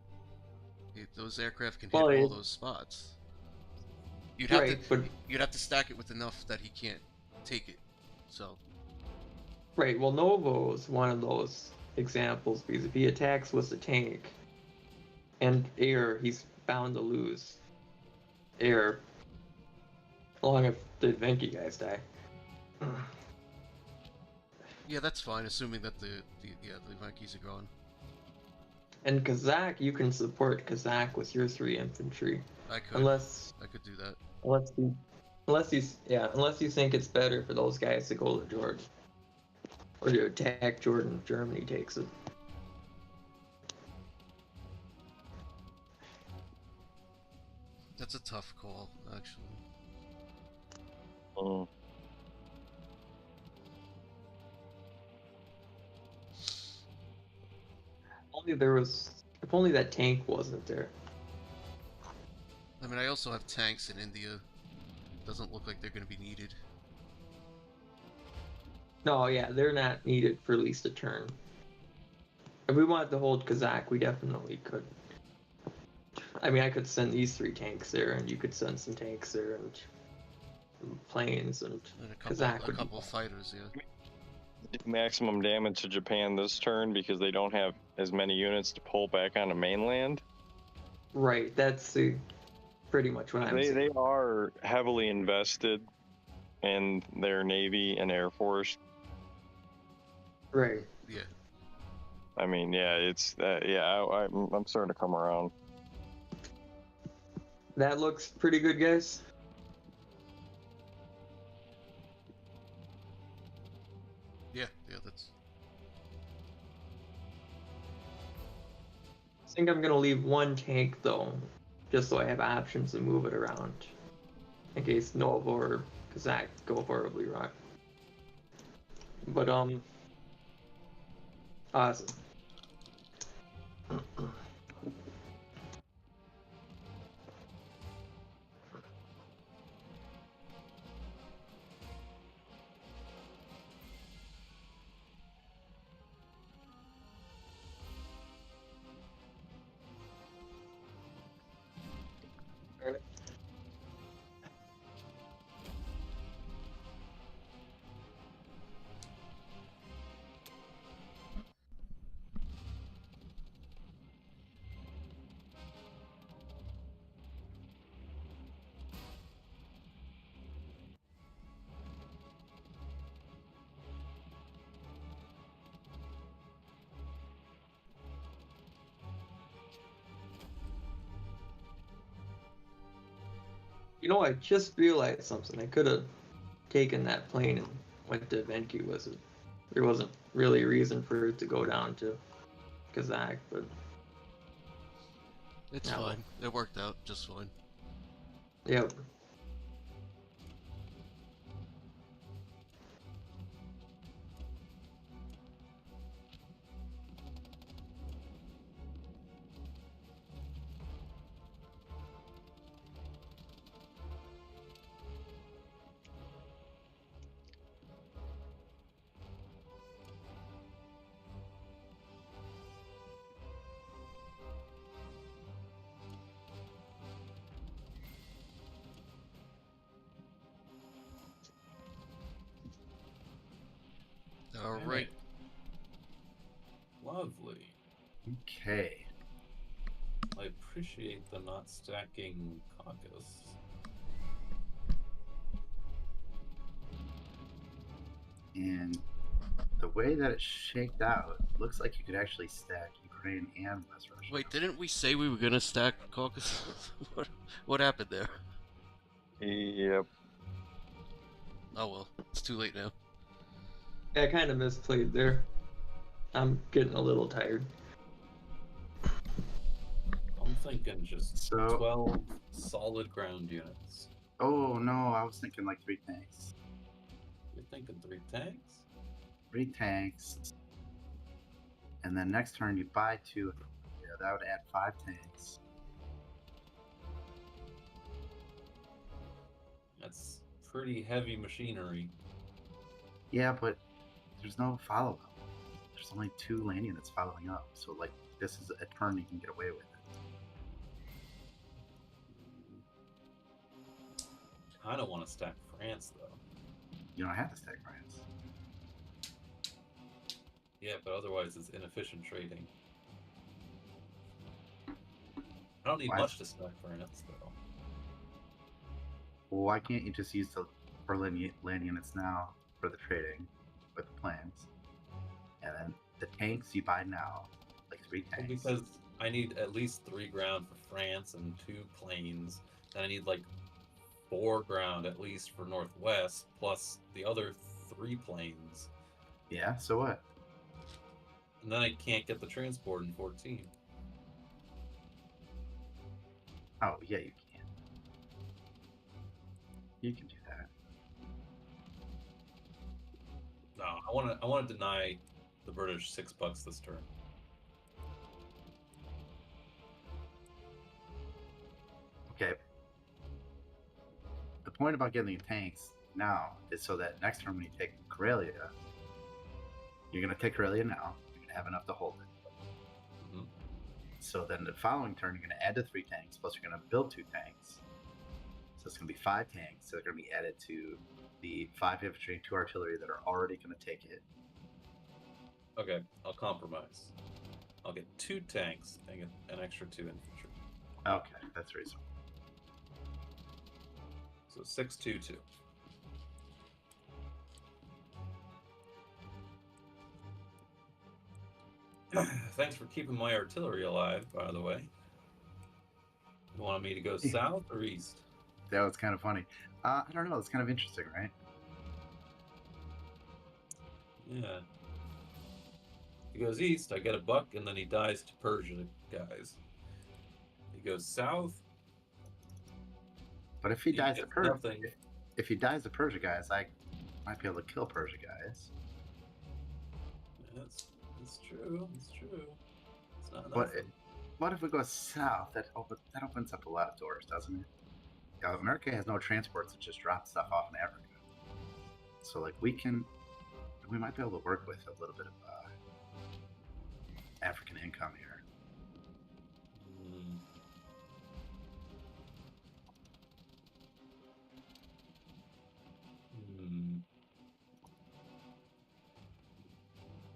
S1: Those aircraft can hit all those spots. You'd have to stack it with enough that he can't take it. So.
S3: Right. Well, Novo is one of those examples, because if he attacks with a tank and air, he's bound to lose air, along if the Venki guys die.
S1: Yeah, that's fine, assuming that the Vikings are gone.
S3: And Kazakh, you can support Kazakh with your 3 infantry,
S1: I could do that.
S3: unless you think it's better for those guys to go to Jordan, or to attack Jordan if Germany takes it.
S1: That's a tough call, actually.
S2: Mm.
S3: If only that tank wasn't there.
S1: I mean, I also have tanks in India. Doesn't look like they're going to be needed.
S3: No, yeah, they're not needed for at least a turn. If we wanted to hold Kazakh, we definitely could. I mean, I could send these 3 tanks there, and you could send some tanks there, and planes, and Kazakh
S1: a couple fighters, yeah.
S2: Do maximum damage to Japan this turn because they don't have as many units to pull back onto mainland.
S3: Right, that's pretty much what I'm saying.
S2: They are heavily invested in their Navy and Air Force.
S3: Right.
S1: Yeah.
S2: I mean, yeah, it's I'm starting to come around.
S3: That looks pretty good, guys.
S1: Yeah, that's...
S3: I think I'm gonna leave 1 tank though, just so I have options to move it around, in case Nova or Kazakh go horribly wrong. But awesome. You know, I just realized something. I could have taken that plane and went to Venki with it. There wasn't really a reason for it to go down to Kazakh, but
S1: It's
S3: Yeah, well.
S1: fine. It worked out just fine.
S3: yep.
S1: Alright.
S4: Lovely.
S5: Okay.
S4: I appreciate the not stacking caucus.
S5: And the way that it's shaped out, looks like you could actually stack Ukraine and West Russia.
S1: Wait, didn't we say we were gonna stack Caucasus? what happened there?
S2: Yep.
S1: Oh well, it's too late now.
S3: Yeah, I kind of misplayed there. I'm getting a little tired.
S4: I'm thinking just
S5: So-
S4: 12 solid ground units.
S5: Oh no, I was thinking like 3 tanks.
S4: You're thinking 3 tanks?
S5: 3 tanks. And then next turn you buy 2. Yeah, that would add 5 tanks.
S4: That's pretty heavy machinery.
S5: Yeah, but there's no follow up. There's only 2 land units following up. So like this is a turn you can get away with it.
S4: I don't want to stack France though.
S5: You don't have to stack France.
S4: Yeah, but otherwise it's inefficient trading. I don't need
S5: Why?
S4: much to stack France, though.
S5: Well, why can't you just use the Berlin land units now for the trading with the planes? And then the tanks you buy now, like 3
S4: Well,
S5: tanks.
S4: because I need at least 3 ground for France and 2 planes. And I need like 4 ground at least for Northwest, plus the other 3 planes.
S5: Yeah, so what?
S4: And then I can't get the transport in 14.
S5: Oh, yeah, you can. You can do that.
S4: No, I want to deny the British $6 this turn.
S5: Okay. The point about getting the tanks now is so that next turn when you take Karelia, you're going to take Karelia now. You're going to have enough to hold it.
S4: Mhm.
S5: So then the following turn, you're going to add the 3 tanks, plus you're going to build 2 tanks. So it's going to be 5 tanks. So they're going to be added to the 5 infantry and 2 artillery that are already going to take it.
S4: Okay, I'll compromise. I'll get 2 tanks and get an extra 2 infantry.
S5: Okay, that's reasonable.
S4: So 6-2-2. Thanks for keeping my artillery alive, by the way. You wanted me to go south or east?
S5: That was kind of funny. I don't know. It's kind of interesting, right?
S4: Yeah. He goes east, I get a buck, and then he dies to Persia guys. He goes south.
S5: But if he dies to
S4: gets
S5: Persia,
S4: nothing.
S5: if he dies to Persia guys, I might be able to kill Persia guys.
S4: That's true. It's true. It's not
S5: But
S4: nothing.
S5: what if we go south? That opens up a lot of doors, doesn't it? Yeah, America has no transports that just drop stuff off in Africa. So like we might be able to work with a little bit of African income here.
S4: Mm. Mm.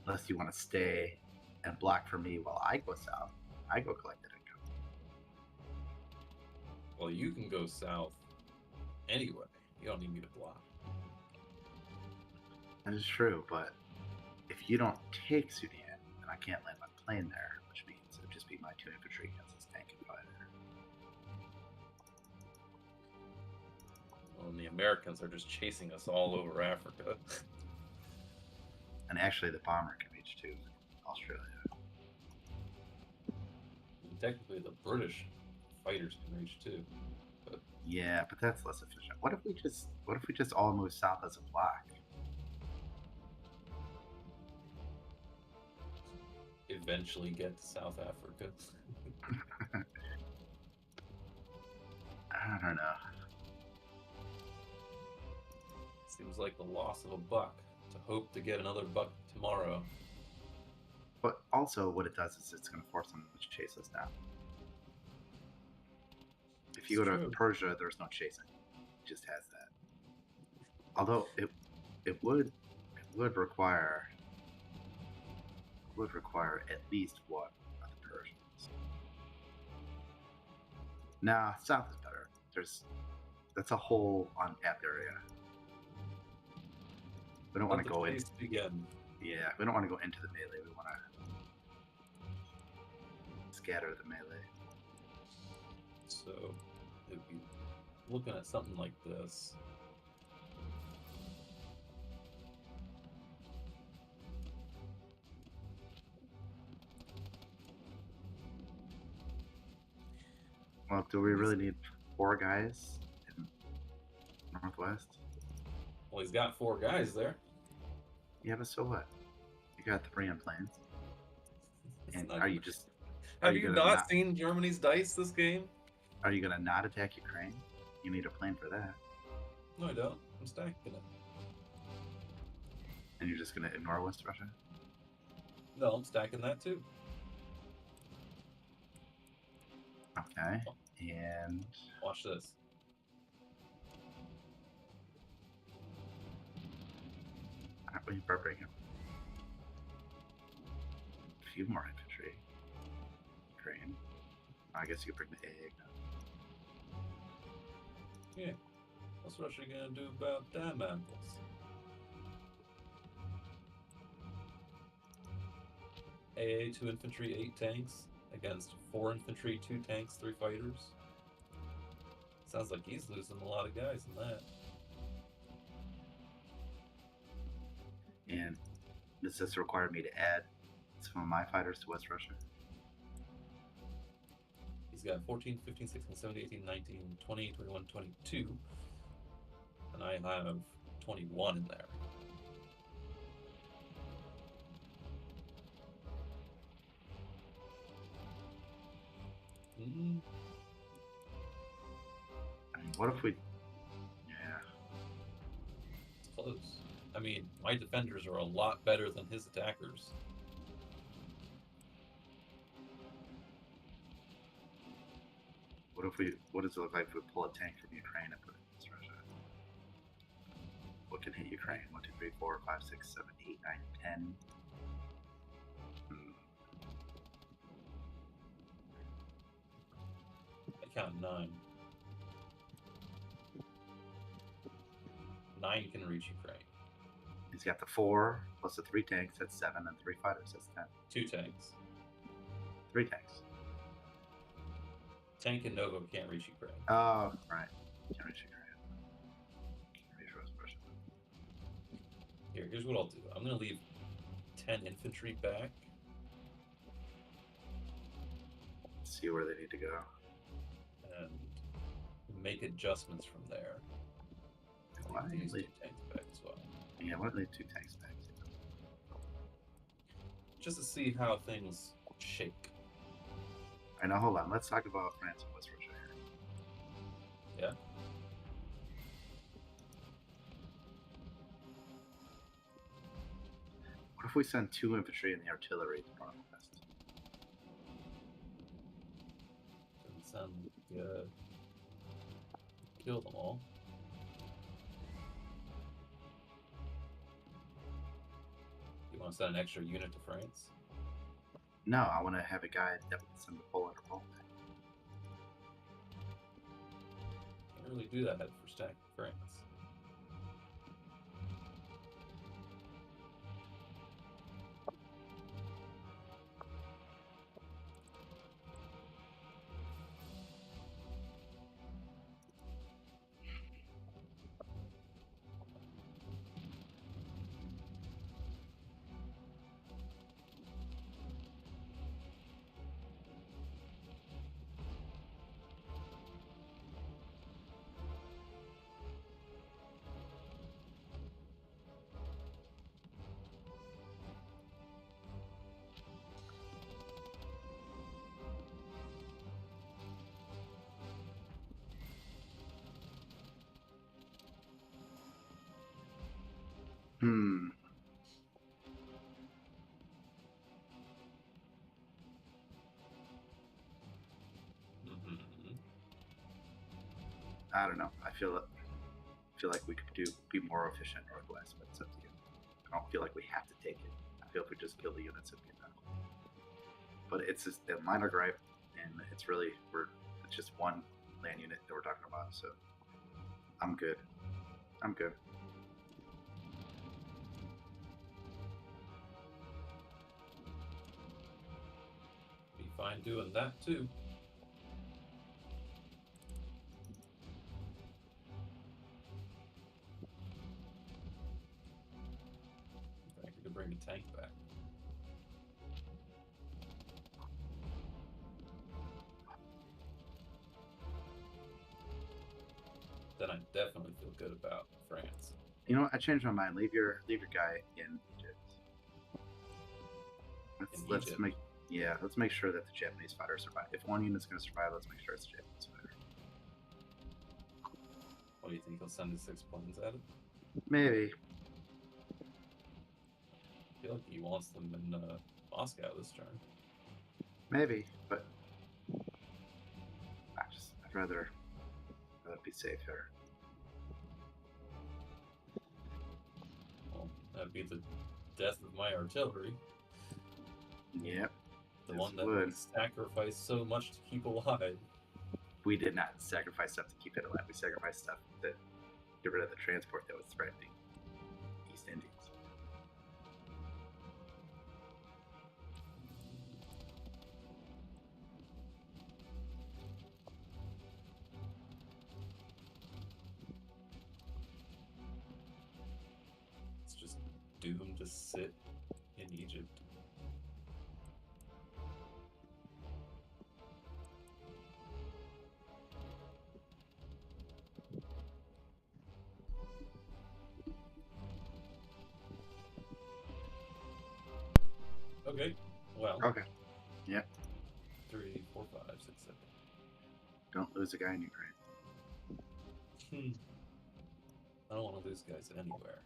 S5: Unless you want to stay and block for me while I go south. I go collect that income.
S4: Well, you can go south anyway. You don't need me to block.
S5: That is true, but if you don't take Sudan, then I can't land my plane there, which means it would just be my 2 infantry against this tank and fighter.
S4: Well, and the Americans are just chasing us all over Africa.
S5: And actually, the bomber can reach to Australia.
S4: And technically, the British fighters can reach too. But
S5: Yeah, but that's less efficient. What if we just all move south as a block?
S4: eventually get to South Africa.
S5: I don't know.
S4: Seems like the loss of a buck to hope to get another buck tomorrow.
S5: But also, what it does is it's going to force them to chase us down. If you
S4: It's
S5: go to
S4: true.
S5: Persia, there's no chasing. It just has that. Although it would require at least one of the Persians. Nah, south is better. That's a whole untapped area. We don't want
S4: Let
S5: to
S4: the
S5: go in.
S4: chase begin.
S5: Yeah, we don't want to go into the melee. We want to scatter the melee.
S4: So, if you looking at something like this,
S5: Well, do we really need 4 guys in Northwest?
S4: well, he's got 4 guys there.
S5: Yeah, but so what? You got 3 on planes.
S4: It's
S5: And
S4: not
S5: are you
S4: gonna-
S5: just
S4: Have
S5: you
S4: you
S5: gonna
S4: not seen Germany's dice this game?
S5: are you gonna not attack Ukraine? You need a plane for that.
S4: No, I don't. I'm stacking it.
S5: And you're just gonna ignore West Russia?
S4: No, I'm stacking that too.
S5: Okay. And
S4: Watch this.
S5: aren't we preparing him? few more infantry. Train. I guess you could bring the egg.
S4: Yeah. What's Russia gonna do about damn apples? AA 2 infantry, 8 tanks against 4 infantry, 2 tanks, 3 fighters. Sounds like he's losing a lot of guys in that.
S5: And does this require me to add some of my fighters to West Russia?
S4: He's got 14, 15, 16, 17, 18, 19, 20, 21, 22. And I have 21 in there. Mm,
S5: I mean, what if we... Yeah.
S4: it's close. I mean, my defenders are a lot better than his attackers.
S5: What does it look like if we pull a tank from Ukraine and put it in West Russia? What can hit Ukraine? 1, 2, 3, 4, 5, 6, 7, 8, 9, 10.
S4: I count 9. 9 can reach Ukraine.
S5: He's got the 4 plus the 3 tanks, that's 7, and 3 fighters, that's 10.
S4: 2 tanks.
S5: 3 tanks.
S4: Tank and Novo can't reach Ukraine.
S5: Oh, right. Can't reach Ukraine. Can't reach West Russia.
S4: Here's what I'll do. I'm going to leave 10 infantry back.
S5: See where they need to go.
S4: And make adjustments from there.
S5: Why
S4: Leave these 2
S5: leave-
S4: tanks back as well.
S5: Yeah, why don't they 2 tanks back?
S4: Just to see how things shake.
S5: Alright, now hold on. Let's talk about France and West Russia here.
S4: Yeah?
S5: What if we send 2 infantry and the artillery to front of the west?
S4: Doesn't sound good. Kill them all. You want to send an extra unit to France?
S5: No, I want to have a guy that would send to Poland or Poland.
S4: Can't really do that at first attack France.
S5: Hmm.
S4: Mm-hmm.
S5: I don't know. I feel like we could be more efficient northwest, but it's up to you. I don't feel like we have to take it. I feel if we just kill the units, it'd be enough. But it's just a minor gripe, and it's really it's just one land unit that we're talking about. So I'm good. I'm good.
S4: Be fine doing that too. I could bring the tank back. Then I definitely feel good about France.
S5: You know what? I changed my mind. Leave your guy in Egypt. Let's
S4: Egypt?
S5: let's make sure that the Japanese fighter survive. If one unit's going to survive, let's make sure it's a Japanese fighter.
S4: What do you think? He'll send his 6 planes at it?
S5: Maybe.
S4: I feel like he wants them in Moscow this turn.
S5: Maybe, but I'd rather be safe here.
S4: Well, that'd be the death of my artillery.
S5: Yep.
S4: The
S5: This
S4: one that
S5: would.
S4: we sacrificed so much to keep alive.
S5: We did not sacrifice stuff to keep it alive. We sacrificed stuff to get rid of the transport that was threatening East Indies.
S4: It's just doomed to sit in Egypt. Okay. Well.
S5: Okay. Yep.
S4: 3, 4, 5, 6, 7.
S5: Don't lose a guy in Ukraine.
S4: I don't want to lose guys anywhere.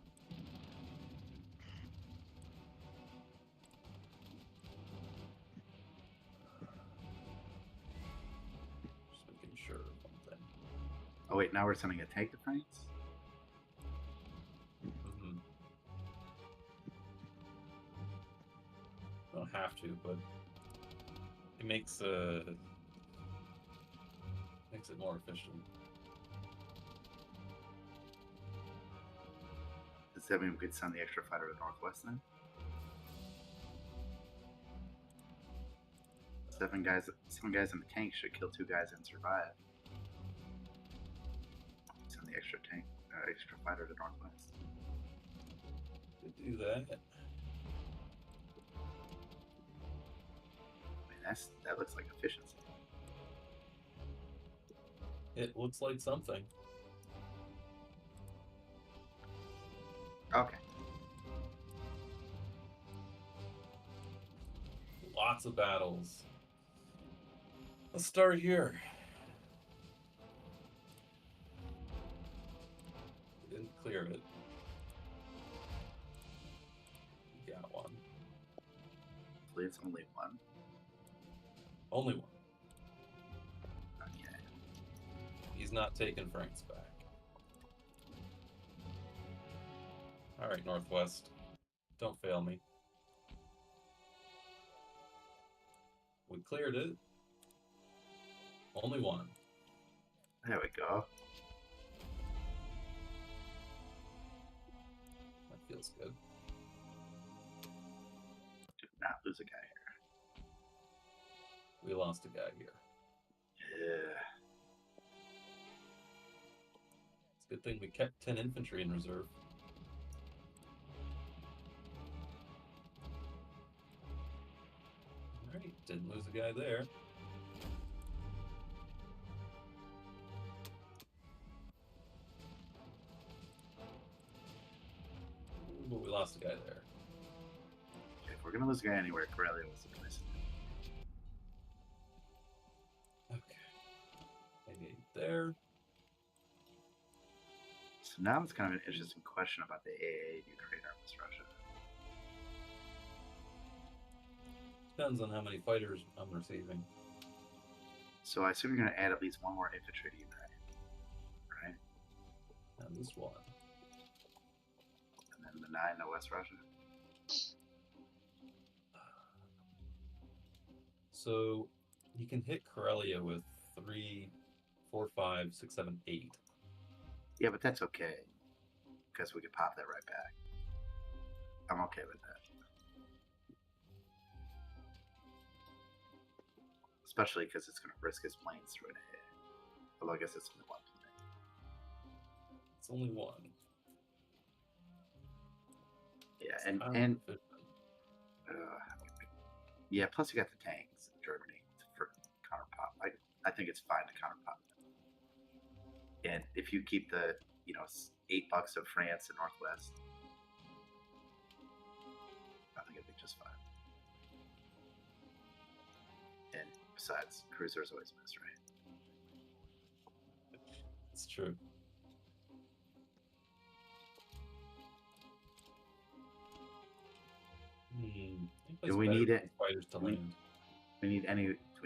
S4: Just making sure of one thing.
S5: Oh wait, now we're sending a tank to France?
S4: Mm-hmm. I don't have to, but it makes it more efficient.
S5: Does that mean we could send the extra fighter to Northwest then? 7 guys in the tank should kill 2 guys and survive. Send the extra fighter to Northwest.
S4: Could do that.
S5: I mean, that looks like efficiency.
S4: It looks like something.
S5: Okay.
S4: Lots of battles. Let's start here. We didn't clear it. We got one.
S5: Hopefully it's only 1.
S4: Only one.
S5: Okay.
S4: He's not taking Frank's back. Alright, Northwest. Don't fail me. We cleared it. Only one.
S5: There we go.
S4: That feels good.
S5: Did not lose a guy here.
S4: We lost a guy here.
S5: Yeah.
S4: It's a good thing we kept 10 infantry in reserve. Alright, didn't lose a guy there. Ooh, but we lost a guy there.
S5: If we're gonna lose a guy anywhere, Corellia was the place.
S4: Okay. 88 there.
S5: So now it's kind of an interesting question about the AA Ukraine versus Russia.
S4: Depends on how many fighters I'm receiving.
S5: So I assume you're going to add at least 1 more infantry to Ukraine, right?
S4: And this one.
S5: And then the 9 to West Russia.
S4: So you can hit Karelia with 3, 4, 5, 6, 7, 8.
S5: Yeah, but that's okay, because we could pop that right back. I'm okay with that. Especially because it's going to risk his planes through an AA. Although I guess it's only 1 plane.
S4: It's only 1.
S5: Yeah,
S4: It's
S5: yeah. Plus you got the tanks in Germany for counter pop. I think it's fine to counter pop them. And if you keep the $8 of France and Northwest, I think it'd be just fine. And besides, cruisers always miss, right?
S4: It's true.
S5: Do we need it?
S4: Fighters to land.
S5: We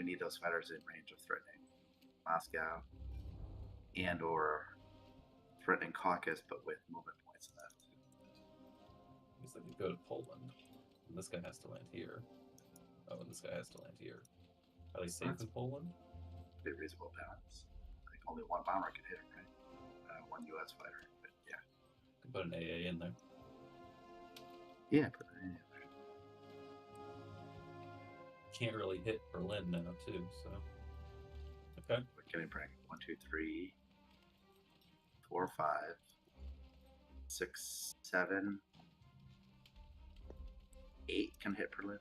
S5: need those fighters in range of threatening Moscow and or threatening Caucasus, but with movement points left.
S4: I guess I could go to Poland. And this guy has to land here. this guy has to land here. Are they safe in Poland?
S5: Be reasonable balance. I think only one bomber could hit him, right? One U.S. fighter, but yeah.
S4: Could put an AA in there.
S5: Yeah, put that in there.
S4: Can't really hit Berlin now, too, so. Okay.
S5: We're getting bracket 1, 2, 3, 4, 5, 6, 7, 8 can hit Berlin.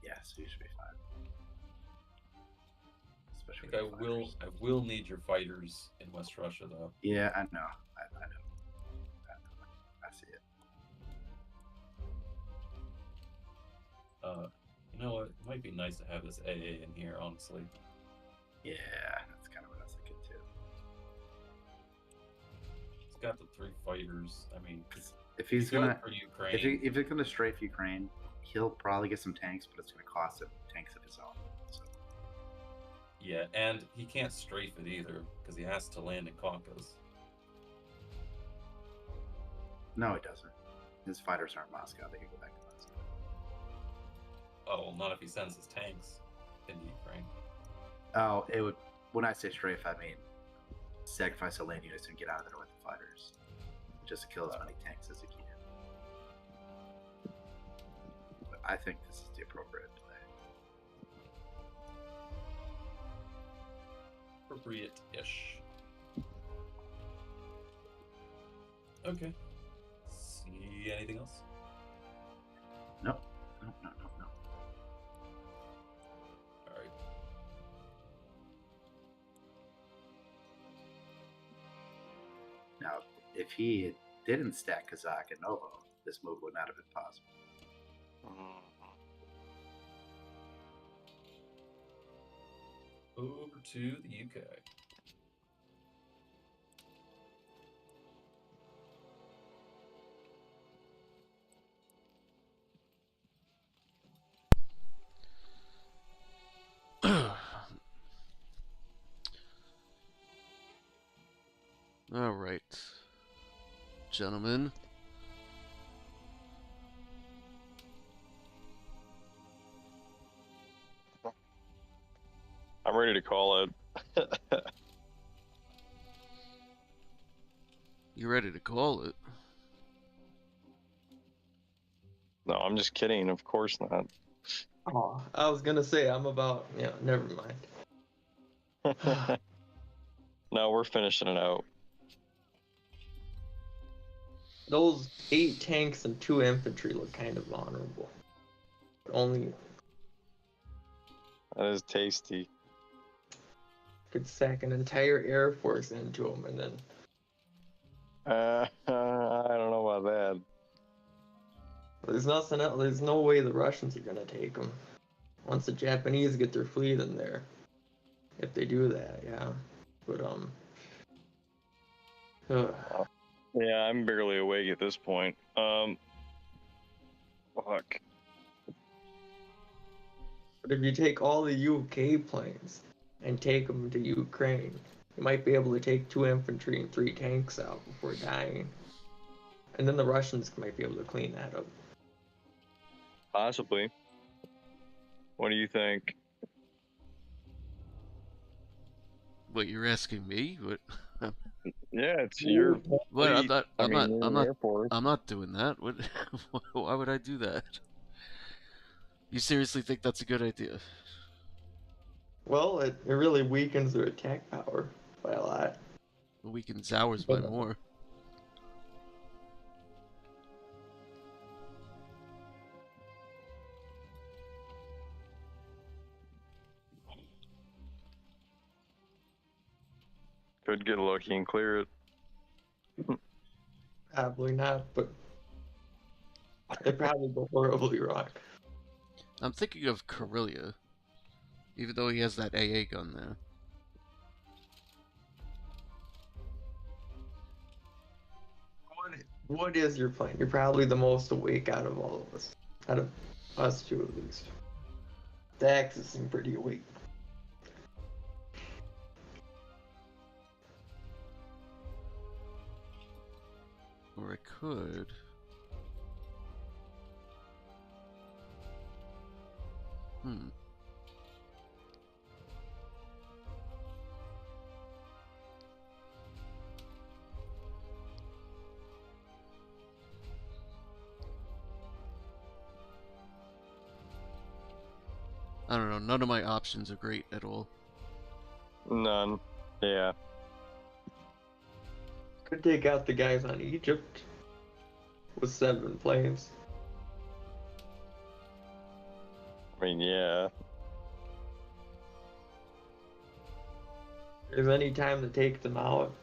S5: Yeah, so you should be fine.
S4: I
S5: Especially
S4: think
S5: with the fighters.
S4: I will need your fighters in West Russia, though.
S5: Yeah, I know. I know. I see it.
S4: You know what? It might be nice to have this AA in here, honestly.
S5: Yeah, that's kind of what I was thinking too.
S4: He's got the 3 fighters. I mean,
S5: If he's
S4: going
S5: gonna,
S4: for Ukraine,
S5: if he's gonna strafe Ukraine, he'll probably get some tanks, but it's gonna cost him tanks of his own. So
S4: yeah, and he can't strafe it either because he has to land in Caucasus.
S5: no, he doesn't. His fighters aren't Moscow. They can go back to Moscow.
S4: Oh, well, not if he sends his tanks into Ukraine.
S5: Oh, it would. When I say strafe, I mean sacrifice a land units and get out of there with the fighters, just to kill as many tanks as he can. But I think this is the appropriate play.
S4: Appropriate-ish. Okay. See anything else?
S5: No.
S4: All right.
S5: Now, if he didn't stack Kazakh and Novo, this move would not have been possible.
S4: Over to the UK.
S1: All right, gentlemen.
S2: I'm ready to call it.
S1: You ready to call it?
S2: No, I'm just kidding. Of course not.
S3: Oh, I was gonna say I'm about. Yeah, never mind.
S2: No, we're finishing it out.
S3: Those 8 tanks and 2 infantry look kind of honorable. But only
S2: That is tasty.
S3: could sack an entire air force into them, and then
S2: I don't know about that.
S3: there's nothing else. There's no way the Russians are gonna take them once the Japanese get their fleet in there. If they do that, yeah. But
S2: Yeah, I'm barely awake at this point. Fuck.
S3: But if you take all the UK planes and take them to Ukraine, you might be able to take 2 infantry and 3 tanks out before dying. And then the Russians might be able to clean that up.
S2: Possibly. What do you think?
S1: What, you're asking me? What?
S2: Yeah, it's your
S1: What?
S2: fleet.
S1: I'm
S2: you're an Air Force.
S1: not doing that. What? Why would I do that? You seriously think that's a good idea?
S3: Well, it really weakens their attack power by a lot.
S1: It weakens ours by more.
S2: Could get lucky and clear it.
S3: Probably not, but they probably go horribly wrong.
S1: I'm thinking of Karelia, even though he has that AA gun there.
S3: What is your plan? You're probably the most awake out of all of us. Out of us 2 at least. The Axis seem pretty awake.
S1: Or I could. Hmm. I don't know. None of my options are great at all.
S2: None. Yeah.
S3: Could take out the guys on Egypt with 7 planes.
S2: I mean, yeah.
S3: If there's any time to take them out,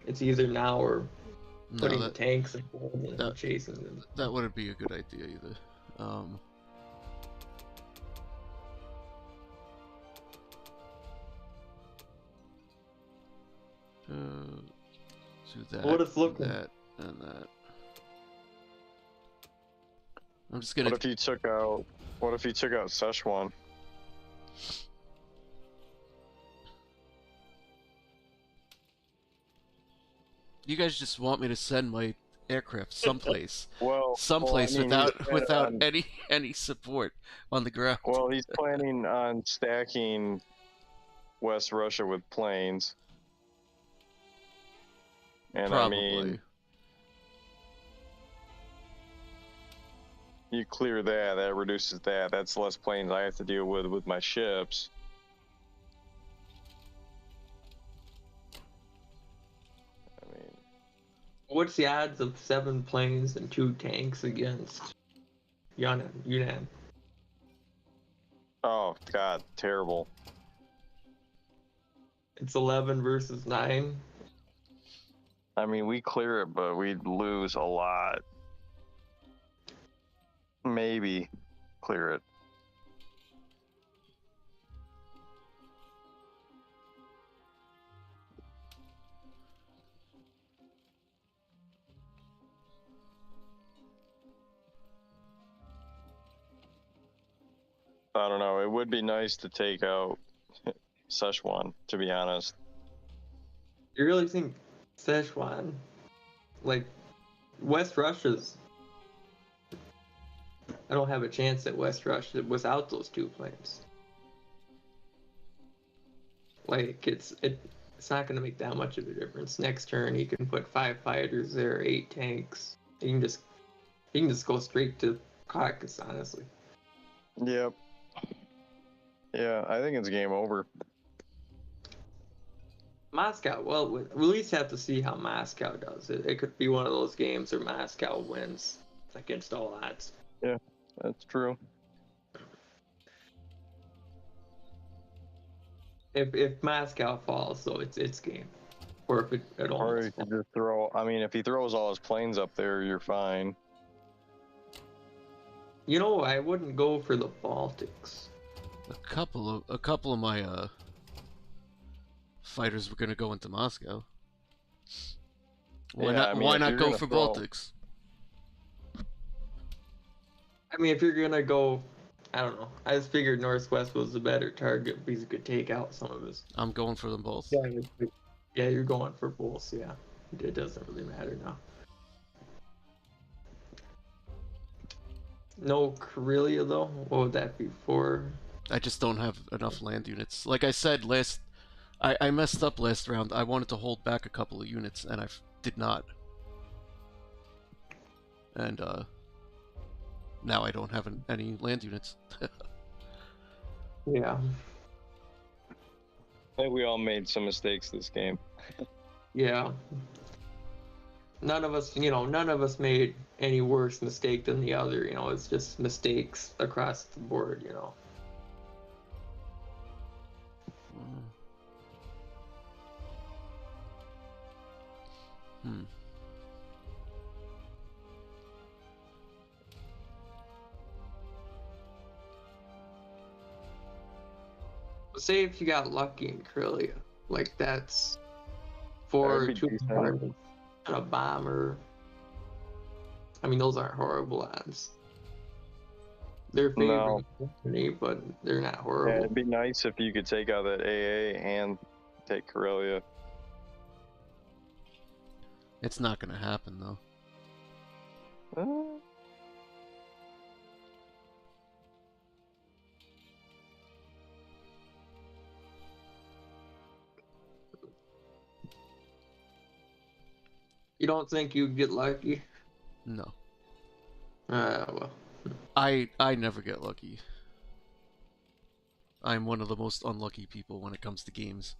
S3: it's either now or
S1: No,
S3: putting
S1: that
S3: tanks and bombs and
S1: that-
S3: chasing them.
S1: that wouldn't be a good idea either. Do that,
S3: What it's
S1: do
S3: looking-
S1: that, and that. I'm just gonna.
S2: What if you took out Szechuan?
S1: You guys just want me to send my aircraft someplace,
S2: Well,
S1: someplace
S2: I mean, he's
S1: without
S2: planning
S1: without
S2: on-
S1: any support on the ground.
S2: Well, he's planning on stacking West Russia with planes. And
S1: Probably.
S2: I mean, you clear that reduces that. That's less planes I have to deal with my ships. I mean,
S3: What's the odds of 7 planes and 2 tanks against Yunnan?
S2: oh god, terrible.
S3: It's 11 versus 9.
S2: I mean, we clear it, but we'd lose a lot. Maybe clear it. I don't know. It would be nice to take out Szechuan, to be honest.
S3: You really think Szechuan, like West Russia's? I don't have a chance at West Russia without those 2 planes. Like it's not gonna make that much of a difference. Next turn he can put 5 fighters there, 8 tanks. He can just go straight to Caucasus, honestly.
S2: Yep. Yeah, I think it's game over.
S3: Moscow, well, we'll at least have to see how Moscow does. It could be one of those games where Moscow wins against all odds.
S2: That's true.
S3: If Moscow falls, though, it's game. Or if it
S2: Or
S3: almost
S2: you
S3: falls.
S2: could just throw. I mean, if he throws all his planes up there, you're fine.
S3: You know, I wouldn't go for the Baltics.
S1: A couple of my fighters were gonna go into Moscow. Why
S2: Yeah,
S1: not?
S2: I mean,
S1: why
S2: if
S1: not
S2: you're
S1: go
S2: gonna
S1: for
S2: throw-
S1: Baltics?
S3: I mean, if you're gonna go, I don't know. I just figured Northwest was the better target because it could take out some of his.
S1: I'm going for them both.
S3: Yeah, you're going for both. Yeah, it doesn't really matter now. No Karelia though. What would that be for?
S1: I just don't have enough land units. Like I said I messed up last round. I wanted to hold back a couple of units, and I did not. And now I don't have any land units.
S3: Yeah.
S2: I think we all made some mistakes this game.
S3: Yeah. None of us made any worse mistake than the other. It's just mistakes across the board.
S1: Hmm.
S3: Say if you got lucky in Karelia, like that's 4
S2: That'd be
S3: 2
S2: decent.
S3: and a bomber. I mean, those aren't horrible odds. They're favoring me, but they're not
S2: Yeah,
S3: horrible.
S2: it'd be nice if you could take out that AA and take Karelia.
S1: It's not gonna happen though.
S3: don't think you'd get lucky?
S1: No.
S3: Well.
S1: I never get lucky. I'm one of the most unlucky people when it comes to games.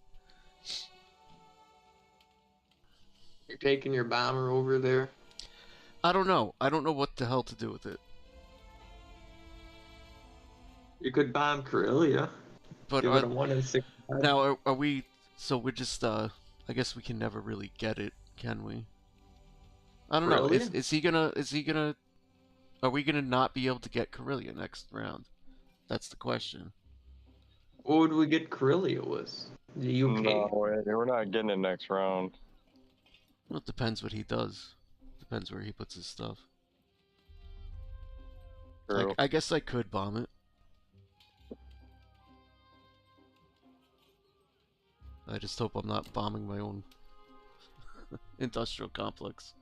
S3: You're taking your bomber over there?
S1: I don't know. I don't know what the hell to do with it.
S3: You could bomb Corellia.
S1: But
S3: Give it a 1 in 6.
S1: now are we? So we're just. I guess we can never really get it, can we? I don't know.
S3: Corellia?
S1: Is he gonna? Is he gonna? Are we gonna not be able to get Corellia next round? That's the question.
S3: What would we get Corellia with? The UK?
S2: No way. We're not getting it next round.
S1: Well, it depends what he does. Depends where he puts his stuff.
S2: True.
S1: I guess I could bomb it. I just hope I'm not bombing my own industrial complex.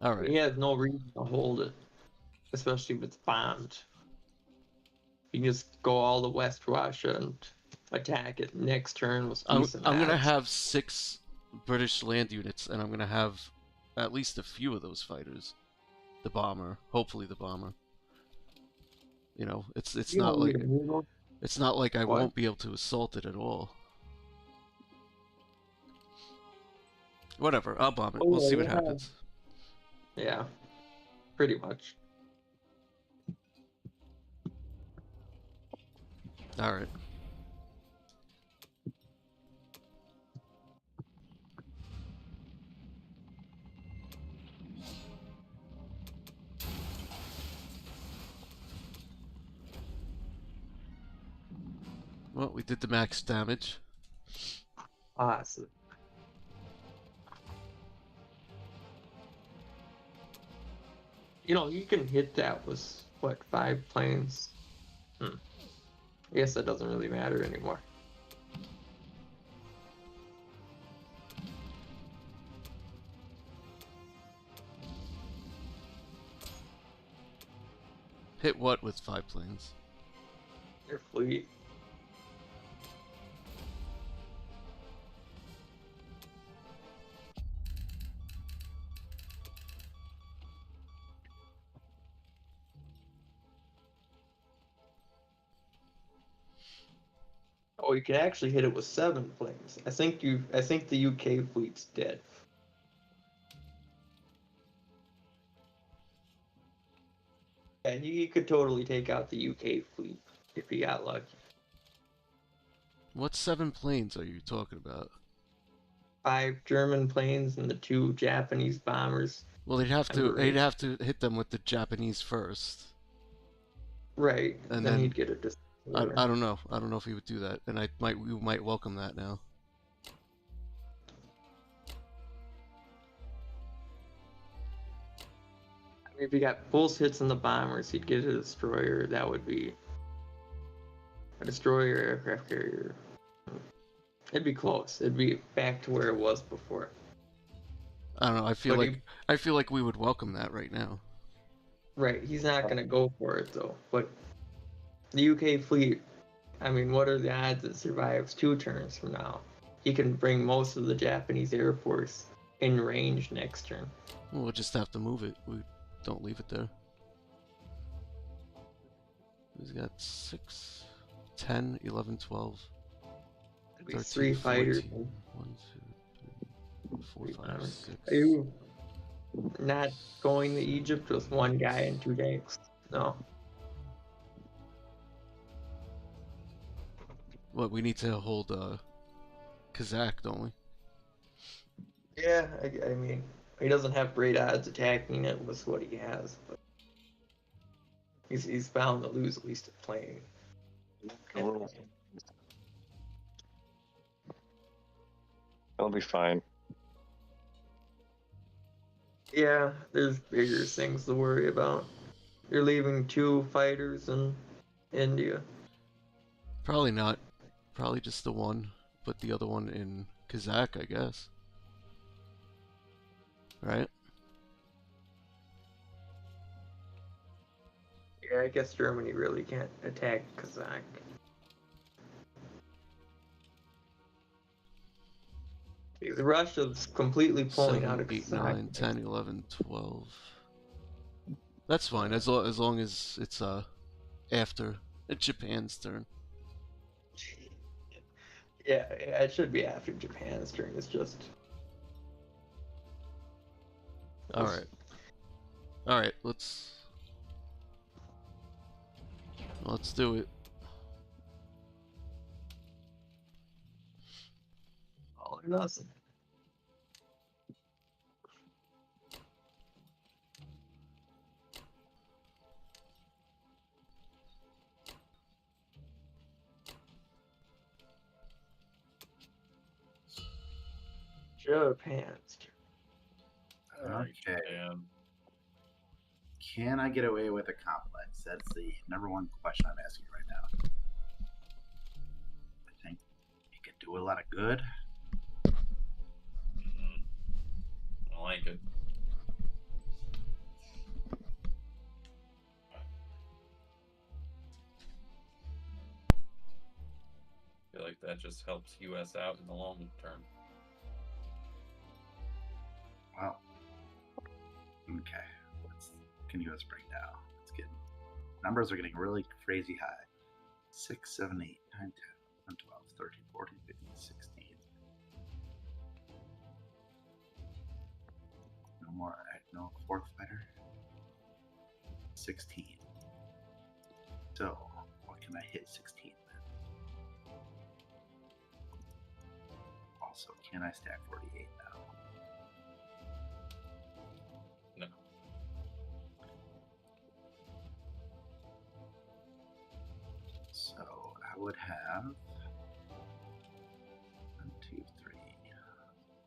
S1: Alright.
S3: He has no reason to hold it, especially if it's bombed. You can just go all to West Russia and attack it next turn with
S1: I'm
S3: decent
S1: gonna
S3: odds.
S1: have 6 British land units, and I'm gonna have at least a few of those fighters. The bomber, hopefully the bomber. You know, it's
S3: You
S1: not
S3: want me
S1: like
S3: to move on?
S1: it's not like I
S3: What?
S1: won't be able to assault it at all. Whatever, I'll bomb it.
S3: Oh,
S1: We'll see what
S3: yeah.
S1: happens.
S3: Yeah, pretty much.
S1: Alright. Well, we did the max damage.
S3: Awesome. You know, you can hit that with, what, 5 planes? I guess that doesn't really matter anymore.
S1: Hit what with 5 planes?
S3: Your fleet. Oh, you can actually hit it with 7 planes. I think the UK fleet's dead. Yeah, he could totally take out the UK fleet if he got lucky.
S1: What 7 planes are you talking about?
S3: 5 German planes and the 2 Japanese bombers.
S1: Well, they'd have to
S3: Underrated.
S1: hit them with the Japanese first.
S3: Right,
S1: And
S3: then
S1: then-
S3: he'd get it just.
S1: I don't know. I don't know if he would do that, and we might welcome that now.
S3: I mean, if he got pulse hits on the bombers, he'd get a destroyer. That would be a destroyer aircraft carrier. It'd be close. It'd be back to where it was before.
S1: I don't know. I feel
S3: But
S1: like we would welcome that right now.
S3: Right, he's not gonna go for it though. But the UK fleet, I mean, what are the odds it survives 2 turns from now? He can bring most of the Japanese Air Force in range next turn.
S1: We'll just have to move it. We don't leave it there. He's got 6, 10, 11, 12,
S3: It'd be
S1: 13,
S3: 3 fighters.
S1: 14. 1, 2, 3, 4, 5, 6.
S3: Are you not going to Egypt with 1 guy and 2 tanks? No.
S1: What, we need to hold Kazakh, don't we?
S3: Yeah, I mean, he doesn't have great odds attacking it with what he has, but he's bound to lose at least a plane.
S2: It'll be fine.
S3: Yeah, there's bigger things to worry about. You're leaving 2 fighters in India.
S1: Probably not. Probably just the one, but the other one in Kazakh, I guess. Right?
S3: Yeah, I guess Germany really can't attack Kazakh. Russia's completely pulling out
S1: 7,
S3: of
S1: 8, 9, 10, 11, 12. That's fine, as long as it's after Japan's turn.
S3: Yeah, it should be after Japan's turn. It's just.
S1: Alright. Alright, let's do it.
S3: All or nothing. Japan's turn.
S5: Okay. Can I get away with a complex? That's the number one question I'm asking right now. I think it could do a lot of good.
S4: I like it. I feel like that just helps US out in the long term.
S5: Well, okay. Can US break down? Let's get numbers are getting really crazy high. 6, 7, 8, 9, 10, 11, 12, 13, 14, 15, 16. No more, no fourth fighter. 16. So, what can I hit 16 then? Also, can I stack 48 now?
S4: No.
S5: So, I would have 1, 2, 3,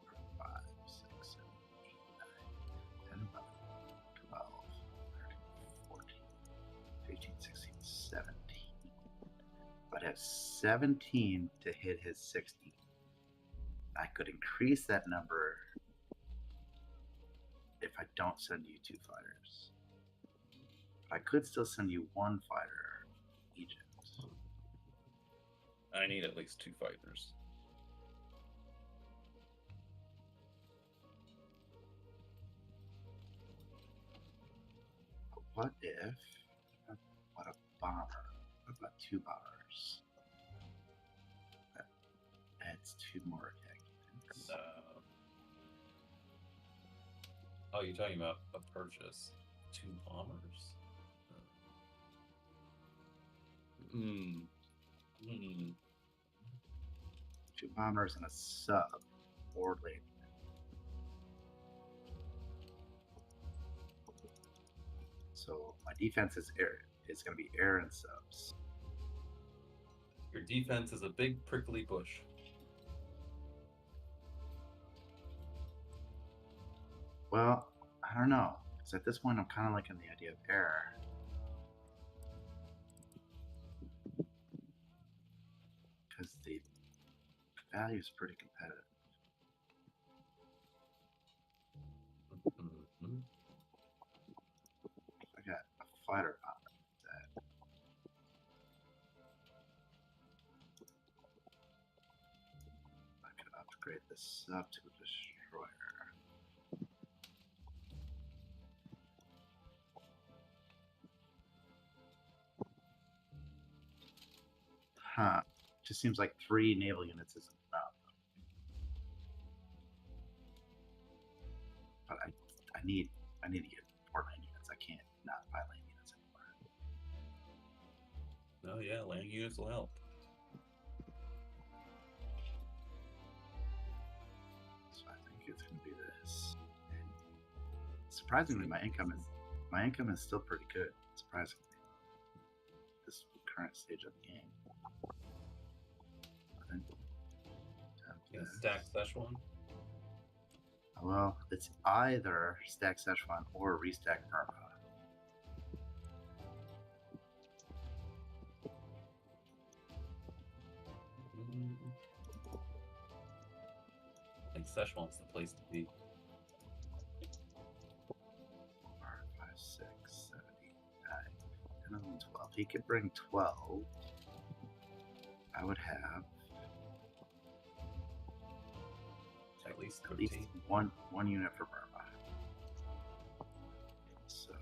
S5: 4, 5, 6, 7, 8, 9, 10, 11, 12, 13, 14, 15, 16, 17. I'd have 17 to hit his 16. I could increase that number if I don't send you 2 fighters. I could still send you 1 fighter, Egypt.
S4: I need at least 2 fighters.
S5: What if? What a bomber. What about 2 bombers? That adds 2 more attack units.
S4: Oh, you're talking about a purchase. 2 bombers? Hmm.
S5: 2 bombers and a sub or lane. So my defense is air. It's going to be air and subs.
S4: Your defense is a big prickly bush.
S5: Well, I don't know. Because at this point, I'm kind of liking the idea of air. Because the value is pretty competitive.
S4: Mm-hmm.
S5: I got a fighter bomber that I could upgrade the sub to a destroyer. Huh. Just seems like 3 naval units isn't enough. But I need to get 4 land units. I can't not buy land units anymore.
S4: Oh yeah, land units will help.
S5: So I think it's gonna be this. And surprisingly, my income is still pretty good. Surprisingly, this current stage of the game.
S4: Can stack Szechuan?
S5: Well, it's either stack Szechuan or restack Perma.
S4: I think Szechuan's the place to be.
S5: 4, 5, 6, 7, 8, 9, 10, 11, 12. He could bring 12. I would have
S4: at least
S5: At least
S4: 13.
S5: one unit for Burma. So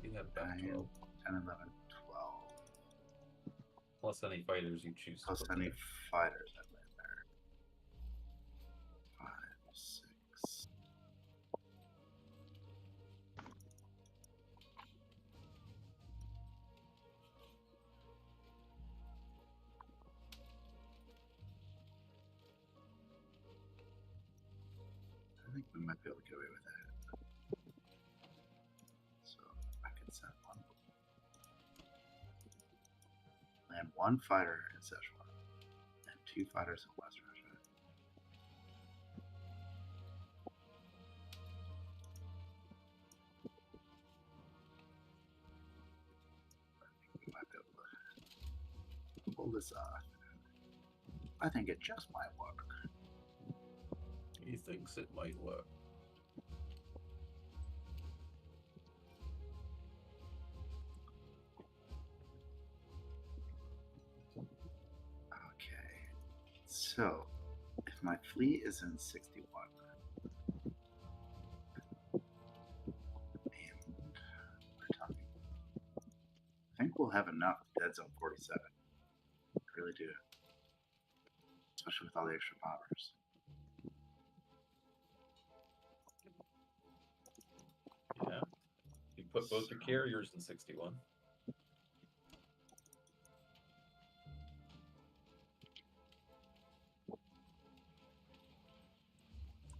S4: You have about
S5: 9,
S4: 12.
S5: 10, 11, 12.
S4: Plus any fighters you choose to
S5: Plus
S4: put
S5: any
S4: there.
S5: fighters I land there. 5, 6. I think we might be able to get away with that. So I can send one. Land one fighter in Szechuan and 2 fighters in West Russia. I think we might be able to pull this off. I think it just might work.
S4: He thinks it might work.
S5: Okay. So, if my fleet is in 61, and we're talking, I think we'll have enough dead zone 47. I really do. Especially with all the extra poppers.
S4: Yeah. You put both your carriers in 61.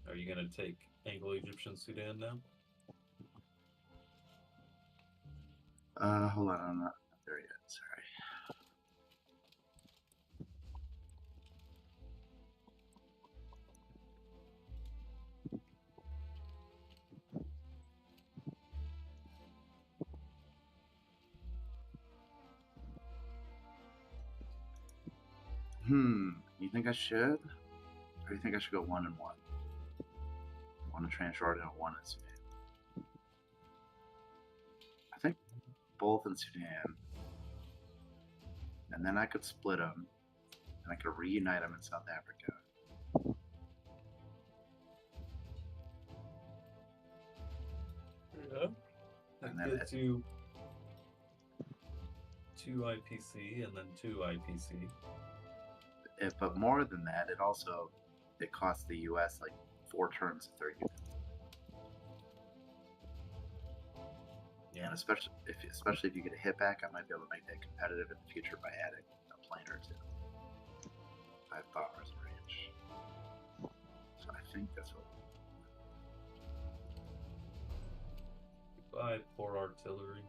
S4: Are you going to take Anglo-Egyptian Sudan now?
S5: Hold on, I'm not there yet. Sorry. You think I should? Or you think I should go 1 and 1? 1 in Transjordan and 1 in Sudan. I think both in Sudan. And then I could split them. And I could reunite them in South Africa.
S4: Yeah.
S5: And
S4: That
S5: then
S4: gets you 2 IPC and then 2 IPC.
S5: But more than that, it costs the U.S. like 4 turns of their unit.
S4: Yeah.
S5: And especially if you get a hit back, I might be able to make that competitive in the future by adding a plane or 2. 5 bombers in range. So I think that's what.
S4: Buy 4 artillery.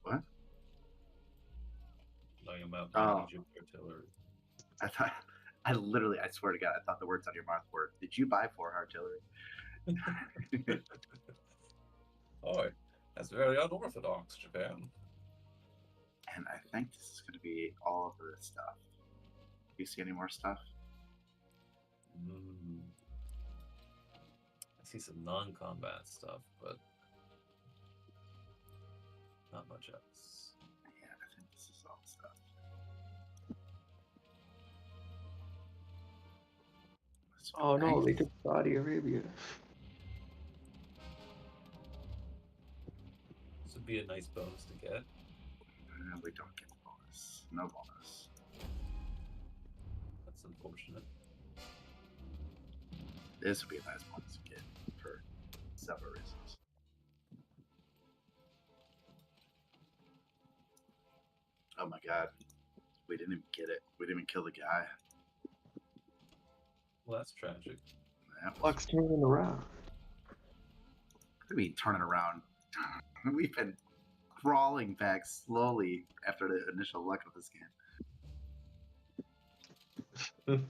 S5: What?
S4: Talking about Egypt artillery.
S5: I swear to God, I thought the words on your mouth were, did you buy 4 artillery?
S4: Oh, that's very unorthodox, Japan.
S5: And I think this is going to be all of this stuff. Do you see any more stuff?
S4: I see some non-combat stuff, but not much else.
S5: Yeah, I think this is all stuff.
S3: Oh no, they took Saudi Arabia.
S4: This would be a nice bonus to get.
S5: No, we don't get the bonus. No bonus.
S4: That's unfortunate.
S5: This would be a nice bonus to get for several reasons. Oh my God. We didn't even get it. We didn't even kill the guy.
S4: Well, that's tragic.
S3: Luck's turning around.
S5: What do you mean turning around? We've been crawling back slowly after the initial luck of this game.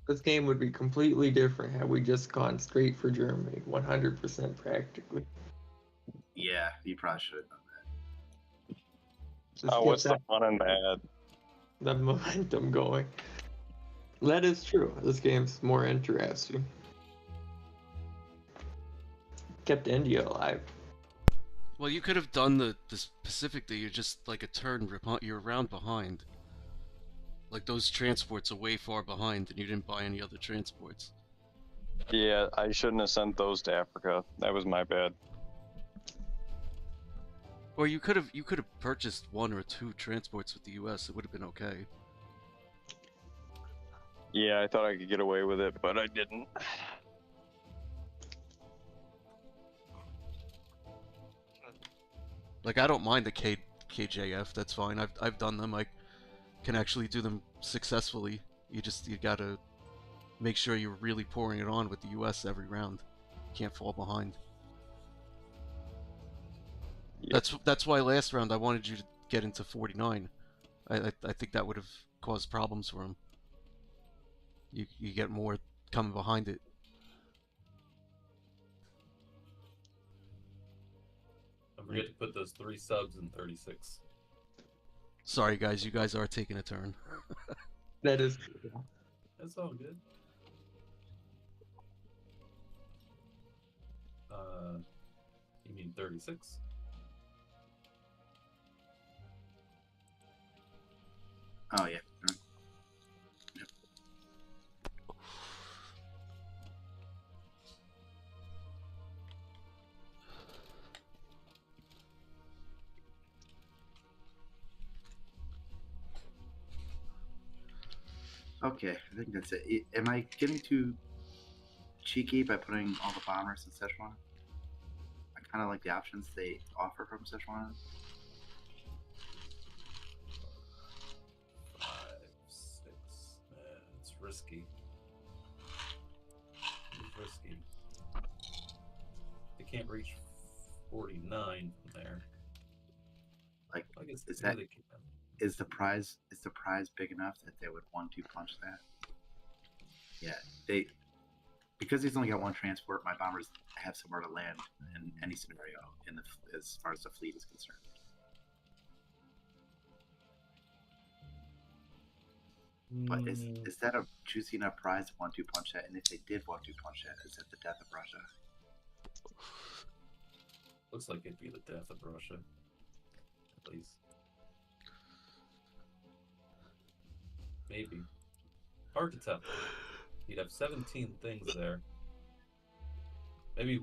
S3: This game would be completely different had we just gone straight for Germany, 100% practically.
S5: Yeah, you probably should have done that.
S3: Just get
S2: What's the fun in that?
S3: the momentum going. That is true. This game's more interesting. kept India alive.
S1: Well, you could have done the Pacific that you're just like a turn, you're around behind. Like those transports are way far behind, and you didn't buy any other transports.
S2: Yeah, I shouldn't have sent those to Africa. That was my bad.
S1: Or you could have purchased 1 or 2 transports with the U.S. It would have been okay.
S2: Yeah, I thought I could get away with it, but I didn't.
S1: Like I don't mind the KJF. That's fine. I've done them. I can actually do them successfully. You gotta make sure you're really pouring it on with the U.S. every round. You can't fall behind.
S2: Yep.
S1: That's why last round I wanted you to get into 49. I think that would have caused problems for him. You get more coming behind it.
S4: Don't forget to put those 3 subs in 36.
S1: Sorry guys, you guys are taking a turn.
S3: That is.
S4: That's all good. You mean 36?
S5: Oh yeah. Okay, I think that's it. Am I getting too cheeky by putting all the bombers in Szechuan? I kind of like the options they offer from Szechuan.
S4: 5, 6. It's risky. It's risky. They can't reach 49 from there.
S5: Like,
S4: I guess
S5: is
S4: maybe
S5: that
S4: they can.
S5: is the prize big enough that they would 1-2 punch that? Yeah, because he's only got 1 transport. My bombers have somewhere to land in any scenario as far as the fleet is concerned. But is that a juicy enough prize to 1-2 punch that? And if they did 1-2 punch that, is that the death of Russia?
S4: Looks like it'd be the death of Russia. At least. Maybe. Hard to tell. You'd have 17 things there. Maybe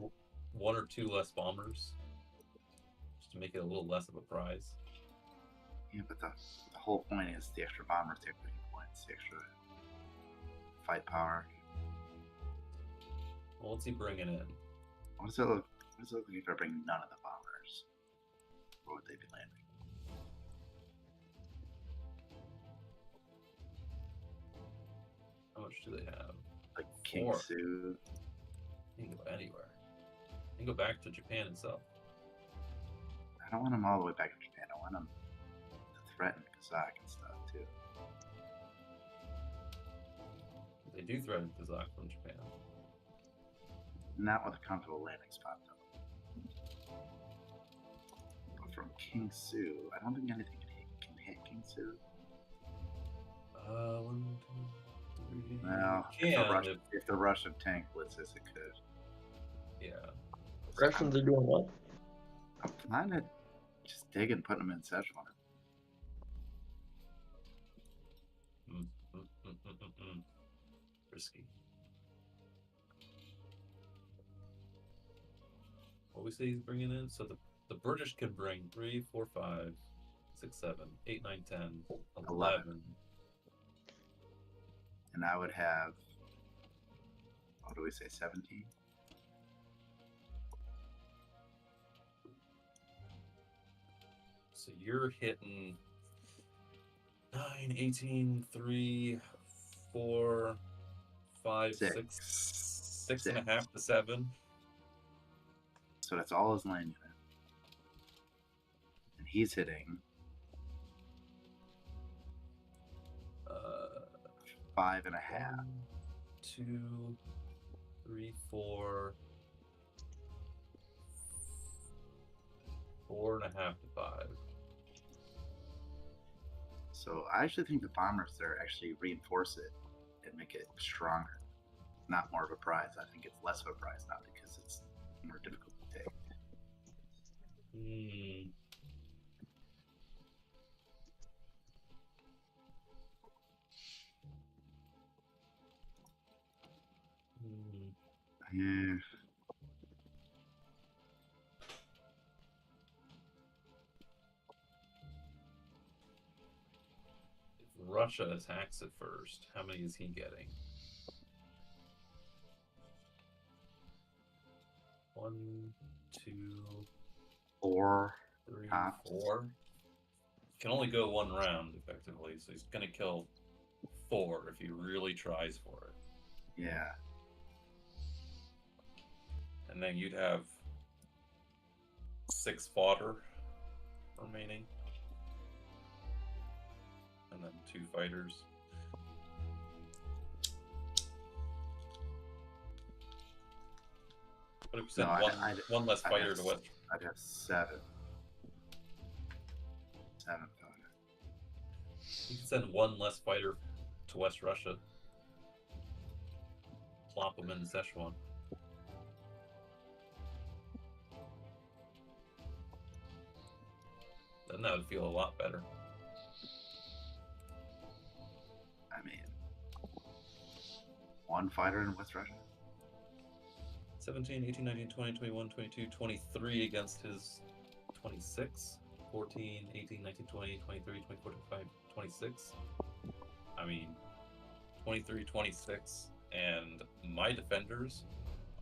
S4: 1 or 2 less bombers. Just to make it a little less of a prize.
S5: Yeah, but the whole point is the extra bombers, the extra points, the extra fight power.
S4: Well, what's he bringing in?
S5: What does it look like if I bring none of the bombers? Where would they be landing?
S4: How much do they have?
S5: Like King
S4: 4.
S5: Su.
S4: You can go anywhere. You can go back to Japan itself.
S5: I don't want them all the way back to Japan. I want them to threaten Kazakh and stuff too.
S4: They do threaten Kazakh from Japan.
S5: Not with a comfortable landing spot though. But from King Su, I don't think anything can hit King Su.
S4: 1, 2, 3.
S5: Well, if the Russian tank blitzes, it could.
S4: Yeah.
S3: Russians are doing what?
S5: I'm kind of just digging putting them in Szechuan.
S4: Risky. What we say he's bringing in? So the British can bring 3, 4, 5, 6, 7, 8, 9, 10, 11.
S5: And I would have, what do we say, 17?
S4: So you're hitting 9, 18, 3, 4, 5, 6 and a half to 7.
S5: So that's all his land unit. And he's hitting 5.5.
S4: 1, 2, 3, 4, 4.5 to 5.
S5: So I actually think the bombers there actually reinforce it and make it stronger, not more of a prize. I think it's less of a prize now because it's more difficult.
S4: Hmm. Hmm.
S5: Yeah.
S4: If Russia attacks it first, how many is he getting? 1, 2,
S5: 4.
S4: 3,
S5: Tops.
S4: 4. He can only go one round effectively, so he's gonna kill 4 if he really tries for it.
S5: Yeah.
S4: And then you'd have 6 fodder remaining. And then 2 fighters. But if you send one less fighter to West...
S5: I'd have 7. 7 fodder.
S4: You can send one less fighter to West Russia. Plop them in Szechuan. Then that would feel a lot better.
S5: I mean, 1 fighter in West Russia?
S4: 17, 18, 19, 20, 21, 22, 23 against his 26. 14, 18, 19, 20, 23, 24, 25, 26. I mean, 23, 26. And my defenders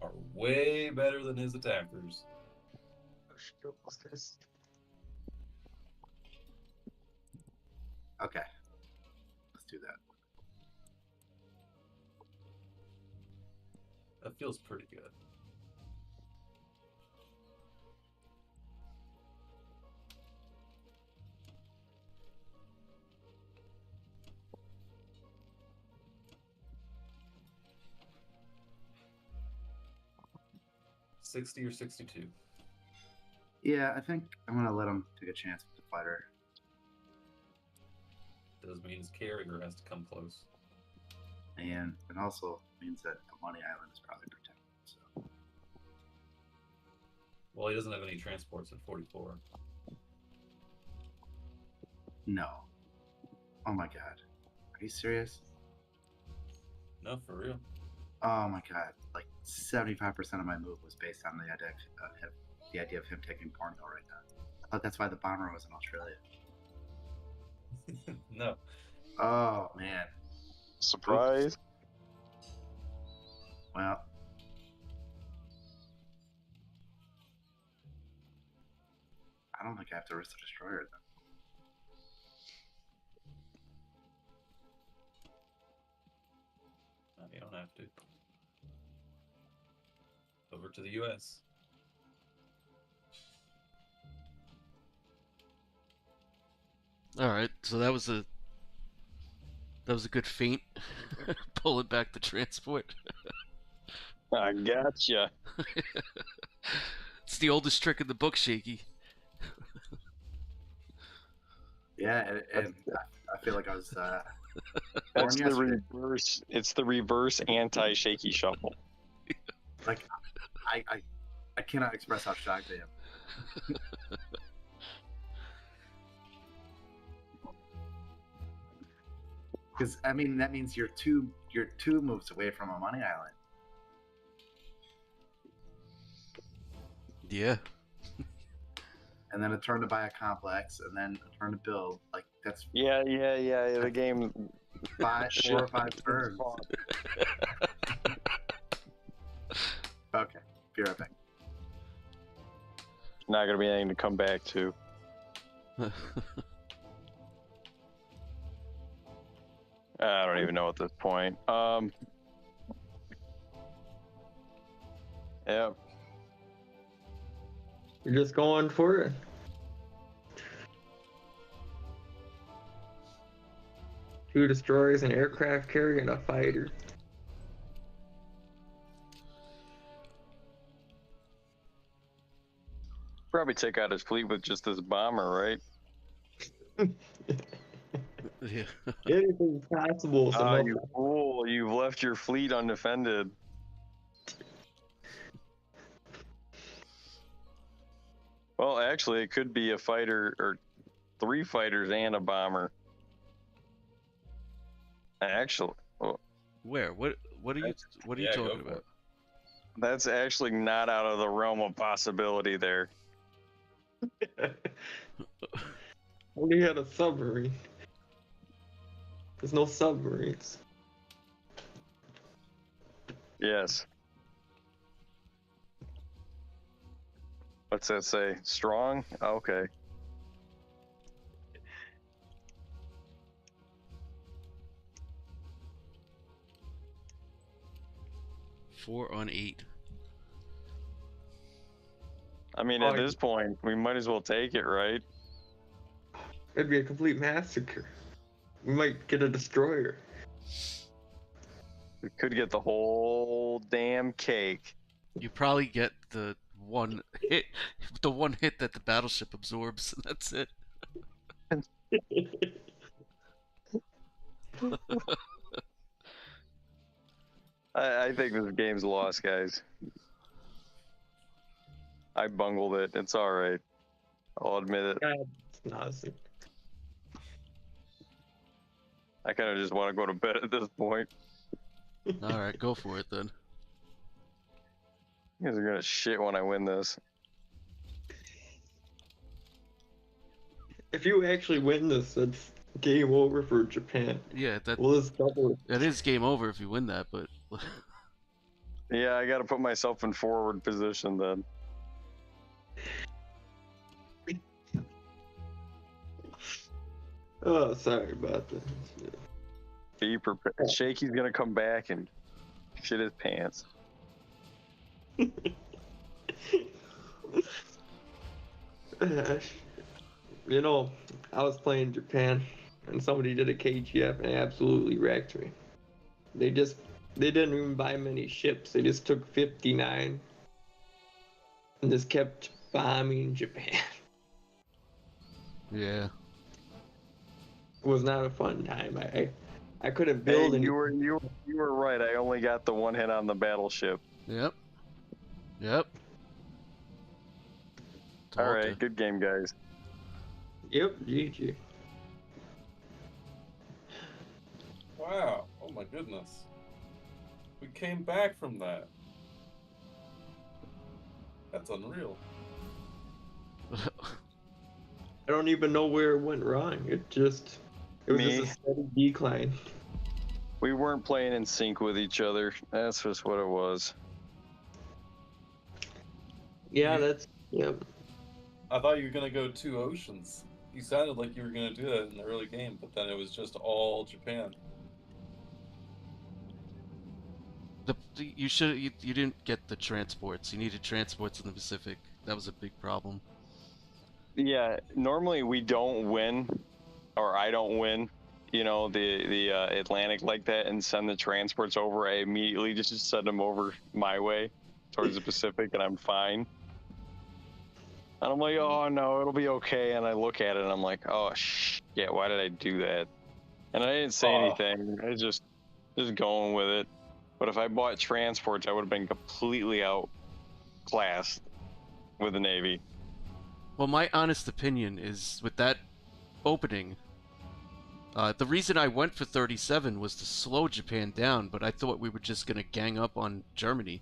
S4: are way better than his attackers.
S5: Okay. Let's do that.
S4: That feels pretty good. $60 or $62?
S5: Yeah, I think I'm going to let him take a chance with the fighter.
S4: Does mean his carrier has to come close.
S5: And it also means that the Money Island is probably protected. So.
S4: Well, he doesn't have any transports at 44.
S5: No. Oh my god. Are you serious?
S4: No, for real.
S5: Oh my god. Like 75% of my move was based on the idea of him taking Pornhill right now. I thought that's why the bomber was in Australia.
S4: No.
S5: Oh man.
S2: Surprise.
S5: Oops. Well. I don't think I have to risk the destroyer then.
S4: No, you don't have to. Over to the US.
S1: All right, so that was a good feint. Pulling back the transport.
S2: I gotcha.
S1: It's the oldest trick in the book, Shaky.
S5: Yeah, and I feel like I was
S2: That's
S5: born
S2: the
S5: yesterday.
S2: reverse. It's the reverse anti-shaky shuffle.
S5: Like, I cannot express how shocked I am. Because I mean that means you're two moves away from a Money Island.
S1: Yeah.
S5: And then a turn to buy a complex, and then a turn to build. Like that's
S2: Yeah. The game.
S5: 4 or 5 turns. Okay, be right back.
S2: Not gonna be anything to come back to. I don't even know at this point. Yeah.
S3: You're just going for it. Two destroyers, an aircraft carrier, and a fighter.
S2: Probably take out his fleet with just this bomber, right?
S1: Yeah.
S3: Anything's possible. So
S2: Ah,
S3: no
S2: you fool! You've left your fleet undefended. Well, actually, it could be a fighter or 3 fighters and a bomber. Actually, well,
S1: Where? What are you
S4: Yeah, go
S1: talking
S4: for
S1: about?
S4: it.
S2: that's actually not out of the realm of possibility there.
S3: Only had a submarine. There's no submarines.
S2: Yes. What's that say? Strong? Okay.
S1: Four on 8.
S2: I mean,
S3: Oh,
S2: at this point, we might as well take it, right?
S3: It'd be a complete massacre. We might get a destroyer.
S2: We could get the whole damn cake.
S1: You probably get the one hit that the battleship absorbs, and that's it.
S2: I think this game's lost, guys. I bungled it. It's all right. I'll admit it.
S3: God, it's nonsense.
S2: I kind of just want to go to bed at this point.
S1: All right, go for it then.
S2: You guys are gonna shit when I win this.
S3: If you actually win this, that's game over for Japan.
S1: Yeah,
S3: Well, it's double.
S1: that is game over if you win that, but
S2: Yeah, I got to put myself in forward position then.
S3: Oh, sorry about that.
S2: Be prepared. Shaky's gonna come back and shit his pants.
S3: You know, I was playing Japan, and somebody did a KGF and absolutely wrecked me. They didn't even buy many ships. They just took 59 and just kept bombing Japan.
S1: yeah.
S3: It was not a fun time. I couldn't build
S2: Hey,
S3: any.
S2: you were right. I only got the one hit on the battleship.
S1: Yep.
S2: All right, good game, guys.
S3: Yep, GG.
S4: Wow. Oh my goodness. We came back from that. That's unreal.
S3: I don't even know where it went wrong. It was
S2: Me?
S3: just a steady decline.
S2: We weren't playing in sync with each other. That's just what it was.
S3: Yeah,
S4: You-
S3: that's yep.
S4: I thought you were gonna go 2 oceans. You sounded like you were gonna do that in the early game, but then it was just all Japan.
S1: You didn't get the transports. You needed transports in the Pacific. That was a big problem.
S2: Yeah, normally we don't win, or I don't win, you know, the Atlantic like that and send the transports over. I immediately just send them over my way towards the Pacific, and I'm fine. And I'm like, oh no, it'll be okay. And I look at it and I'm like, oh yeah, why did I do that? And I didn't say anything. I was just going with it. But if I bought transports, I would have been completely outclassed with the Navy.
S1: Well, my honest opinion is with that opening, the reason I went for 37 was to slow Japan down, but I thought we were just gonna gang up on Germany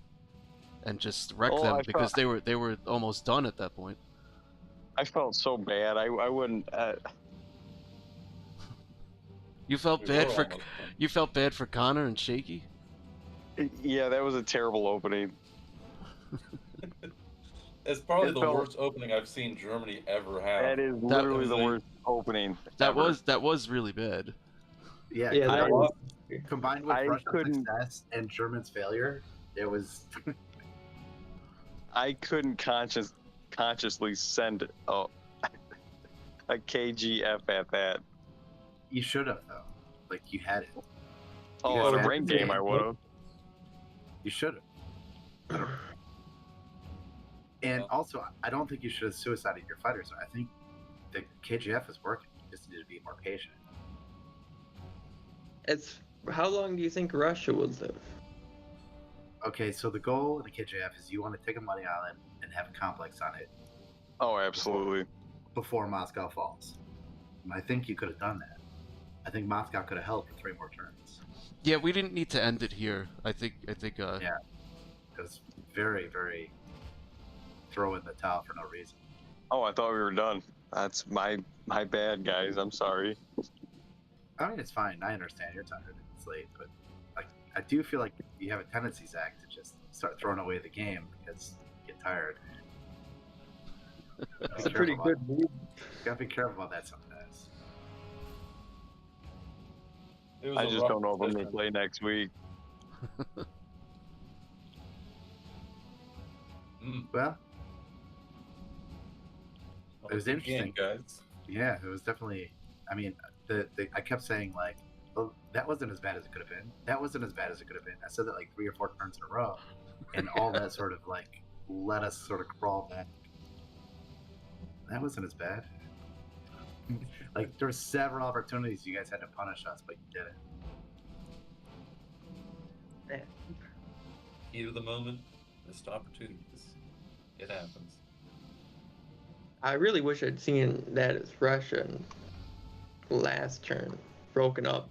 S1: and just wreck them because they were almost done at that point.
S2: I felt so bad. I wouldn't.
S1: You felt
S4: We
S1: bad
S4: were
S1: for
S4: almost done.
S1: you felt bad for Connor and Shaky.
S2: Yeah, that was a terrible opening.
S4: It's probably
S2: It
S4: the
S2: felt-
S4: worst opening I've seen Germany ever have.
S2: That is literally the
S4: was a-
S2: worst opening.
S1: That
S2: ever.
S1: was really bad.
S5: Yeah,
S3: Yeah,
S5: combined,
S3: that was-
S5: combined with
S2: I
S5: Russia's
S2: couldn't-
S5: success and German's failure, it was.
S2: I couldn't consciously send a KGF at that.
S5: You should have though. Like you had it.
S2: Oh,
S5: Yeah,
S2: in a
S5: exactly.
S2: ranked game, I would have.
S5: You should have. And also, I don't think you should have suicided your fighters. I think the KGF is working. You just need to be more patient.
S3: It's how long do you think Russia would live?
S5: Okay, so the goal of the KJF is you want to take a money island and have a complex on it,
S2: Oh, absolutely.
S5: before Moscow falls. And I think you could have done that. I think Moscow could have held for 3 more turns.
S1: Yeah, we didn't need to end it here. I think.
S5: Yeah. It was very, very throw in the towel for no reason.
S2: Oh, I thought we were done. That's my bad, guys. I'm sorry.
S5: I mean, it's fine. I understand you're tired. It's late, but I do feel like you have a tendency, Zach, to just start throwing away the game because you get tired.
S3: It's a pretty good move.
S5: You gotta be careful about that sometimes.
S4: It was
S2: I
S4: a
S2: just
S4: rough
S2: don't know if I'm
S4: decision.
S2: gonna play next week.
S5: Well,
S4: Well,
S5: it was
S4: again,
S5: interesting.
S4: guys.
S5: Yeah, it was definitely. I mean, I kept saying like, "Oh, that wasn't as bad as it could have been. That wasn't as bad as it could have been." I said that like 3 or 4 turns in a row, and all that sort of like let us sort of crawl back. That wasn't as bad. Like there were several opportunities you guys had to punish us, but you didn't.
S4: Heat of the moment, missed opportunities. It happens.
S3: I really wish I'd seen that as Russian last turn, broken up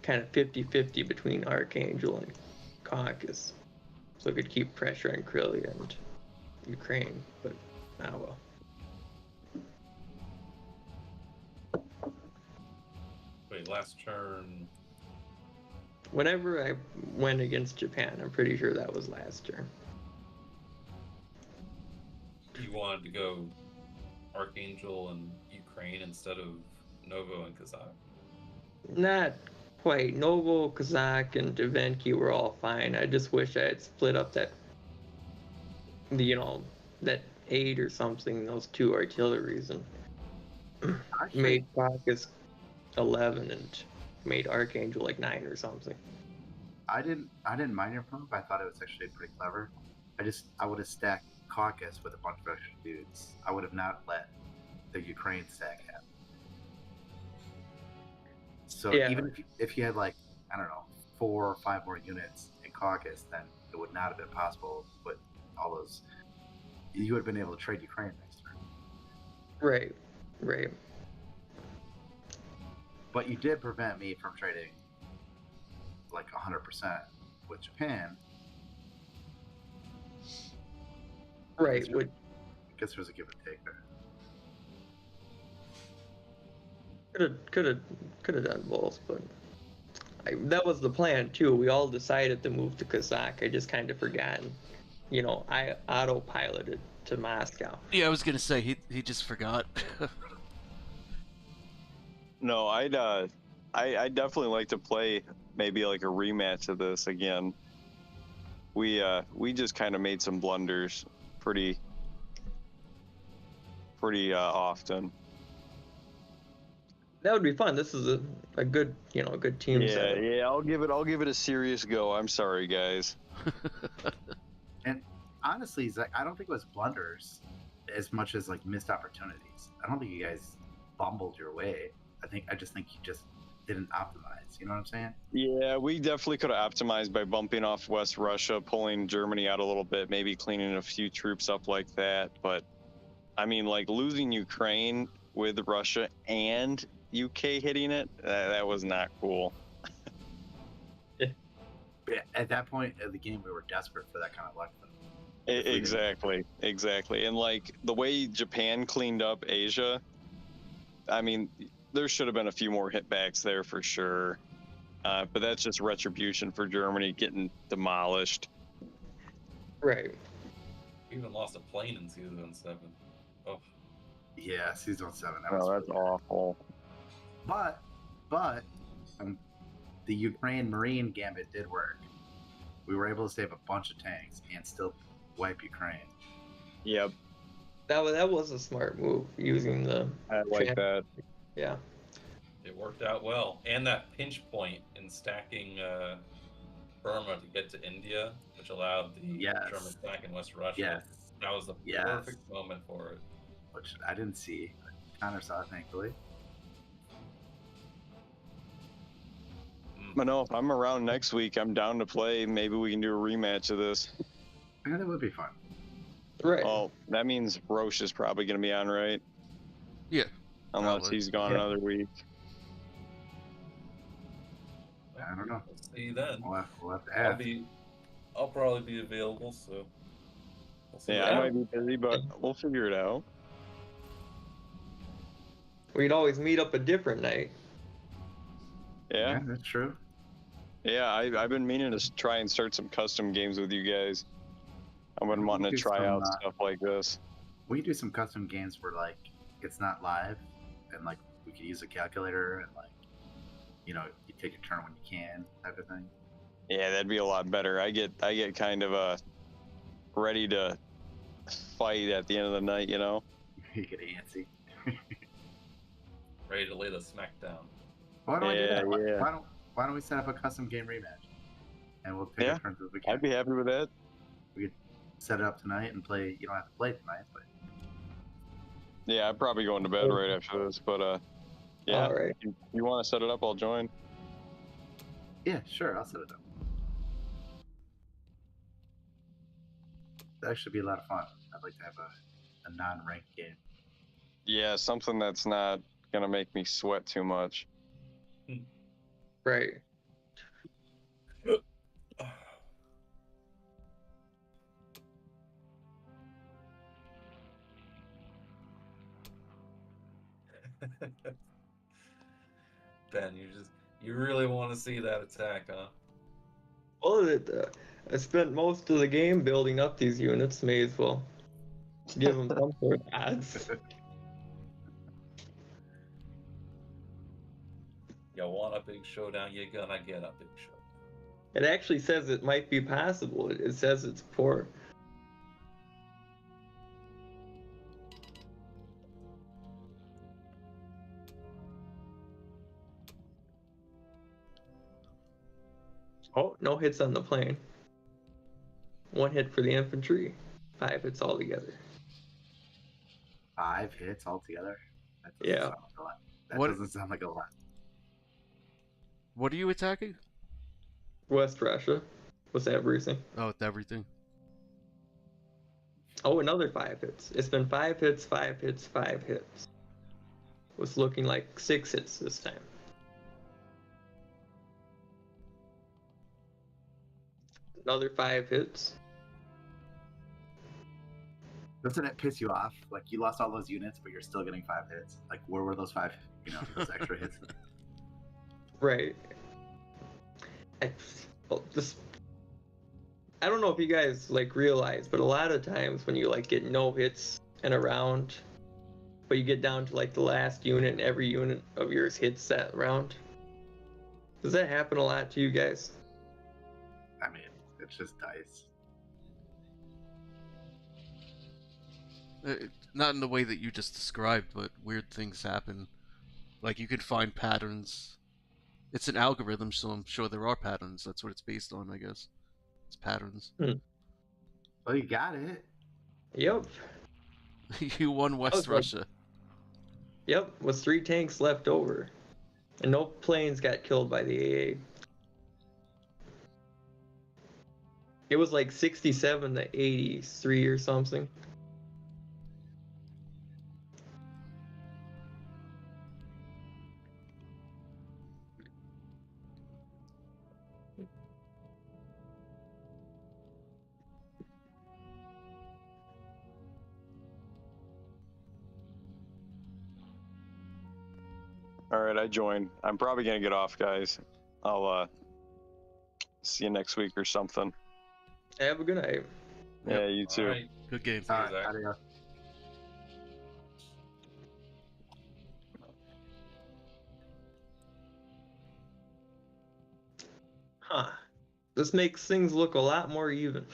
S3: kind of 50-50 between Archangel and Caucasus, so it could keep pressure on Krylia and Ukraine, but well.
S4: Wait, last turn.
S3: Whenever I went against Japan, I'm pretty sure that was last turn.
S4: You wanted to go Archangel and Ukraine instead of Novo and Kazakh.
S3: Not quite. Novo, Kazakh, and Devenki were all fine. I just wish I had split up that 8 or something, those 2 artilleries, and
S5: Actually,
S3: made Caucasus 11 and made Archangel like 9 or something.
S5: I didn't mind your move. I thought it was actually pretty clever. I would have stacked Caucasus with a bunch of extra dudes. I would have not let the Ukraine stack happen. So
S3: Yeah.
S5: even if you had like, I don't know, 4 or 5 more units in Caucasus, then it would not have been possible to put all those. You would have been able to trade Ukraine next turn.
S3: Right.
S5: But you did prevent me from trading like 100% with Japan.
S3: Right.
S5: I guess there was a give and take there.
S3: Could have done both, but that was the plan too. We all decided to move to Kazakh. I just kind of forgotten. I autopiloted to Moscow.
S1: Yeah, I was gonna say he just forgot.
S2: No, I'd definitely like to play maybe like a rematch of this again. We just kind of made some blunders pretty often.
S3: That would be fun. This is a good good team setup.
S2: Yeah, I'll give it a serious go. I'm sorry, guys.
S5: And honestly, Zach, I don't think it was blunders as much as like missed opportunities. I don't think you guys bumbled your way. I just think you just didn't optimize. You know what I'm saying?
S2: Yeah, we definitely could have optimized by bumping off West Russia, pulling Germany out a little bit, maybe cleaning a few troops up like that. But I mean, like losing Ukraine with Russia and UK hitting it, that was not cool.
S5: At that point of the game, we were desperate for that kind of luck.
S2: Exactly. And like the way Japan cleaned up Asia, I mean, there should have been a few more hitbacks there for sure. But that's just retribution for Germany getting demolished.
S3: Right.
S4: We even lost a plane in season 7. Oh,
S5: Yeah, season 7.
S2: Oh, that's
S5: really
S2: awful.
S5: But the Ukraine Marine gambit did work. We were able to save a bunch of tanks and still wipe Ukraine.
S2: Yep,
S3: That was a smart move using the.
S2: I like that.
S3: Yeah.
S4: it worked out well. And that pinch point in stacking Burma to get to India, which allowed the
S5: Yes.
S4: German stack in West Russia.
S5: Yes.
S4: That was the
S5: Yes.
S4: perfect moment for it.
S5: Which I didn't see. Connor saw it, thankfully.
S2: But no, if I'm around next week, I'm down to play. Maybe we can do a rematch of this.
S5: Yeah, that would be fun.
S3: Right.
S2: Oh, that means Roche is probably going to be on, right?
S1: Yeah.
S2: Unless
S1: Probably.
S2: he's gone
S3: Yeah.
S2: another week.
S5: I don't know.
S4: We'll see then.
S5: We'll have to ask.
S4: I'll probably be available, so. We'll see
S2: Yeah,
S4: what
S2: I
S3: Yeah.
S2: might be busy, but we'll figure it out.
S3: We'd always meet up a different night.
S2: Yeah,
S5: That's true.
S2: yeah. I've been meaning to try and start some custom games with you guys. I've been wanting to
S5: Do
S2: try
S5: some,
S2: out stuff like this.
S5: We do some custom games where like it's not live, and like we could use a calculator and like, you take a turn when you can, type of thing.
S2: Yeah, that'd be a lot better. I get kind of ready to fight at the end of the night,
S5: You get antsy.
S4: ready to lay the smack down.
S5: Why don't I do that?
S2: Yeah.
S5: Why don't we set up a custom game rematch, and we'll take
S2: Yeah,
S5: a turn as we can.
S2: I'd be happy with that.
S5: We could set it up tonight and play. You don't have to play tonight, but
S2: Yeah, I'm probably going to bed right after this, but yeah.
S3: All right.
S2: If you want to set it up, I'll join.
S5: yeah, sure, I'll set it up. That should be a lot of fun. I'd like to have a non-ranked game.
S2: Yeah, something that's not gonna make me sweat too much.
S3: Right.
S4: Ben, you really want to see that attack, huh?
S3: Well, I spent most of the game building up these units. May as well give them some sort of odds.
S4: You want a big showdown, you're gonna get a big showdown.
S3: It actually says it might be possible. It says it's poor. Oh, no hits on the plane. 1 hit for the infantry. 5 hits altogether.
S5: 5 hits altogether. That doesn't
S3: Yeah.
S5: sound like a lot. That
S1: What-
S5: doesn't sound like a lot.
S1: What are you attacking?
S3: West Russia was everything.
S1: Oh, it's everything.
S3: Oh, another 5 hits. It's been 5 hits, 5 hits, 5 hits. Was looking like 6 hits this time. Another 5 hits.
S5: Doesn't it piss you off? Like you lost all those units, but you're still getting 5 hits. Like where were those 5? Those extra hits.
S3: Right. I don't know if you guys realize, but a lot of times when you get no hits in a round, but you get down to the last unit and every unit of yours hits that round. Does that happen a lot to you guys?
S5: I mean, it's just dice.
S1: Not in the way that you just described, but weird things happen. Like you could find patterns. It's an algorithm, so I'm sure there are patterns. That's what it's based on, I guess. It's patterns.
S5: Well, you got it.
S3: Yep.
S1: You won West
S3: was like-
S1: Russia.
S3: Yep. With 3 tanks left over. And no planes got killed by the AA. It was 67 to 83 or something.
S2: All right, I joined. I'm probably gonna get off, guys. I'll see you next week or something.
S3: Have a good night.
S2: Yeah, you too.
S4: All right.
S1: Good game.
S5: All right,
S4: Zach.
S5: adios.
S3: Huh. This makes things look a lot more even.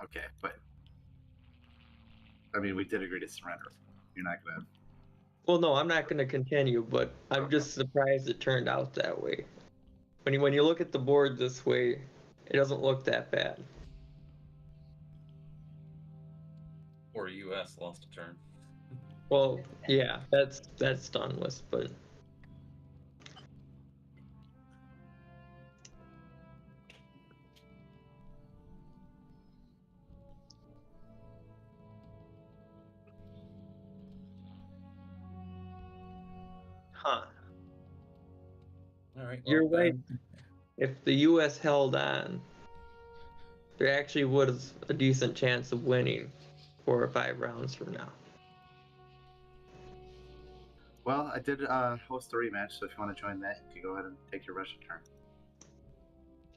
S5: Okay, but I mean, we did agree to surrender. You're not gonna.
S3: Well, no, I'm not going to continue, but I'm just surprised it turned out that way. When you look at the board this way, it doesn't look that bad.
S4: Or U.S. lost a turn.
S3: Well, yeah, that's done with, but Huh.
S4: All right.
S3: You're
S4: well,
S3: right.
S4: then-
S3: If the U.S. held on, there actually was a decent chance of winning 4 or 5 rounds from now.
S5: Well, I did host a rematch, so if you want to join that, you can go ahead and take your Russian turn.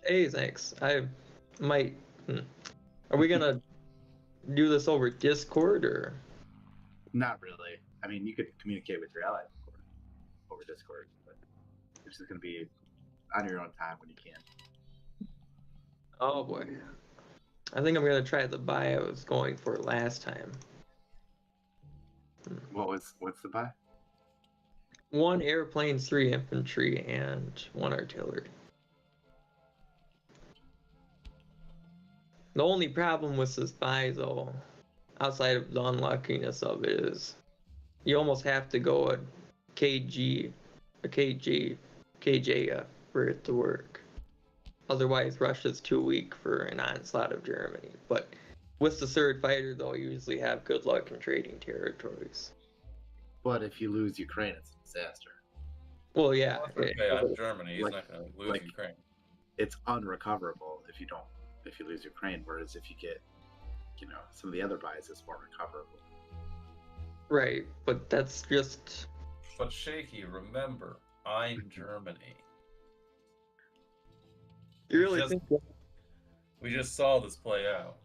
S3: Hey, thanks. I might. Are we gonna do this over Discord or?
S5: Not really. I mean, you could communicate with your ally over Discord, but it's just going to be on your own time when you can.
S3: Oh boy. I think I'm gonna try the buy I was going for last time.
S5: What's the buy?
S3: 1 airplane, 3 infantry, and 1 artillery. The only problem with this buy, though, outside of the unluckiness of it, is you almost have to go a KG, a KJ, KJF for it to work. Otherwise, Russia's too weak for an onslaught of Germany. But with the 3rd fighter, though, you usually have good luck in trading territories.
S5: But if you lose Ukraine, it's a disaster.
S3: Well, yeah.
S4: well, okay, on Germany, he's
S5: like-
S4: not going to lose
S5: like-
S4: Ukraine.
S5: It's unrecoverable if you lose Ukraine. Whereas if you get, some of the other buys, it's more recoverable.
S3: Right, but that's just.
S4: But Shaky, remember, I'm Germany.
S3: You really
S4: Just-
S3: think
S4: We just saw this play out.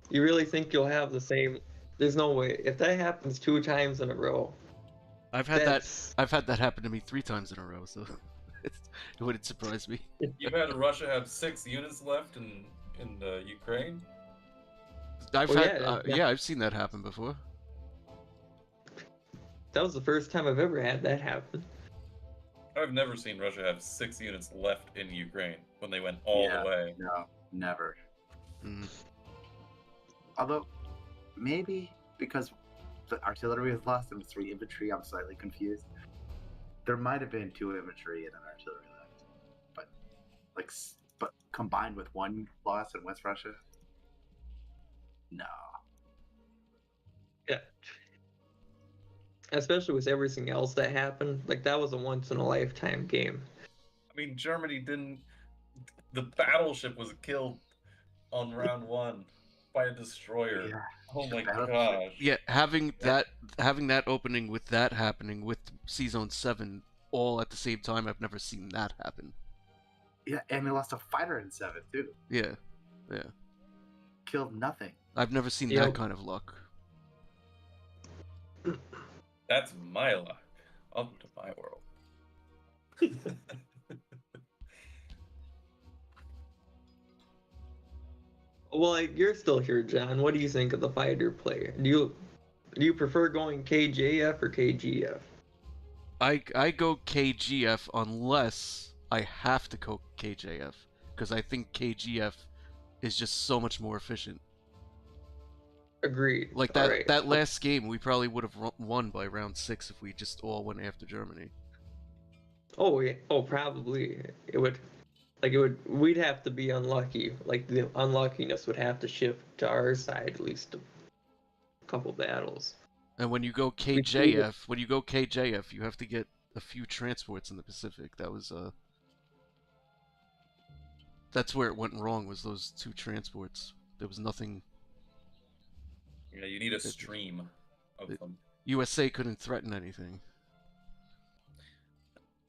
S3: you really think you'll have the same? There's no way. If that happens 2 times in a row,
S1: I've had
S3: that's
S1: I've had that happen to me 3 times in a row, so it wouldn't surprise me.
S4: You've had Russia have 6 units left in Ukraine.
S1: I've
S3: Well,
S1: had
S3: yeah.
S1: I've seen that happen before.
S3: That was the first time I've ever had that happen.
S4: I've never seen Russia have 6 units left in Ukraine when they went all
S5: Yeah.
S4: the way.
S5: No, never.
S1: Mm.
S5: Although, maybe because the artillery was lost and 3 infantry, I'm slightly confused. There might have been 2 infantry and an artillery left, but combined with 1 loss in West Russia, no.
S3: Yeah. Especially with everything else that happened, like that was a once in a lifetime game.
S4: I mean, Germany didn't. The battleship was killed on round 1 by a destroyer.
S5: Yeah.
S4: Oh my
S5: Battleship.
S4: gosh.
S1: Yeah, having that opening with that happening with C-Zone 7 all at the same time, I've never seen that happen.
S5: Yeah, and they lost a fighter in 7 too.
S1: Yeah.
S5: Killed nothing.
S1: I've never seen
S3: Yep.
S1: that kind of luck.
S4: That's my luck. Welcome to my world.
S3: Well, like, you're still here, John. What do you think of the fighter play? Do you prefer going KJF or KGF?
S1: I go KGF unless I have to go KJF, because I think KGF is just so much more efficient.
S3: Agreed.
S1: Like
S3: All
S1: that
S3: right.
S1: that last game, we probably would have won by round 6 if we just all went after Germany.
S3: Oh yeah. Oh, probably it would. Like it would. We'd have to be unlucky. Like the unluckiness would have to shift to our side at least a couple battles.
S1: And when you go
S3: see
S1: KJF, you have to get a few transports in the Pacific. That's where it went wrong, was those 2 transports. There was nothing.
S4: Yeah, you need a stream of them.
S1: USA couldn't threaten anything.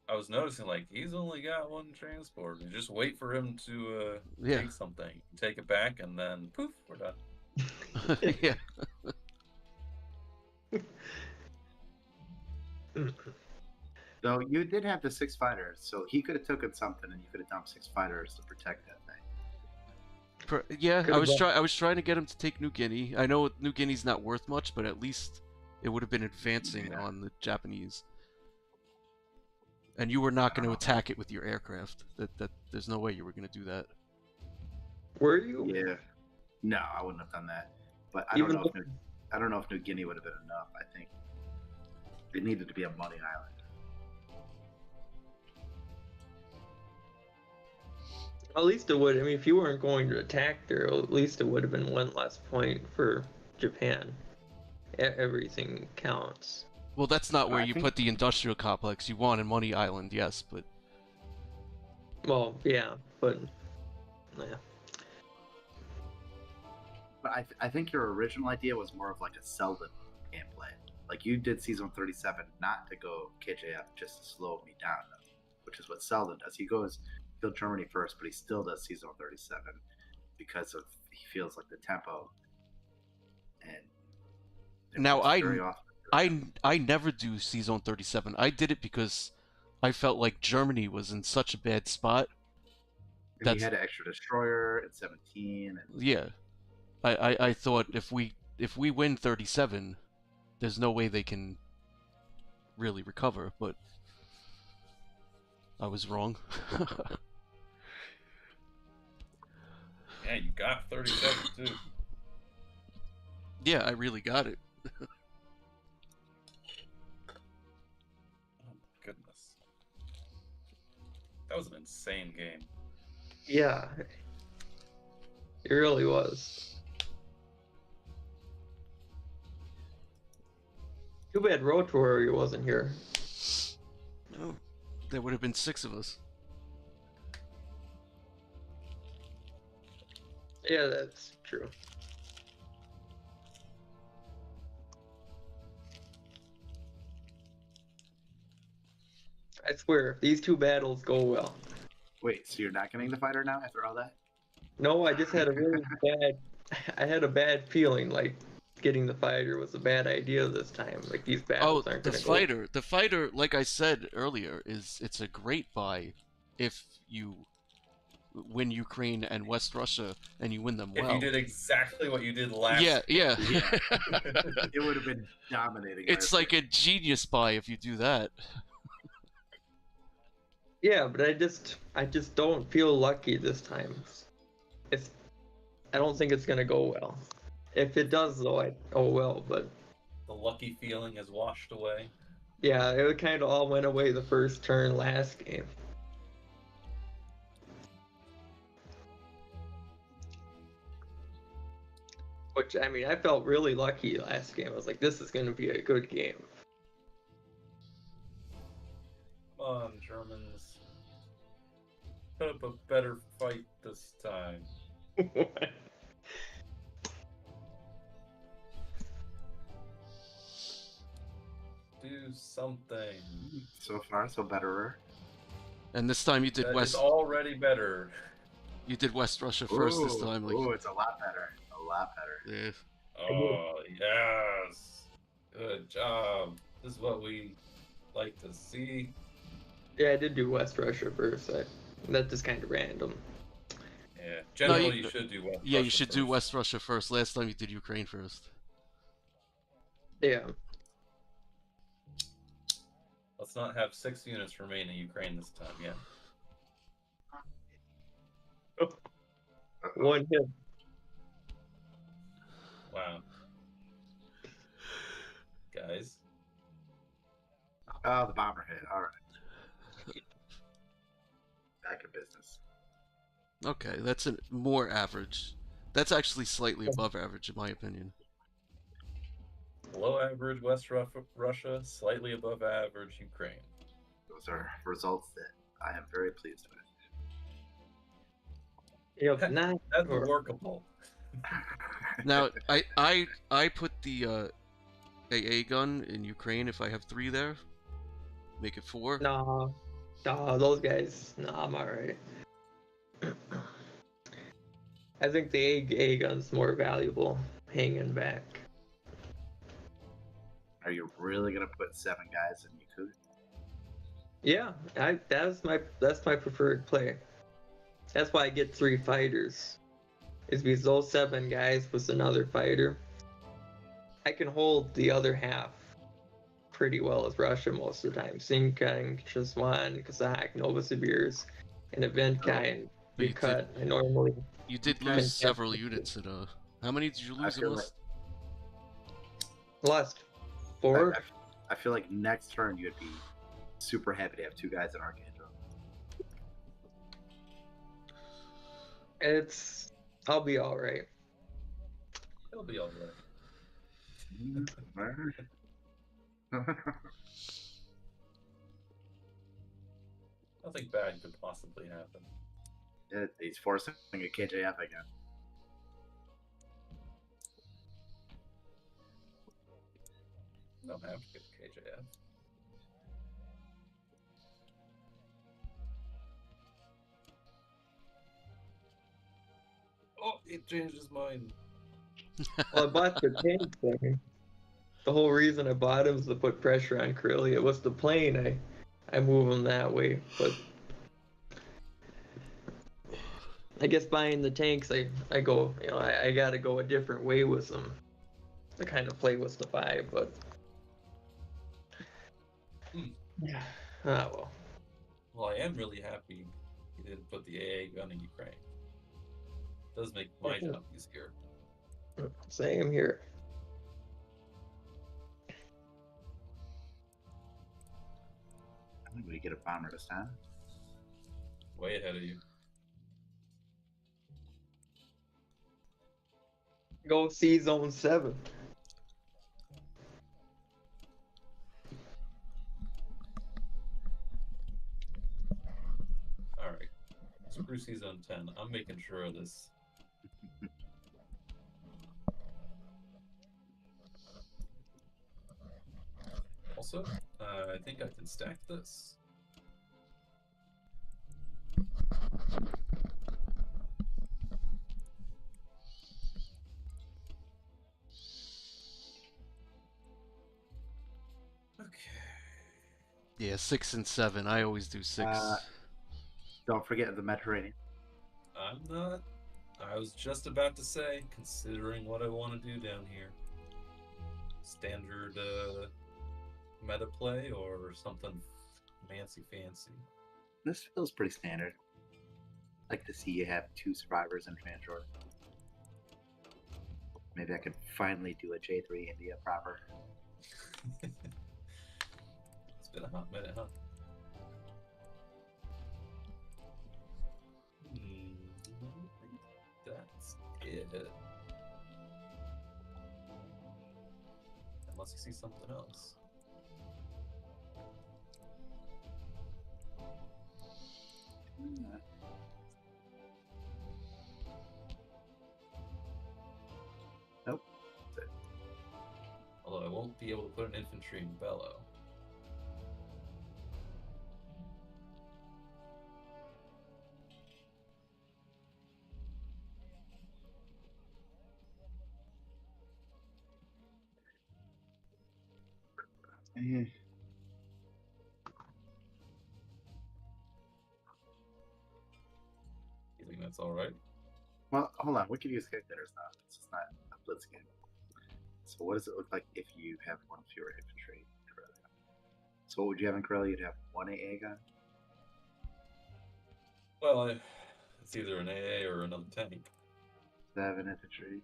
S4: I was noticing, like, he's only got 1 transport. You just wait for him to
S1: Yeah.
S4: take something. Take it back, and then, poof, we're done.
S1: Yeah.
S5: Though you did have the 6 fighters, so he could have taken something, and you could have dumped 6 fighters to protect that thing.
S1: Yeah,
S3: Could've done-
S1: I was trying to get him to take New Guinea. I know New Guinea's not worth much, but at least it would have been advancing
S5: Yeah.
S1: on the Japanese. And you were not going to attack it with your aircraft. That there's no way you were going to do that.
S3: Were you?
S5: Yeah. No, I wouldn't have done that. But I
S3: Even
S5: don't know if New Guinea would have been enough. I think it needed to be a money island.
S3: At least it would. I mean, if you weren't going to attack there, at least it would have been 1 less point for Japan. Everything counts.
S1: Well, that's not where
S5: I
S1: you
S5: think-
S1: put the industrial complex. You want in Money Island, yes, but
S3: Well, yeah, but yeah.
S5: But I think your original idea was more of like a Selden gameplay. Like you did Season 37 not to go KJF, just to slow me down, which is what Selden does. He goes kill Germany first, but he still does Season 37 because of he feels like the tempo. And it
S1: Now
S5: works very often.
S1: I never do C Zone 37. I did it because I felt like Germany was in such a bad spot.
S5: And he had an extra destroyer at 17. And
S1: Yeah, I thought if we win 37, there's no way they can really recover. But I was wrong.
S4: Yeah, you got 37 too.
S1: Yeah, I really got it.
S4: Oh my goodness. That was an insane game.
S3: Yeah, it really was. Too bad Rotori wasn't here.
S1: No, there would have been 6 of us.
S3: Yeah, that's true. I swear, if these two battles go well.
S5: wait, so you're not getting the fighter now after all that?
S3: No, I just had a really bad. I had a bad feeling like getting the fighter was a bad idea this time. Like these battles aren't
S1: the
S3: gonna
S1: fighter. The fighter, like I said earlier, it's a great buy if you win Ukraine and West Russia and you win them
S4: If
S1: well.
S4: you did exactly what you did last
S1: Yeah.
S5: It would have been dominating.
S1: It's like a genius buy if you do that.
S3: Yeah, but I just don't feel lucky this time. I don't think it's gonna go well. If it does though, oh well. But
S4: the lucky feeling has washed away.
S3: yeah, it kind of all went away the first turn last game. Which I mean, I felt really lucky last game. I was like, this is gonna be a good game.
S4: Come on, Germans. Put up a better fight this time. Do something.
S5: So far, so betterer.
S1: And this time you did
S4: It's
S1: West.
S4: already better.
S1: You did West Russia first this time. Like,
S5: Oh, it's a lot better. A lot better.
S1: yeah.
S4: Oh, yes. Good job. This is what we like to see.
S3: Yeah, I did do West Russia first. That's just kind of random.
S4: Yeah. Generally,
S1: you-
S4: you should do West
S1: Yeah, you
S4: Russia
S1: should do
S4: first.
S1: West Russia first. Last time you did Ukraine first.
S3: Yeah.
S4: Let's not have 6 units remain in Ukraine this time, yeah.
S3: One hit.
S4: Wow. Guys.
S5: Oh, the bomber hit. All right. Back in business.
S1: Okay, that's a more average. That's actually slightly above average in my opinion.
S4: Below average West Russia, slightly above average Ukraine.
S5: Those are results that I am very pleased with.
S3: Yep, not
S4: That's
S3: or-
S4: workable.
S1: Now, I put the AA gun in Ukraine if I have 3 there. Make it 4.
S3: No, those guys. No, I'm alright. I think the A gun's more valuable hanging back.
S5: Are you really gonna put 7 guys in Yakut?
S3: Yeah, that's my preferred play. That's why I get 3 fighters. Is because those 7 guys with another fighter, I can hold the other half pretty well as Russia most of the time. Sinkang, Shazwan, Kazakh, Novosibirs, and Eventkai.
S1: But
S3: You cut. I normally
S1: You did
S5: Okay.
S1: lose several units in How many did you
S5: I
S1: lose in
S5: feel
S1: West?
S3: lost 4.
S5: I feel like next turn you'd be super happy to have 2 guys in Archangel.
S3: I'll be all right.
S4: It'll be alright.
S5: Alright.
S4: Nothing bad could possibly happen.
S5: He's forcing a KJF again.
S4: Don't have to get KJF. Oh, it changed his mind.
S3: Well, I bought the tank thing. The whole reason I bought him was to put pressure on Corellia. What's the plane? I move him that way, but I guess buying the tanks, I go, I gotta go a different way with them to kind of play with the 5, but yeah, well.
S4: Well, I am really happy he didn't put the AA gun in Ukraine. It does make my job easier.
S3: Same here.
S5: I think we get a bomber this time.
S4: Way ahead of you.
S3: Go see Zone 7.
S4: Alright. Screw Zone 10. I'm making sure of this. Also, I think I can stack this. Okay.
S1: Yeah, 6 and 7. I always do 6.
S5: Don't forget the Mediterranean.
S4: I'm not. I was just about to say, considering what I want to do down here. Standard meta play or something fancy.
S5: This feels pretty standard. I'd like to see you have 2 survivors in Transhore. Maybe I could finally do a J3 India proper.
S4: It's been a hot minute, huh? That's it. Unless you see something else.
S5: Nope.
S4: Although I won't be able to put an infantry in Bellow.
S5: Eh.
S4: You think that's alright?
S5: Well, hold on. We could use calculators now. It's just not a blitz game. So what does it look like if you have 1 fewer infantry in Corellia? So what would you have in Corellia? You'd have 1 AA gun?
S4: Well, it's either an AA or another tank.
S5: 7 infantry.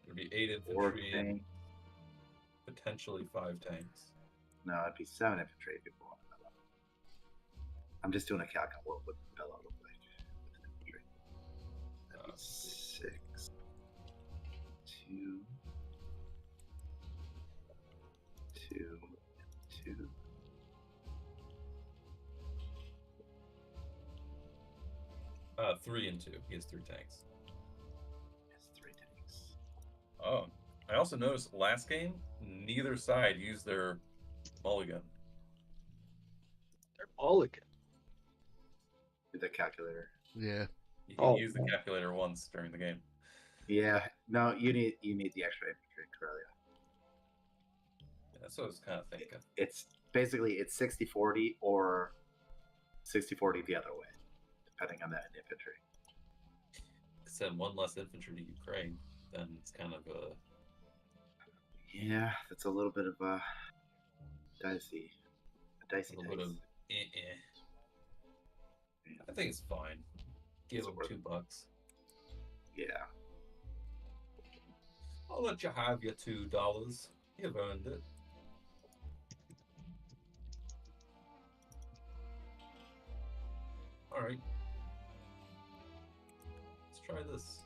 S4: It'd be 8
S5: 4
S4: infantry and
S5: tank.
S4: potentially 5 tanks.
S5: No, it'd be 7 infantry if you want Bellow. I'm just doing a calc on what would Bellow look like with an infantry. That'd be 6, 2, 2, 2.
S4: Uh, 3 and 2. He has 3 tanks.
S5: It's 3 tanks.
S4: Oh, I also noticed last game, neither side used their mulligan.
S3: They're mulligan.
S5: Do the calculator.
S1: Yeah.
S4: You can use the calculator once during the game.
S5: Yeah, no, you need the extra infantry in Corellia.
S4: Yeah, that's what I was kind of thinking.
S5: It's basically it's 60-40 or 60-40 the other way, depending on that infantry.
S4: Send 1 less infantry to Ukraine, then it's kind of a...
S5: Yeah, that's a little bit of a dicey
S4: A little bit of I think it's fine. Give them $2.
S5: Yeah.
S4: I'll let you have your $2. You've earned it. All right. Let's try this.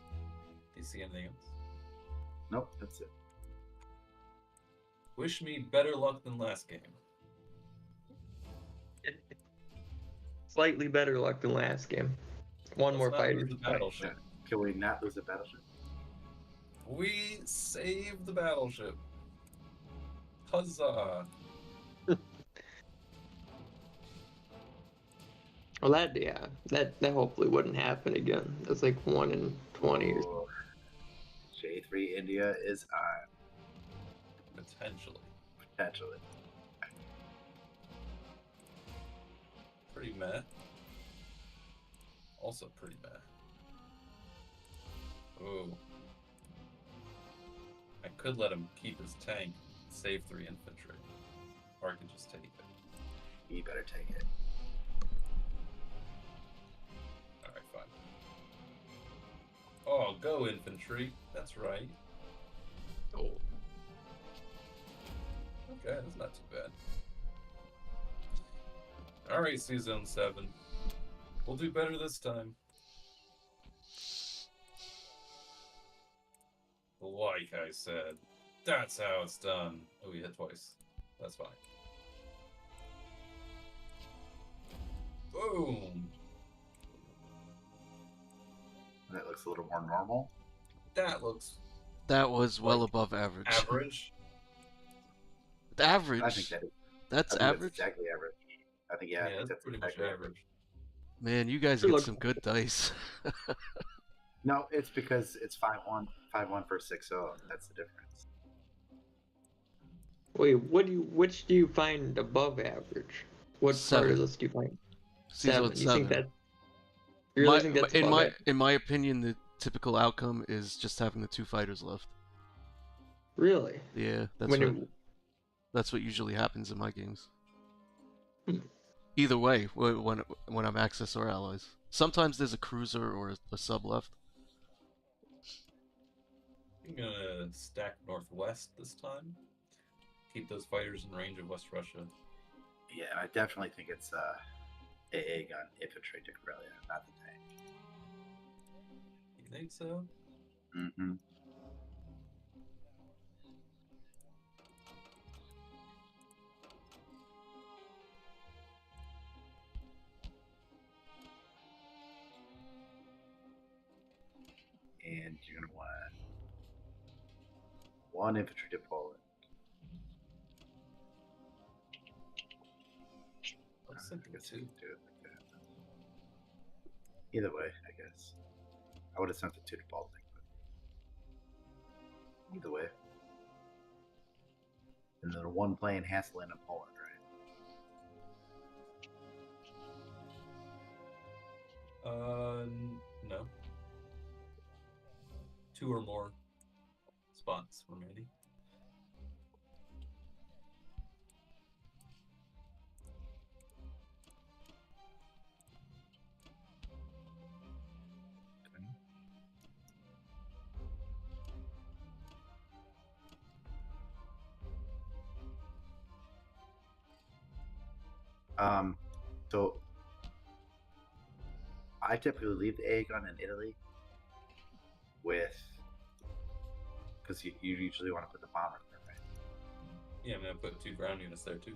S4: Do you see anything else?
S5: Nope, that's it.
S4: Wish me better luck than last game.
S3: Slightly better luck than last game. One
S4: Let's
S3: more
S4: not
S3: fighter.
S4: lose the battleship.
S5: Can we not lose a battleship?
S4: We saved the battleship. Huzzah!
S3: Well, that hopefully wouldn't happen again. That's like 1 in 20 or something.
S5: Oh, J3 India is on,
S4: Potentially.
S5: potentially.
S4: Pretty meh. Also pretty meh. Oh. I could let him keep his tank, save 3 infantry. Or I could just take it.
S5: You better take it.
S4: Alright, fine. Oh, go infantry. That's right.
S3: Oh.
S4: Okay, that's not too bad. Alright, Zone 7. We'll do better this time. Like I said, that's how it's done. Oh, we hit twice. That's fine. Boom!
S5: That looks a little more normal.
S4: That looks
S1: That was well
S4: Like,
S1: above average.
S4: average.
S1: Average.
S5: I think that is.
S1: That's
S5: I think
S1: average.
S5: That's exactly average. I think I think
S4: that's pretty much
S5: exactly
S4: average.
S1: Man, you guys
S3: Good
S1: get
S3: luck.
S1: some good dice.
S5: No, it's because it's 5-1, 5-1 for 6-0. That's the difference.
S3: Wait, which do you find above average? What part of
S1: 7.
S3: this do you find?
S1: Season
S3: 7. You think
S1: 7.
S3: that? You really think that's
S1: in
S3: above
S1: my
S3: average?
S1: in my opinion, the typical outcome is just having the 2 fighters left.
S3: Really?
S1: Yeah,
S3: When
S1: that's what usually happens in my games.
S3: Hmm.
S1: Either way, when I'm Axis or Allies. Sometimes there's a cruiser or a sub left.
S4: I'm gonna stack northwest this time. Keep those fighters in range of West Russia.
S5: Yeah, I definitely think it's AA gun infantry to Karelia, not the tank.
S4: You think so?
S5: Mm-hmm. And you're gonna want 1 infantry to Poland.
S4: I was
S5: I
S4: thinking
S5: guess you
S4: 2.
S5: can do it like that. Either way, I guess. I would have sent the 2 to Baltic, but either way. And then the 1 playing has to land in Poland, right?
S4: No. 2 or more spots remaining.
S5: So I typically leave the A gun in Italy with because you usually want to put the bomber there, right?
S4: Yeah, I'm gonna put 2 ground units there too.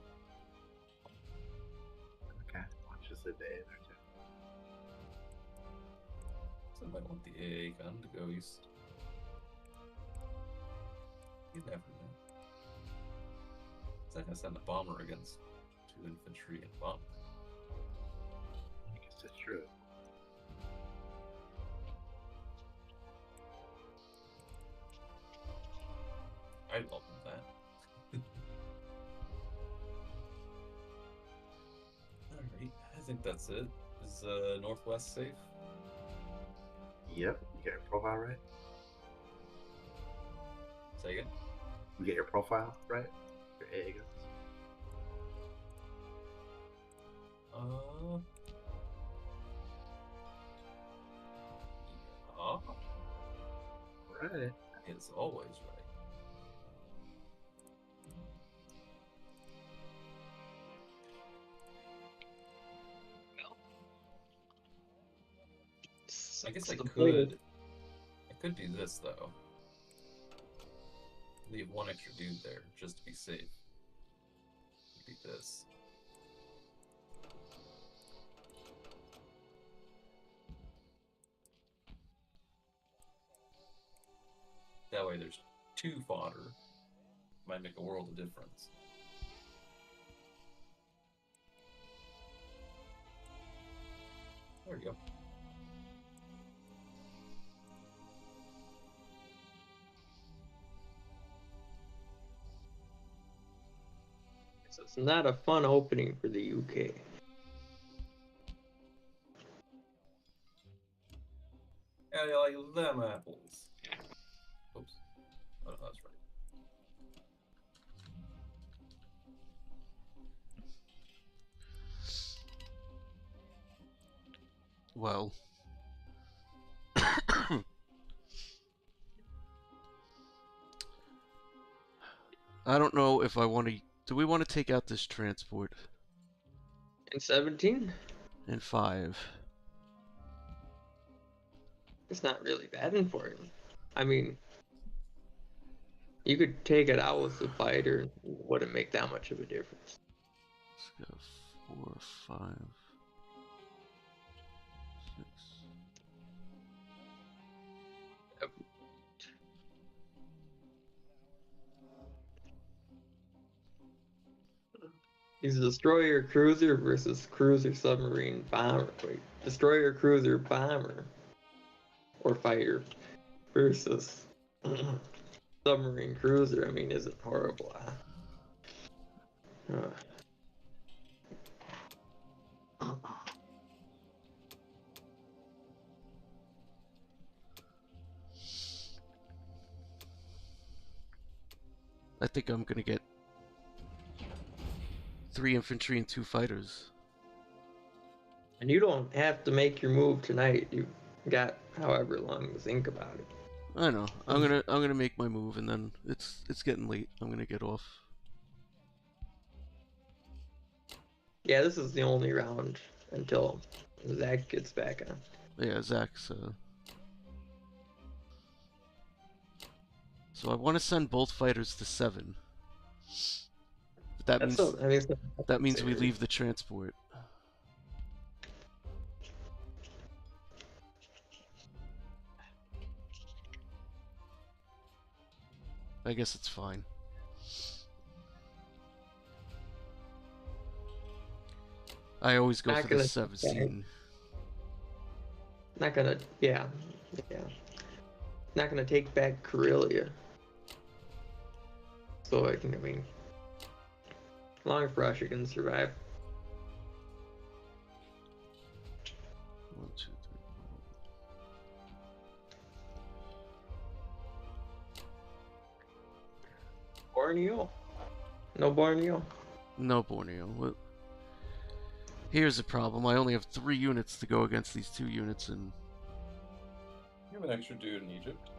S5: Okay, I'll just leave the A there too.
S4: Somebody want the AA gun to go east. You never know. It's not gonna send a bomber against 2 infantry and bomber.
S5: I guess that's true.
S4: I'd welcome that. Alright, I think that's it. Is Northwest safe?
S5: Yep, you get your profile right.
S4: Say again?
S5: You get your profile right. Your A guns.
S4: Yeah.
S5: Right.
S4: It's always right. I guess I could do this though. leave one extra dude there just to be safe. Beat this. That way there's 2 fodder. Might make a world of difference. There we go.
S3: So it's not a fun opening for the UK.
S4: Yeah, you like them apples. Oops. Oh, that's right.
S1: Well. I don't know if I want to... Do we want to take out this transport?
S3: In 17?
S1: In 5.
S3: It's not really that important. I mean, you could take it out with the fighter. It wouldn't make that much of a difference.
S1: Let's go 4, 5, 6.
S3: He's a destroyer cruiser versus cruiser submarine bomber. Wait, destroyer cruiser bomber or fighter versus submarine cruiser. I mean, is it horrible?
S1: I think I'm gonna get 3 infantry and 2 fighters.
S3: And you don't have to make your move tonight. You got however long to think about it.
S1: I know. I'm gonna make my move, and then it's getting late. I'm gonna get off.
S3: Yeah, this is the only round until Zach gets back on.
S1: Yeah, Zach's. So I want to send both fighters to 7. But that means we leave the transport. I guess it's fine. I always go for the 17.
S3: Not gonna, yeah. Not gonna take back Karelia. So I mean, long as Russia can survive.
S1: 1, 2, 3, 4.
S3: Borneo? No Borneo?
S1: No Borneo. Well, here's the problem. I only have 3 units to go against these 2 units, and
S4: You have an extra dude in Egypt.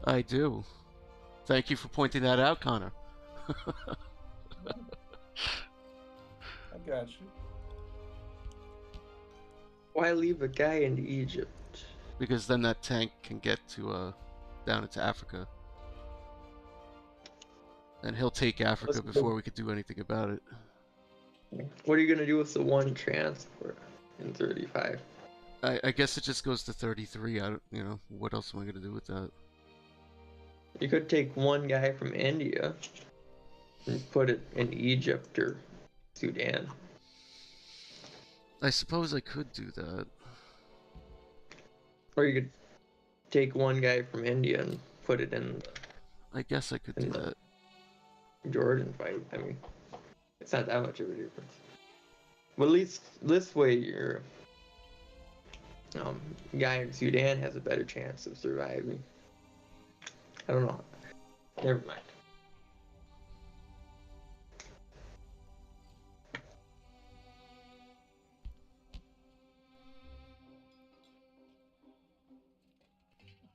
S1: I do. Thank you for pointing that out, Connor.
S4: I got you.
S3: Why leave a guy in Egypt?
S1: Because then that tank can get to down into Africa. And he'll take Africa before we could do anything about it.
S3: What are you gonna do with the 1 transport in 35?
S1: I guess it just goes to 33. I don't, what else am I gonna do with that?
S3: You could take 1 guy from India and put it in Egypt or Sudan.
S1: I suppose I could do that.
S3: Or you could take 1 guy from India and put it in
S1: I guess I could do that.
S3: Jordan fight. I mean, it's not that much of a difference. But at least this way, your guy in Sudan has a better chance of surviving. I don't know. Never mind.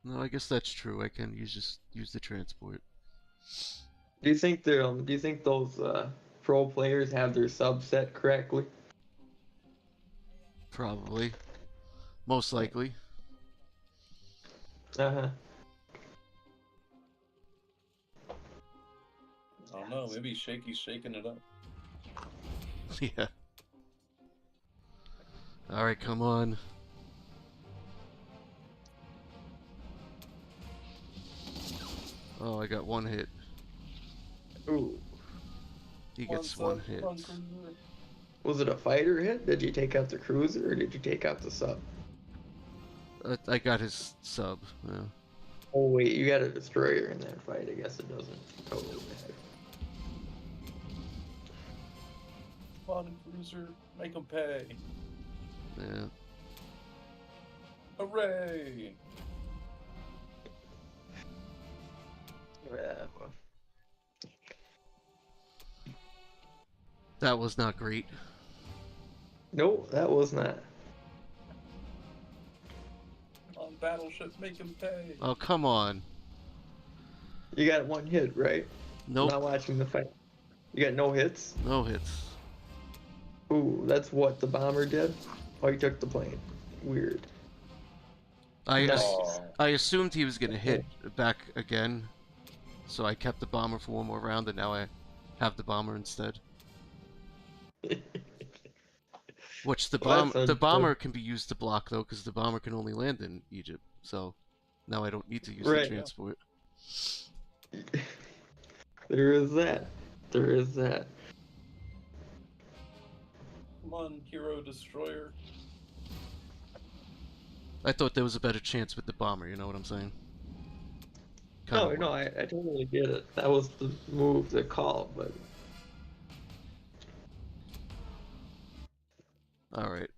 S1: No, I guess that's true. I can use the transport.
S3: Do you think those pro players have their subset correctly?
S1: Probably. Most likely.
S3: Uh-huh.
S4: I don't know. Maybe Shaky's shaking it up.
S1: Yeah. Alright, come on. Oh, I got one hit.
S3: Ooh.
S1: He gets one hit.
S3: Was it a fighter hit? Did you take out the cruiser or did you take out the sub?
S1: I got his sub. Yeah.
S3: Oh wait, you got a destroyer in that fight. I guess it doesn't totally matter.
S4: Come on, cruiser, make him pay.
S1: Yeah.
S4: Hooray!
S3: Well,
S1: That was not great.
S3: no, that was not.
S4: On battleship, make him pay.
S1: Oh, come on.
S3: You got one hit, right?
S1: Nope.
S3: I'm not watching the fight. You got no hits?
S1: No hits.
S3: Ooh, that's what the bomber did? Oh, he took the plane. Weird.
S1: I
S3: Nice.
S1: assumed he was going to hit back again, so I kept the bomber for one more round, and now I have the bomber instead. Which the bomber can be used to block though, because the bomber can only land in Egypt. So now I don't need to use the transport.
S3: There is that. There is that.
S4: Come on, hero destroyer.
S1: I thought there was a better chance with the bomber. You know what I'm saying?
S3: No, I totally get it. That was the move to call, but
S1: all right.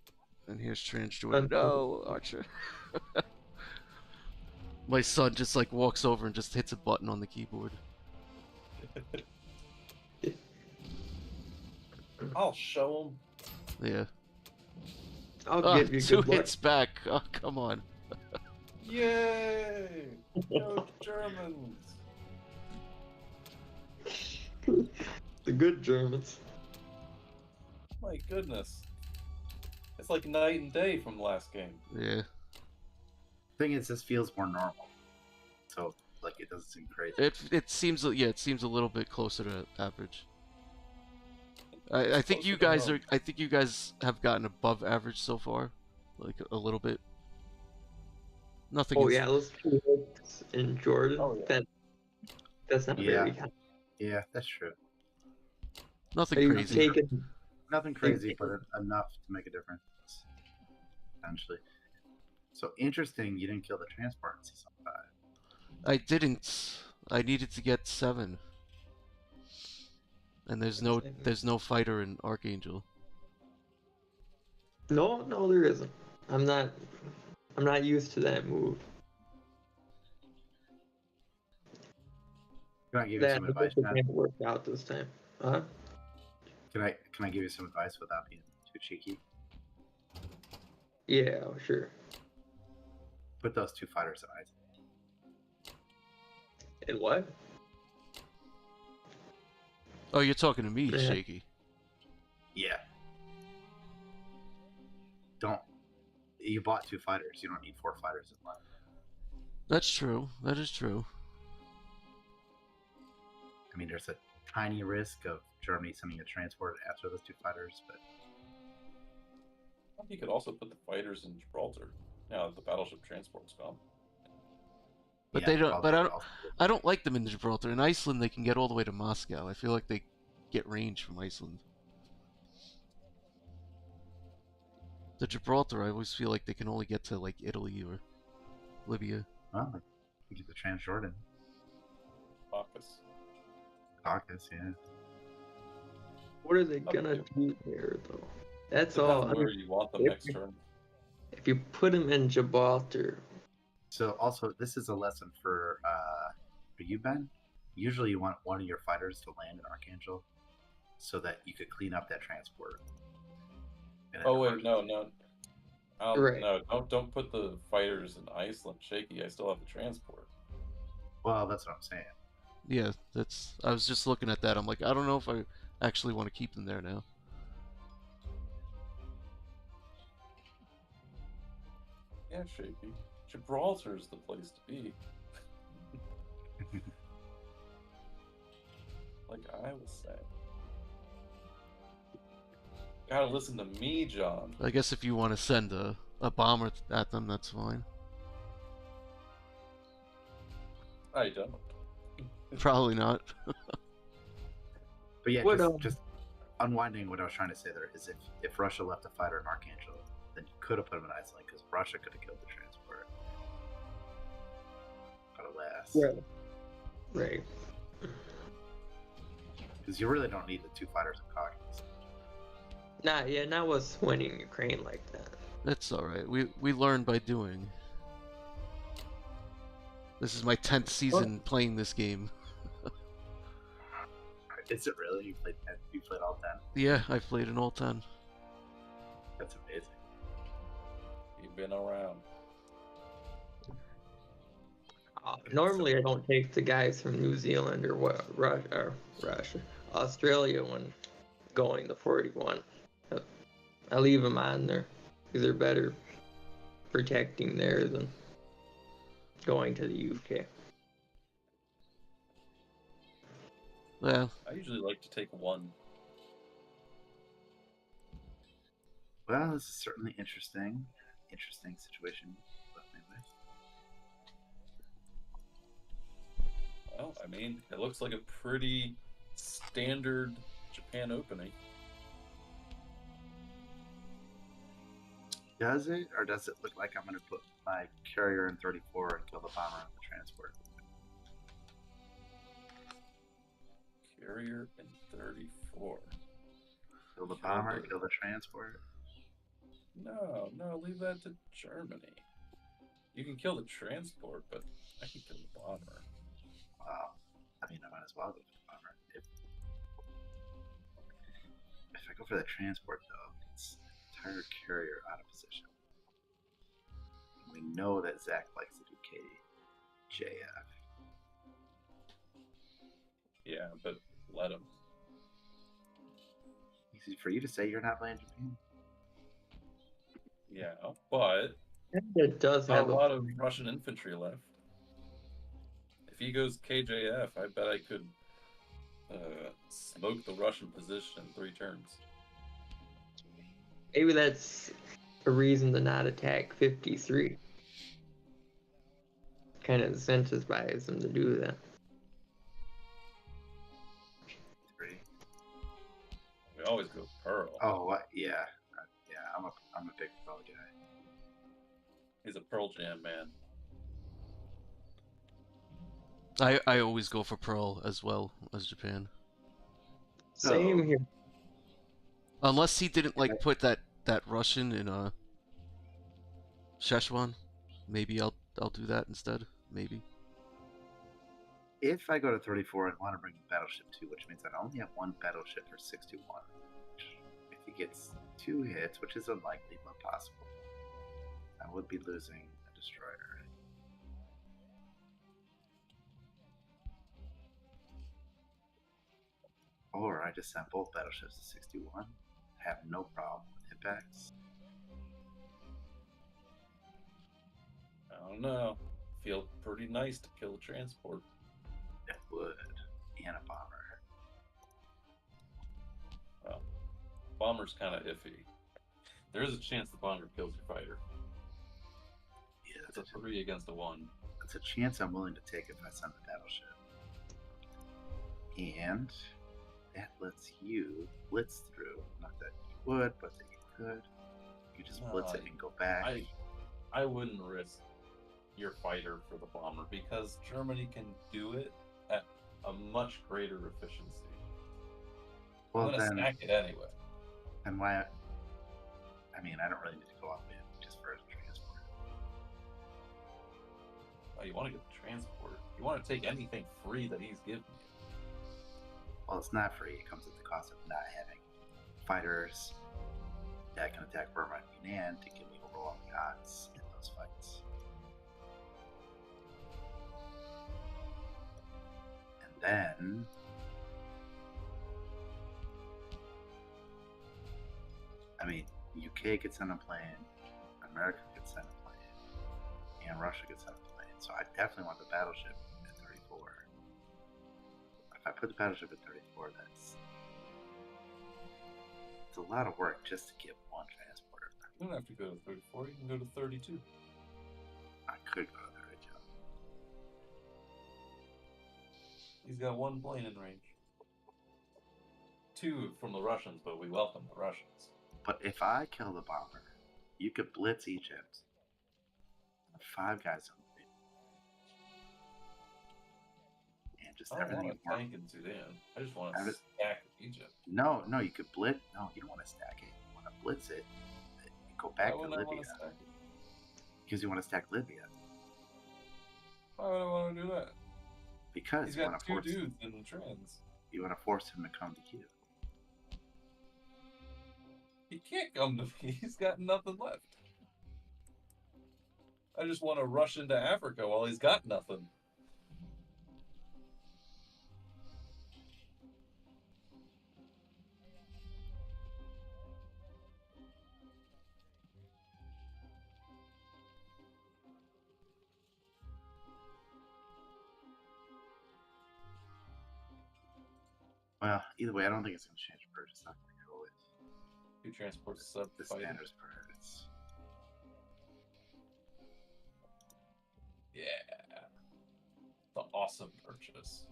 S1: And here's Transjordan. No, Archer. My son just like walks over and just hits a button on the keyboard.
S4: I'll show him.
S1: Yeah.
S3: I'll give you
S1: two
S3: good
S1: hits back. Oh, come on.
S4: Yay! Go Germans!
S3: The good Germans.
S4: My goodness. It's like night and day from the last game.
S1: Yeah.
S5: Thing is, this feels more normal. So, like, it doesn't seem crazy.
S1: It seems it seems a little bit closer to average. I think you guys are. I think you guys have gotten above average so far, like a little bit. Nothing.
S3: Oh yeah, those 2 hits in Jordan.
S4: Oh, yeah.
S3: That's not very high.
S5: Yeah, that's true.
S1: Nothing crazy.
S5: Nothing crazy, but enough to make a difference. Potentially. So interesting, you didn't kill the transport in Season 5.
S1: I didn't. I needed to get 7. And there's no fighter in Archangel.
S3: No, there isn't. I'm not used to that move.
S5: Can I give you some advice, man?
S3: That worked out this time. Huh?
S5: Can I give you some advice without being too cheeky?
S3: Yeah, sure.
S5: Put those 2 fighters in ice.
S3: And what?
S1: Oh, you're talking to me,
S3: Yeah.
S1: Shaky.
S5: Yeah. You bought 2 fighters. You don't need 4 fighters in left.
S1: That's true. That is true.
S5: I mean, there's a tiny risk of Germany sending a transport after those 2 fighters, but
S4: You could also put the fighters in Gibraltar. Now that the battleship transport's gone.
S1: But
S5: yeah,
S1: they don't.
S5: probably
S1: But
S5: also-
S1: I don't like them in Gibraltar. In Iceland, they can get all the way to Moscow. I feel like they get range from Iceland. The Gibraltar, I always feel like they can only get to like Italy or Libya.
S5: Well, you get the Transjordan. Caucasus, yeah.
S3: What are they gonna do there, though? That's
S4: Depends
S3: all.
S4: on where you want them next turn.
S3: If you put them in Gibraltar,
S5: So also, this is a lesson for you, Ben. Usually, you want one of your fighters to land in Archangel, so that you could clean up that transport. And then
S4: Oh wait,
S5: reverse-
S4: no.
S3: Right.
S4: No, don't put the fighters in Iceland, Shaky. I still have the transport.
S5: Well, that's what I'm saying.
S1: Yeah, that's. I was just looking at that. I'm like, I don't know if I actually want to keep them there now.
S4: Yeah, Shaky. Gibraltar's the place to be. like I was saying. Gotta listen to me, John.
S1: I guess if you want to send a bomber at them, that's fine.
S4: I don't.
S1: Probably not.
S5: But yeah,
S3: What,
S5: just unwinding what I was trying to say there is if Russia left a fighter in Archangel, then you could have put him in Iceland because Russia could have killed the transport. But alas,
S3: Right.
S5: because you really don't need the 2 fighters in Caucasus.
S3: Not was winning Ukraine like that.
S1: That's alright. We learn by doing. This is my 10th season playing this game.
S5: Is it really? You played all 10?
S1: Yeah, I've played in all 10.
S5: That's amazing.
S4: You've been around.
S3: Normally, I don't take the guys from New Zealand or Russia, Australia when going to 41. I leave them on there because they're better protecting there than going to the UK.
S1: Well,
S4: I usually like to take one.
S5: Well, this is certainly interesting. Interesting situation. But anyway.
S4: Well, I mean, it looks like a pretty standard Japan opening.
S5: Does it? Or does it look like I'm going to put my carrier in 34 and kill the bomber in the transport?
S4: Carrier in 34.
S5: Kill the bomber, kill the transport?
S4: No, leave that to Germany. You can kill the transport, but I can kill the bomber.
S5: Wow. I mean, I might as well go for the bomber. If I go for the transport, though, it's entire carrier out of position. We know that Zach likes to do KJF.
S4: Yeah, but let him.
S5: Easy for you to say you're not playing Japan.
S4: Yeah, but
S3: It does
S4: not
S3: have
S4: a lot of Russian infantry left. If he goes KJF, I bet I could smoke the Russian position in 3 turns.
S3: Maybe that's a reason to not attack 53. Kind of incentivizes them to do that.
S5: 3.
S4: We always go Pearl.
S5: Oh, what? Yeah. Yeah, I'm a big Pearl guy.
S4: He's a Pearl Jam man.
S1: I always go for Pearl as well as Japan.
S3: Same here.
S1: Unless he didn't like put that Russian in Szechuan, maybe I'll do that instead. Maybe.
S5: If I go to 34, I'd want to bring Battleship 2, which means I'd only have 1 battleship for 61. If he gets 2 hits, which is unlikely but possible, I would be losing a destroyer. Or I just send both battleships to 61, have no problem with hitbacks.
S4: I don't know. Feel pretty nice to kill a transport.
S5: It would. And a bomber.
S4: Well, bomber's kind of iffy. There is a chance the bomber kills your fighter.
S5: Yeah,
S4: It's a 3 against a 1.
S5: It's a chance I'm willing to take if I send the battleship. And that lets you blitz through. Not that you would, but that you could. You just blitz it and go back.
S4: I wouldn't risk your fighter for the bomber because Germany can do it at a much greater efficiency.
S5: Well,
S4: I'm gonna
S5: then,
S4: snack it anyway.
S5: and why? I mean, I don't really need to go up in just for a transport.
S4: Oh, you want to get the transport? You want to take anything free that he's given you?
S5: Well, it's not free. It comes at the cost of not having fighters that can attack Burma and Yunnan to give me overwhelming odds in those fights. And then I mean, UK could send a plane, America could send a plane, and Russia could send a plane. So I definitely want the battleship at 34. if I put the battleship at 34, it's a lot of work just to get one transporter.
S4: You don't have to go to 34. You can go to 32.
S5: I could go to 32.
S4: He's got one plane in range. 2 from the Russians, but we welcome the Russians.
S5: But if I kill the bomber, you could blitz Egypt. 5 guys on the field. And just
S4: I don't
S5: everything
S4: want
S5: at
S4: to
S5: work.
S4: tank in Sudan. I just want to stack Egypt.
S5: No, you could blitz. No, you don't want to stack it. You want to blitz it and go back
S4: Why
S5: to
S4: would I want
S5: Libya.
S4: to stack it?
S5: Because you want to stack Libya.
S4: Why would I want to do that?
S5: Because
S4: He's
S5: you want
S4: got
S5: to
S4: 2
S5: force
S4: dudes in trans.
S5: you want to force him to come to you.
S4: He can't come to me. He's got nothing left. I just want to rush into Africa while he's got nothing.
S5: Well, either way, I don't think it's going to change the purchase. I'm going to go with
S4: 2 transports sub
S5: the
S4: fighting.
S5: standards purchase.
S4: Yeah. The awesome purchase.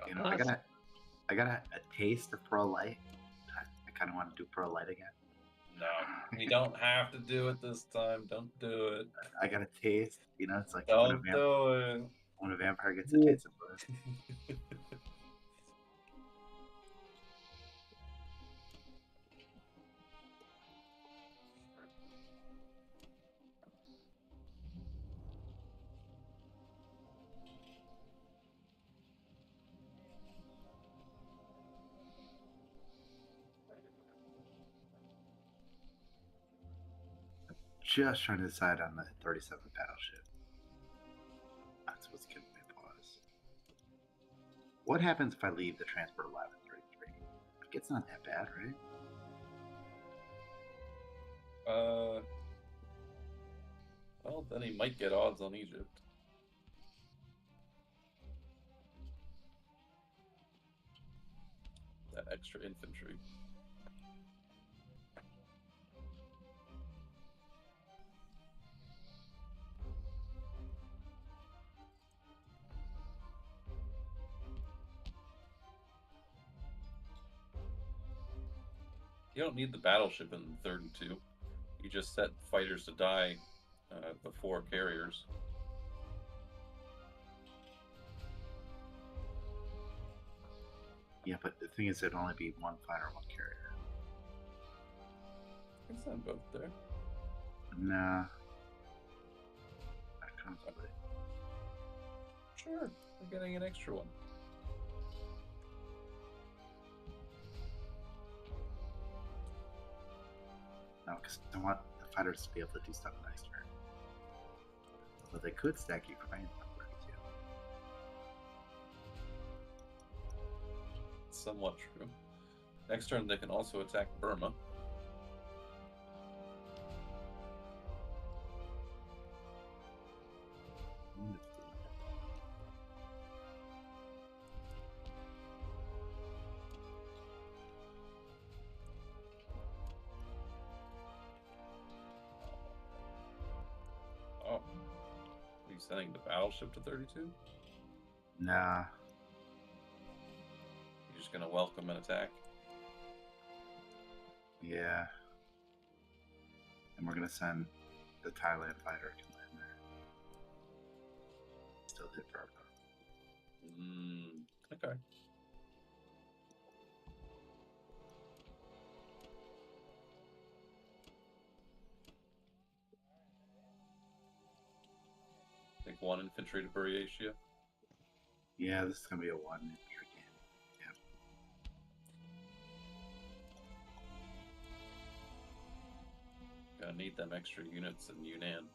S5: You know, I got a taste of Pearl Light. I kind of want to do Pearl Light again.
S4: No, we don't have to do it this time. Don't do it.
S5: I got a taste. You know, it's like
S4: Don't do it.
S5: when a vampire gets a taste of blood. Just trying to decide on the 37th battleship. That's what's giving me pause. What happens if I leave the transport alive at 33? Like, it's not that bad, right?
S4: Well, then he might get odds on Egypt. That extra infantry. You don't need the battleship in 32. You just set fighters to die before carriers.
S5: Yeah, but the thing is, it'd only be one fighter, one carrier.
S4: I can send both there.
S5: Nah. I contemplate.
S4: Sure, I'm getting an extra one.
S5: No, because I want the fighters to be able to do stuff next turn. But they could stack Ukraine on 32.
S4: Somewhat true. Next turn, they can also attack Burma. Oh. Are you sending the battleship to 32?
S5: Nah.
S4: You're just gonna welcome an attack?
S5: Yeah. And we're gonna send the Thailand fighter to land there. Still hit Burma.
S4: Okay. Take 1 infantry to Buryatia.
S5: Yeah, this is gonna be a 1 infantry game. Yeah.
S4: Gonna need them extra units in Yunnan.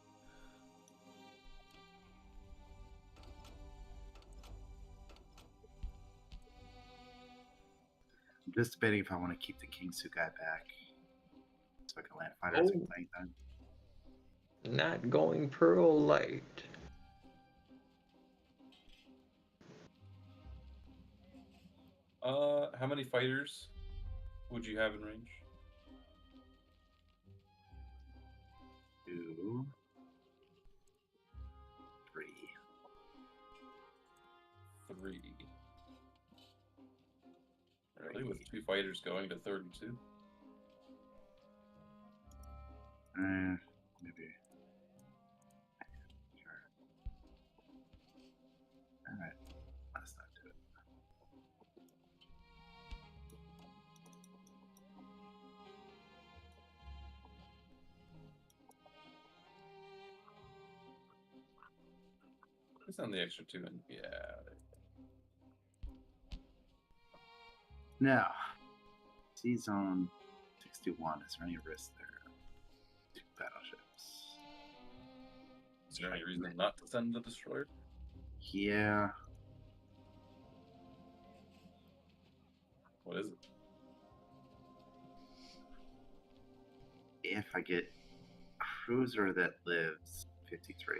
S5: I'm just debating if I want to keep the Kingsu guy back. So I can land fighters and playing time.
S3: Not going Pearl Light.
S4: How many fighters would you have in range?
S5: 2, 3.
S4: 3. Really? With 2 fighters going to 32?
S5: Maybe. Sure. Alright. Let's not do it.
S4: Let's send the extra 2 in. Yeah.
S5: Now, Sea Zone 61. Is there any risk there? 2 battleships.
S4: Is there any reason not to send the destroyer?
S5: Yeah.
S4: What is it?
S5: If I get a cruiser that lives 53,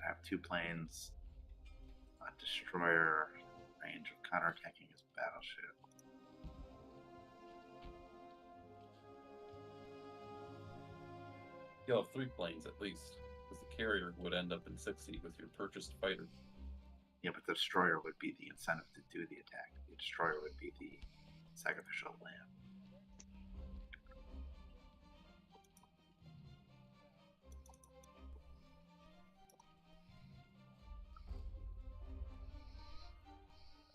S5: I have 2 planes, a destroyer, range of counterattacking his battleship.
S4: You'll have 3 planes at least, because the carrier would end up in 60 with your purchased fighter.
S5: Yeah, but the destroyer would be the incentive to do the attack. The destroyer would be the sacrificial lamb.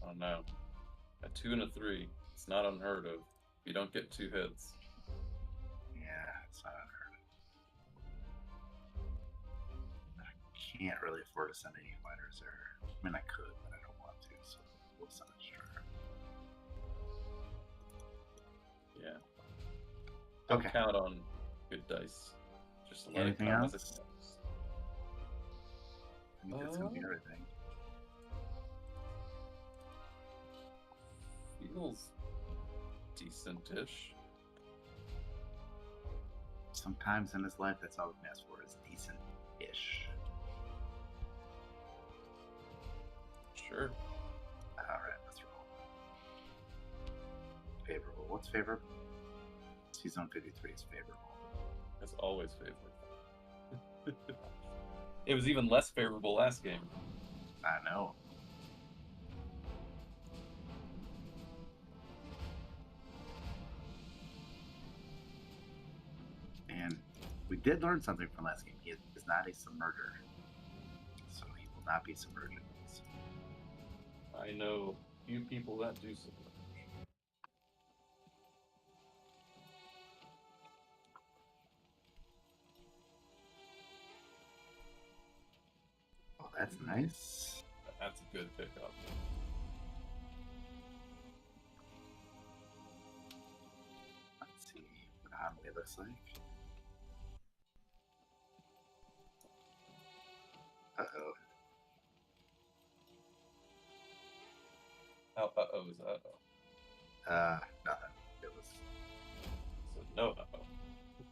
S4: Oh no. A 2 and a 3. It's not unheard of. You don't get 2 hits.
S5: Yeah, it's not unheard of. I can't really afford to send any fighters there. I mean, I could, but I don't want to, so we'll send a destroyer.
S4: Yeah. Don't
S5: Okay.
S4: count on good dice. Just let
S5: Anything
S4: it come as
S5: else?
S4: it comes.
S5: I think that's going to be everything.
S4: Feels decent-ish.
S5: Sometimes in his life, that's all we can ask for is decent-ish.
S4: Sure.
S5: Alright, let's roll. Favorable. What's favorable? Sea Zone 53 is favorable.
S4: It's always favorable. It was even less favorable last game.
S5: I know. And we did learn something from last game. He is not a submerger. So he will not be submerged.
S4: I know few people that do so.
S5: Oh, that's nice.
S4: That's a good pickup.
S5: Let's see what Hanway looks like. Uh-oh.
S4: How uh-oh is uh-oh?
S5: Nothing. It was
S4: So no uh-oh.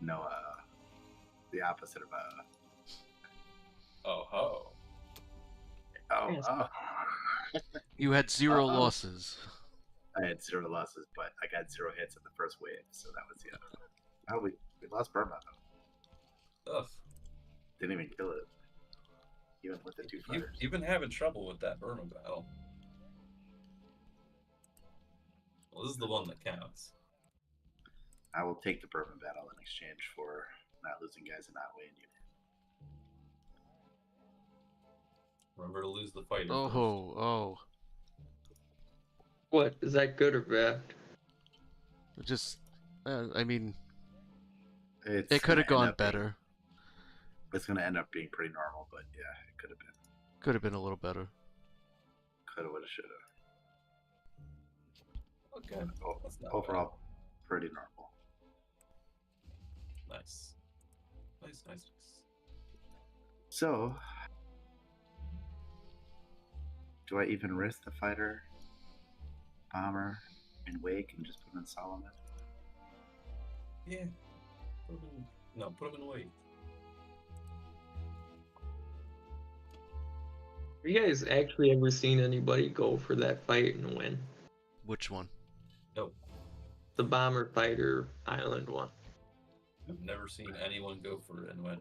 S5: no, the opposite of,
S4: Oh ho.
S5: oh,
S3: Yes.
S5: oh.
S1: You had 0
S5: Uh-oh.
S1: losses.
S5: I had 0 losses, but I got 0 hits in the first wave, so that was the other. Oh, we lost Burma, though.
S4: Ugh.
S5: Didn't even kill it. Even with the 2 fighters.
S4: You've been having trouble with that Burma battle. Well, this is the one that counts.
S5: I will take the Burma battle in exchange for not losing guys in Otway and Union.
S4: Remember to lose the fighter
S1: Oh,
S4: first.
S1: oh.
S3: What? Is that good or bad?
S1: Just, I mean,
S5: It's
S1: it could have
S5: gonna
S1: gone
S5: end up being-
S1: better.
S5: It's going to end up being pretty normal, but yeah, it could have been.
S1: Could have been a little better.
S5: Could have, would have, should have.
S4: Okay. That's not
S5: Overall, pretty normal.
S4: bad. Nice. Nice.
S5: So, do I even risk the fighter, bomber, and wake and just put him in Solomon?
S4: Yeah. Put him in weight.
S3: Have you guys actually ever seen anybody go for that fight and win?
S1: Which one?
S4: Nope.
S3: The bomber fighter island one.
S4: I've never seen anyone go for it and win.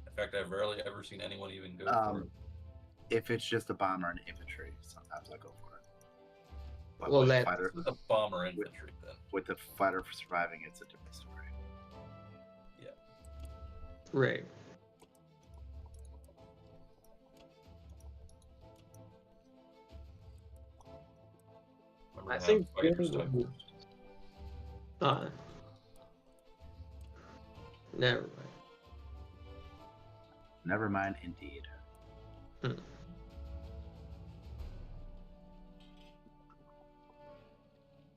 S4: In fact, I've rarely ever seen anyone even go for it.
S5: If it's just a bomber and infantry, sometimes I go for it. But
S3: Well,
S5: with
S3: that-
S5: fighter,
S4: This is a bomber infantry then.
S5: with the fighter for surviving, it's a different story.
S3: Right.
S4: Remember
S3: I
S4: to
S3: think
S4: have fighters
S3: the
S4: type
S3: only-
S4: first.
S3: Never mind.
S5: Never mind, indeed.
S3: Hmm.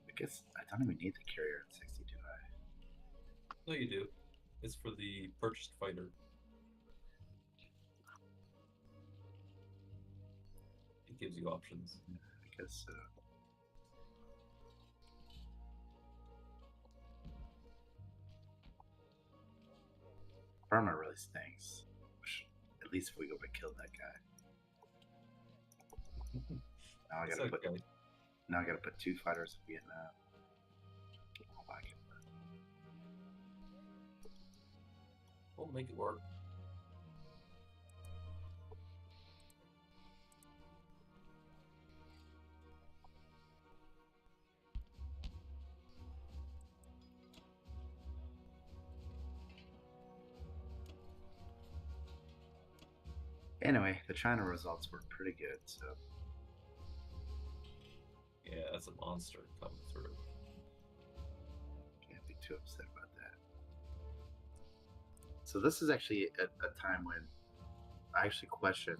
S5: I guess I don't even need the carrier at 60, do I?
S4: No, you do. It's for the purchased fighter. It gives you options.
S5: I guess so. Burma really stinks. At least if we go to kill that guy. Now I
S4: It's
S5: gotta put.
S4: okay.
S5: Now I gotta put 2 fighters in Vietnam. Oh my God.
S4: We'll make it work.
S5: Anyway, the China results were pretty good, so
S4: Yeah, that's a monster coming through.
S5: can't be too upset about that. So this is actually a time when I actually question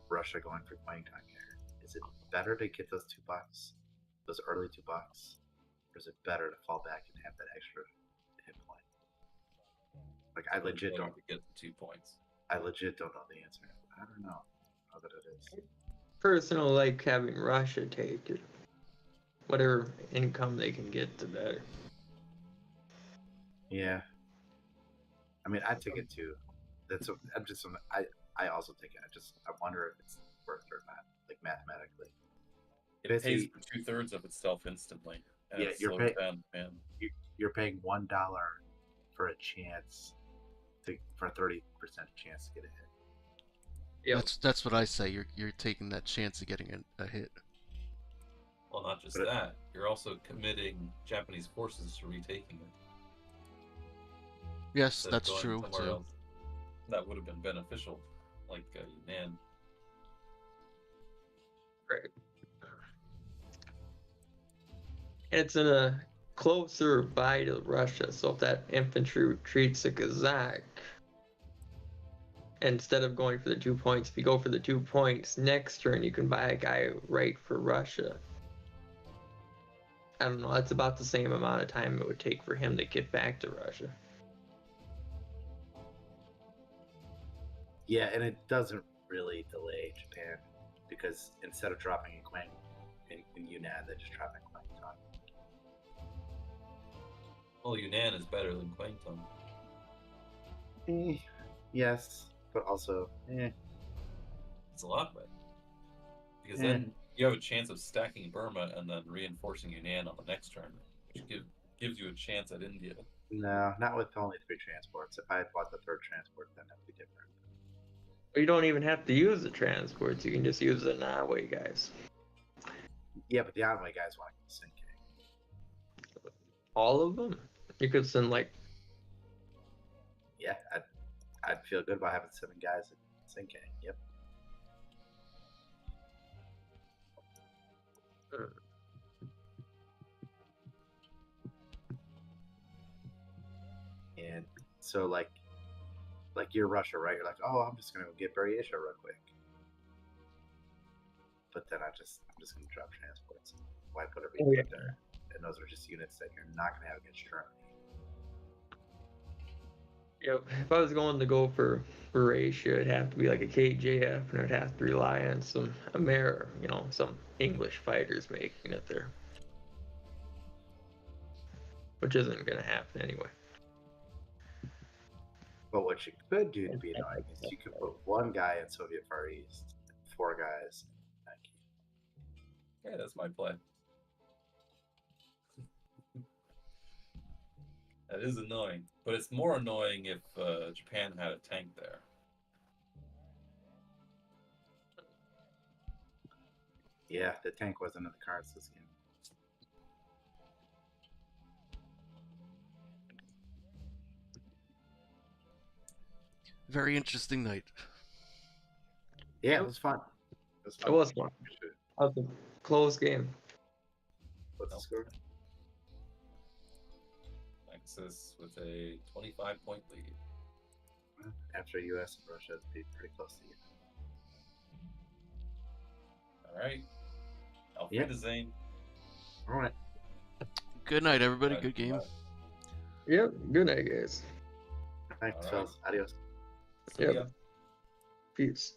S5: Russia going for Guangdong here. Is it better to get those $2, those early $2, or is it better to fall back and have that extra hit point? Like I legit
S4: Better
S5: don't.
S4: to get the 2 points.
S5: I legit don't know the answer. I don't know how that it is.
S3: Personal like having Russia take it. Whatever income they can get, the better.
S5: Yeah. I mean, I take it too. I'm just. I also take it. I wonder if it's worth it or not, like mathematically.
S4: It pays
S5: Basically-
S4: for 2/3 of itself instantly. And
S5: Yeah,
S4: it
S5: you're
S4: slows
S5: pay-
S4: down, man.
S5: You're paying $1 for a chance for a 30% chance to get a hit.
S3: Yep.
S1: That's what I say. You're taking that chance of getting a hit.
S4: Well, not just
S5: But-
S4: that. You're also committing Japanese forces to retaking it.
S1: Yes,
S4: instead of
S1: that's
S4: going
S1: true
S4: somewhere
S1: too.
S4: else. That would have been beneficial. Like, man,
S3: Right. And it's in a closer by to Russia, so if that infantry retreats to Kazakh, instead of going for the 2 points, if you go for the 2 points, next turn you can buy a guy right for Russia. I don't know, that's about the same amount of time it would take for him to get back to Russia.
S5: Yeah, and it doesn't really delay Japan because instead of dropping in Yunnan, they just drop in Guangdong.
S4: well, Yunnan is better than Guangdong.
S5: Yes, but also,
S4: It's a lot better. Because
S5: Yeah.
S4: then you have a chance of stacking Burma and then reinforcing Yunnan on the next turn, which gives you a chance at India.
S5: no, not with only 3 transports. If I had bought the 3rd transport, then that'd be different.
S3: But you don't even have to use the transports, you can just use the Norway guys.
S5: Yeah, but the Anway guys want to go to Sinking.
S3: All of them? You could send like,
S5: Yeah, I'd feel good about having 7 guys at Sinking. Yep. And so like you're Russia, right? You're like, oh, I'm just gonna go get Buryatia real quick. But then I'm just gonna drop transports. Why put everything
S3: Oh, yeah.
S5: there? And those are just units that you're not gonna have against Germany.
S3: if I was going to go for Eurasia, it'd have to be like a KJF, and I'd have to rely on some some English fighters making it there. Which isn't going to happen anyway.
S5: But what you could do to be annoying is you could put 1 guy in Soviet Far East, 4 guys in Nike.
S4: Yeah, that's my play. That is annoying, but it's more annoying if Japan had a tank there.
S5: Yeah, the tank wasn't in the cards this game.
S1: Very interesting night.
S5: Yeah, it was fun.
S3: It was fun. That was a close game.
S5: What's the score?
S4: Texas with a 25-point lead.
S5: After US and Russia, it'd be pretty close to you.
S4: All right. Auf
S5: Yeah.
S4: Wiedersehen.
S5: All right.
S1: Good night, everybody.
S4: Bye.
S1: Good game.
S4: Bye.
S3: Yep. Good night, guys.
S5: All right,
S4: All right.
S5: fellas. Adios.
S4: See
S3: Yep.
S4: ya.
S3: Peace.